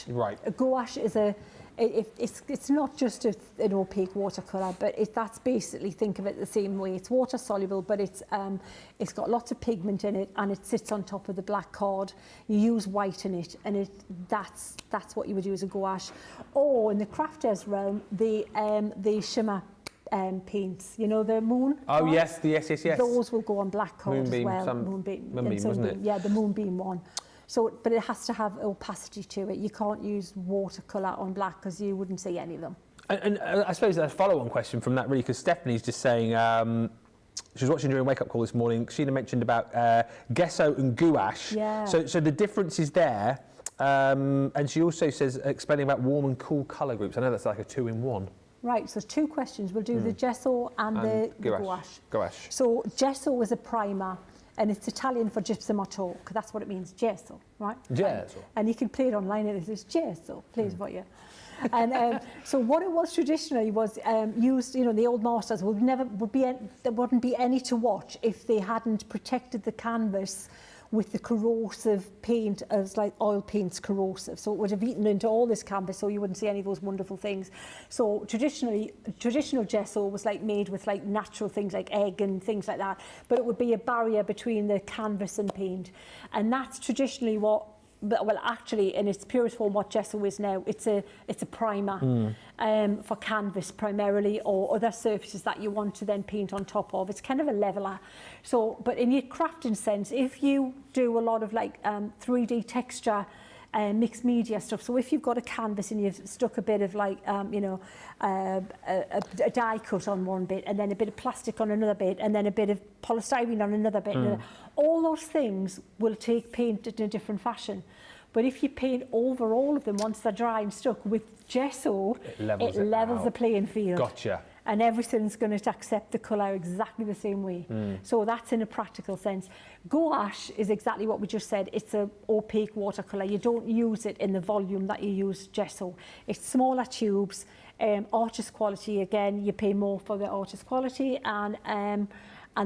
Right. A gouache is it's not just an opaque watercolour, but that's basically, think of it the same way. It's water soluble, but it's got lots of pigment in it, and it sits on top of the black card. You use white in it, and that's what you would use a gouache. Or in the crafters realm, the shimmer paints, you know, the moon. Oh cards? yes. Those will go on black card Moonbeam, as well. Moonbeam, wasn't it? Yeah, the moonbeam one. So, but it has to have opacity to it. You can't use watercolour on black because you wouldn't see any of them. And I suppose a follow-on question from that, really, because Stephanie's just saying, she was watching during Wake Up Call this morning, Sheena mentioned about gesso and gouache. Yeah. So the difference is there. And she also says, explaining about warm and cool colour groups. I know that's like a 2-in-1. Right, so 2 questions. We'll do the gesso and the gouache. Gouache. So gesso is a primer, and it's Italian for gypsum or chalk. That's what it means, gesso, right? Gesso. And you can play it online, and it says gesso, plays for you. And so what it was traditionally was used, you know, the old masters there wouldn't be any to watch if they hadn't protected the canvas with the corrosive paint, as like oil paint's corrosive. So it would have eaten into all this canvas, so you wouldn't see any of those wonderful things. So traditional gesso was like made with like natural things like egg and things like that, but it would be a barrier between the canvas and paint. And that's traditionally what, well, actually, in its purest form, what gesso is now, it's a primer for canvas primarily, or other surfaces that you want to then paint on top of. It's kind of a leveler. So, but in your crafting sense, if you do a lot of like 3D texture, mixed media stuff. So if you've got a canvas and you've stuck a bit of like, you know, a die cut on one bit, and then a bit of plastic on another bit, and then a bit of polystyrene on another bit, all those things will take paint in a different fashion. But if you paint over all of them once they're dry and stuck with gesso, it levels the playing field. Gotcha. And everything's going to accept the colour exactly the same way. So that's in a practical sense. Gouache is exactly what we just said. It's an opaque watercolour. You don't use it in the volume that you use gesso. It's smaller tubes. Artist quality, again, you pay more for the artist quality, and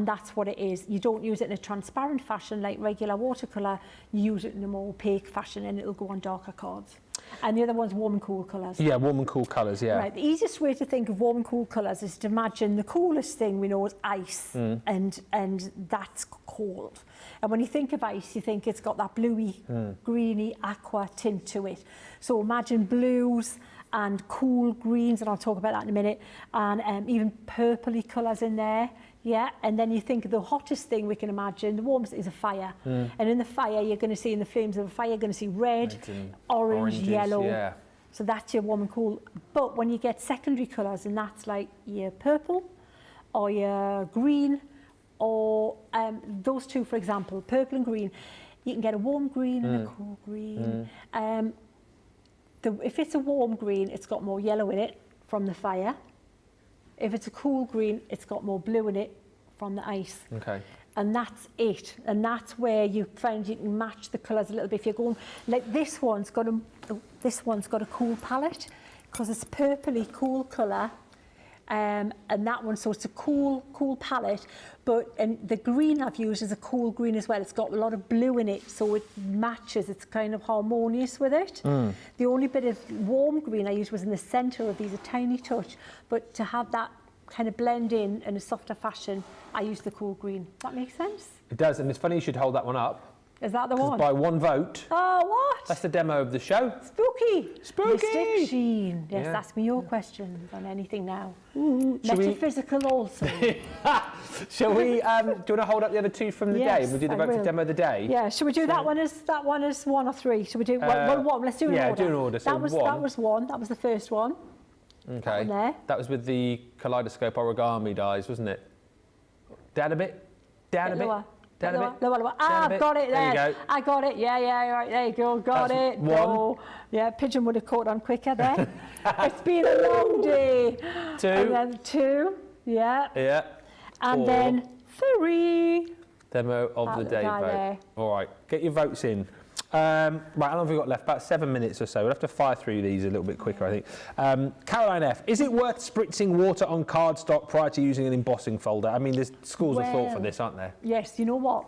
that's what it is. You don't use it in a transparent fashion like regular watercolour. You use it in a more opaque fashion, and it'll go on darker cards. And the other one's warm and cool colours. Yeah, warm and cool colours, yeah. Right, the easiest way to think of warm and cool colours is to imagine the coolest thing we know is ice, and that's cold. And when you think of ice, you think it's got that bluey, greeny, aqua tint to it. So imagine blues and cool greens, and I'll talk about that in a minute, and even purpley colours in there. Yeah, and then you think of the hottest thing we can imagine, the warmest is a fire. And in the fire, you're going to see, in the flames of a fire, you're going to see red, orange, yellow. Yeah. So that's your warm and cool. But when you get secondary colours, and that's like your purple or your green, or those two, for example, purple and green, you can get a warm green and a cool green. If it's a warm green, it's got more yellow in it from the fire. If it's a cool green, it's got more blue in it from the ice. Okay. And that's it. And that's where you find you can match the colours a little bit. If you're going, like this one's got a cool palette, because it's purpley cool colour. And that one, so it's a cool palette, and the green I've used is a cool green as well. It's got a lot of blue in it, so it matches. It's kind of harmonious with it. The only bit of warm green I used was in the centre of these, a tiny touch, but to have that kind of blend in a softer fashion, I used the cool green. Does that make sense? It does, and it's funny you should hold that one up. Is that the one? By one vote. Oh, what? That's the demo of the show. Spooky. Spooky. Sheen. Yes, Yeah. ask me your questions on anything now. Metaphysical also. Shall we, do you want to hold up the other two from the day? We'll do the vote for demo of the day. Yeah, should we do that one as one or three? Should we do one? Let's do an order. Yeah, do an order. So that was one. That was the first one. Okay. There. That was with the kaleidoscope origami dies, wasn't it? Down a bit. Down a bit. Lower. Down a bit. Lower. Ah, I've got it there. There you go. I got it. Yeah, right, there you go. Got That's it. one. Go. Yeah, Pigeon would have caught on quicker there. It's been a long day. Two. And then two. Yeah. Yeah. And Four. then three. Demo of the day guy vote. there. All right, get your votes in. Right, how long have we got left? About 7 minutes or so. We'll have to fire through these a little bit quicker, I think. Caroline F, is it worth spritzing water on cardstock prior to using an embossing folder? I mean, there's schools of thought for this, aren't there? Yes, you know what?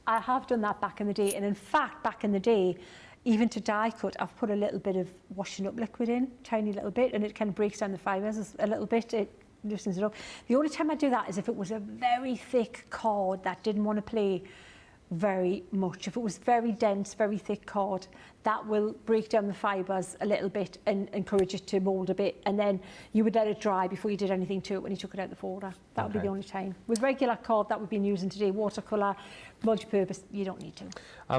I have done that back in the day. And in fact, back in the day, even to die cut, I've put a little bit of washing up liquid in, tiny little bit, and it kind of breaks down the fibres a little bit. It loosens it up. The only time I do that is if it was a very thick card that didn't want to play very much. If it was very dense, very thick card, that will break down the fibres a little bit and encourage it to mould a bit, and then you would let it dry before you did anything to it when you took it out of the folder. That would be the only time. With regular card that we've been using today, watercolour, multi-purpose, you don't need to.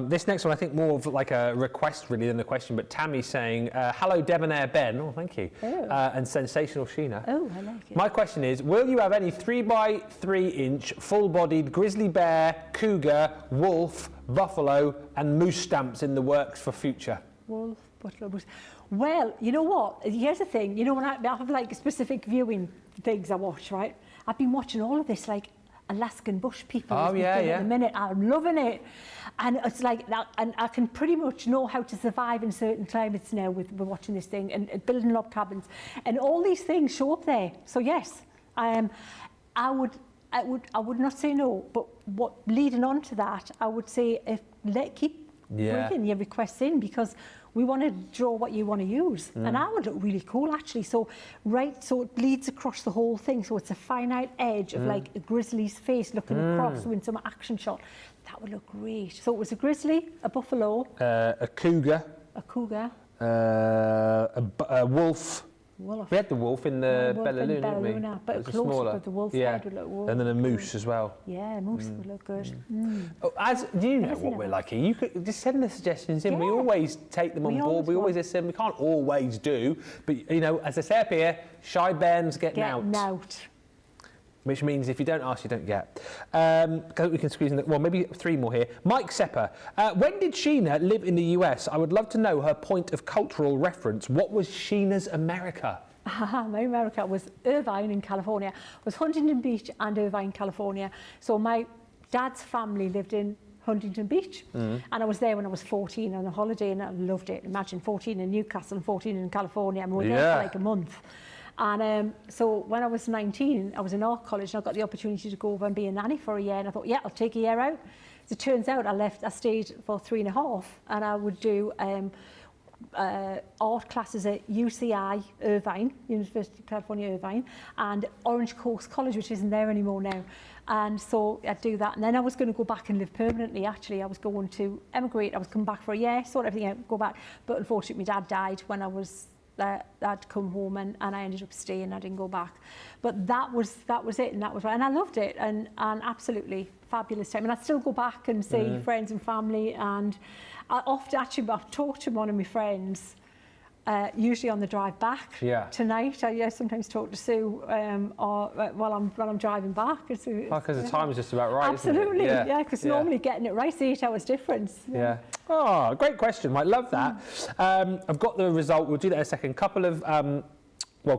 This next one, I think more of like a request really than a question, but Tammy's saying, hello Debonair Ben, oh thank you, and Sensational Sheena. Oh, I like it. My question is, will you have any 3x3 inch full-bodied grizzly bear, cougar, wolf, buffalo and moose stamps in the works for future? Wolf, buffalo, moose. Well, you know what? Here's the thing. You know, when I have like specific viewing things I watch, right? I've been watching all of this like Alaskan bush people. Oh, yeah, At the minute, I'm loving it. And it's like that, and I can pretty much know how to survive in certain climates now with watching this thing and building log cabins. And all these things show up there. So yes, I would not say no, but what leading on to that, I would say keep bringing your requests in, because we want to draw what you want to use. And that would look really cool, actually. So it leads across the whole thing. So it's a finite edge of like a grizzly's face looking across in some action shot. That would look great. So it was a grizzly, a buffalo, a cougar, a wolf. We had the wolf in the Bellaluna, didn't we? But it was closer, smaller. but the wolf's head would look wolf. And then a moose as well. Yeah, moose would look good. Oh, do you know what we're like here? You could just send the suggestions in. We always take them on board. We always listen. We can't always do, but you know, as I say up here, shy bairns get nout. Which means if you don't ask, you don't get. We can squeeze in, well, maybe 3 more here. Mike Sepper, when did Sheena live in the US? I would love to know her point of cultural reference. What was Sheena's America? My America was Irvine in California. It was Huntington Beach and Irvine, California. So my dad's family lived in Huntington Beach, and I was there when I was 14 on a holiday, and I loved it. Imagine 14 in Newcastle and 14 in California, and we were there for like a month. And so when I was 19, I was in art college, and I got the opportunity to go over and be a nanny for a year, and I thought, yeah, I'll take a year out. As it turns out, I stayed for 3.5, and I would do art classes at UCI Irvine, University of California Irvine, and Orange Coast College, which isn't there anymore now. And so I'd do that, and then I was going to go back and live permanently. Actually, I was going to emigrate. I was coming back for a year, sort everything out, go back. But unfortunately, my dad died when I was I'd come home, and I ended up staying. I didn't go back, but that was it, and I loved it, and absolutely fabulous time. And I still go back and see friends and family, and I often actually I've talked to one of my friends. Usually on the drive back tonight. I sometimes talk to Sue while I'm driving back. Because the time is just about right. Absolutely, isn't it? because normally getting it right is 8 hours difference. Yeah. Oh, great question, Mike. Love that. I've got the result. We'll do that in a second. Couple of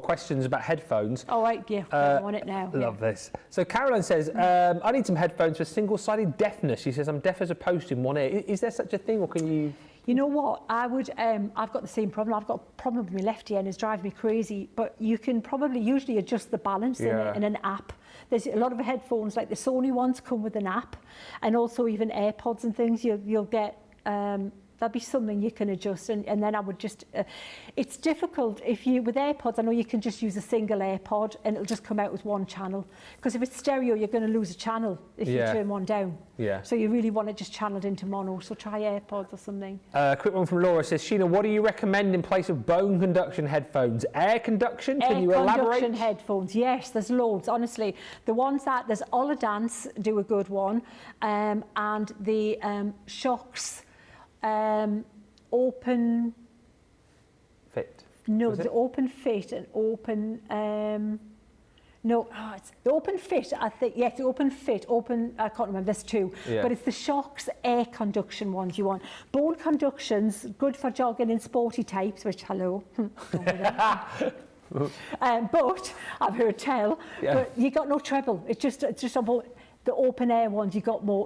questions about headphones. All right, I want it now. Love this. So Caroline says, I need some headphones for single-sided deafness. She says, I'm deaf as a post in one ear. Is there such a thing, or can you... You know what? I've got the same problem. I've got a problem with my left ear, and it's driving me crazy. But you can probably usually adjust the balance in an app. There's a lot of headphones, like the Sony ones, come with an app, and also even AirPods and things. You'll get there'll be something you can adjust, and then I would just. It's difficult with AirPods. I know you can just use a single AirPod, and it'll just come out with one channel. Because if it's stereo, you're going to lose a channel if you turn one down. Yeah. So you really want to just channel it into mono. So try AirPods or something. Quick one from Laura says, Sheena, what do you recommend in place of bone conduction headphones? Air conduction? Can you elaborate? Air conduction headphones. Yes, there's loads. Honestly, the ones there's Oladance do a good one, and the Shocks. Open fit. No, the open fit and open. It's the open fit. I think the open fit. Open. I can't remember. There's 2, but it's the Shocks air conduction ones you want. Bone conduction's good for jogging and sporty types. Which but I've heard tell. But you got no treble. It's just about. The open air ones, you've got no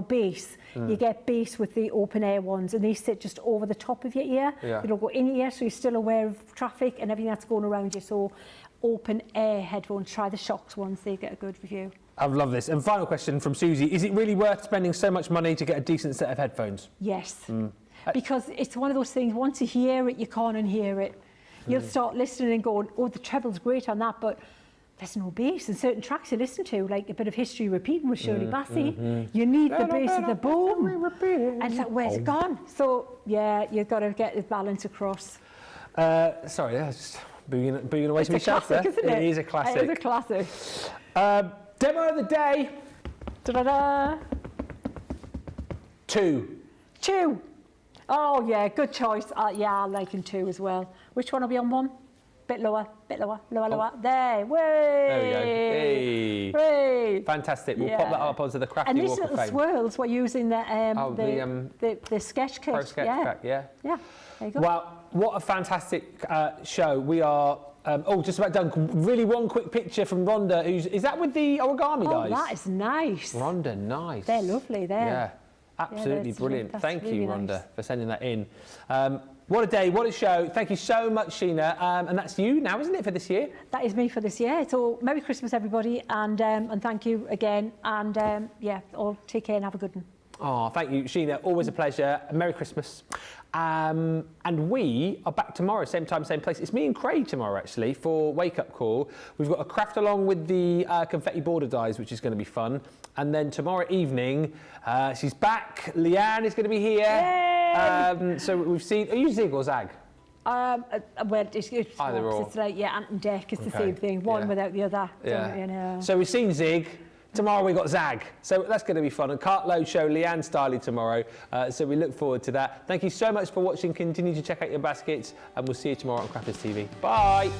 bass. You get bass with the open air ones, and they sit just over the top of your ear. They don't go in your ear, so you're still aware of traffic and everything that's going around you. So open air headphones, try the Shocks ones, they get a good review. I love this. And final question from Susie, is it really worth spending so much money to get a decent set of headphones? Yes, because it's one of those things, once you hear it, you can't unhear it. You'll start listening and going, oh, the treble's great on that, but there's no bass in certain tracks you listen to, like a bit of History Repeating with Shirley Bassey. You need the bass of the boom. And it's like, where's it gone? So, you've got to get the balance across. Sorry, that's just booging away to myself there. Isn't it? It is a classic. It is a classic. Demo of the day. Da-da-da. 2. Oh, yeah, good choice. I like in 2 as well. Which one will be on 1? Bit lower, lower. There, way. There we go. Hey. Way. Fantastic. We'll pop that up onto the Crafty And these Walk of little Fame. swirls we're using the sketch kit. Pro sketch pack, yeah. Yeah, there you go. Well, what a fantastic show. We are just about done. Really one quick picture from Rhonda. Is that with the Origami Dies? Oh, that is nice. Rhonda, nice. They're lovely, Yeah, absolutely brilliant. That's Thank really you, Rhonda, nice. for sending that in. What a day, what a show. Thank you so much, Sheena. And that's you now, isn't it, for this year? That is me for this year. So Merry Christmas, everybody, and thank you again. And yeah, all take care and have a good one. Oh, thank you, Sheena. Always a pleasure. Merry Christmas. And we are back tomorrow, same time, same place. It's me and Craig tomorrow, actually, for Wake Up Call. We've got a craft along with the confetti border dies, which is going to be fun. And then tomorrow evening, she's back. Leanne is going to be here. So we've seen... Are you Zig or Zag? Well, it's either or. It's like, yeah, Ant and Dec is the same thing. One without the other. Yeah. You know. So we've seen Zig. Tomorrow we've got Zag, so that's going to be fun. And Cartload show, Leanne Starley tomorrow, so we look forward to that. Thank you so much for watching. Continue to check out your baskets, and we'll see you tomorrow on Crafters TV. Bye!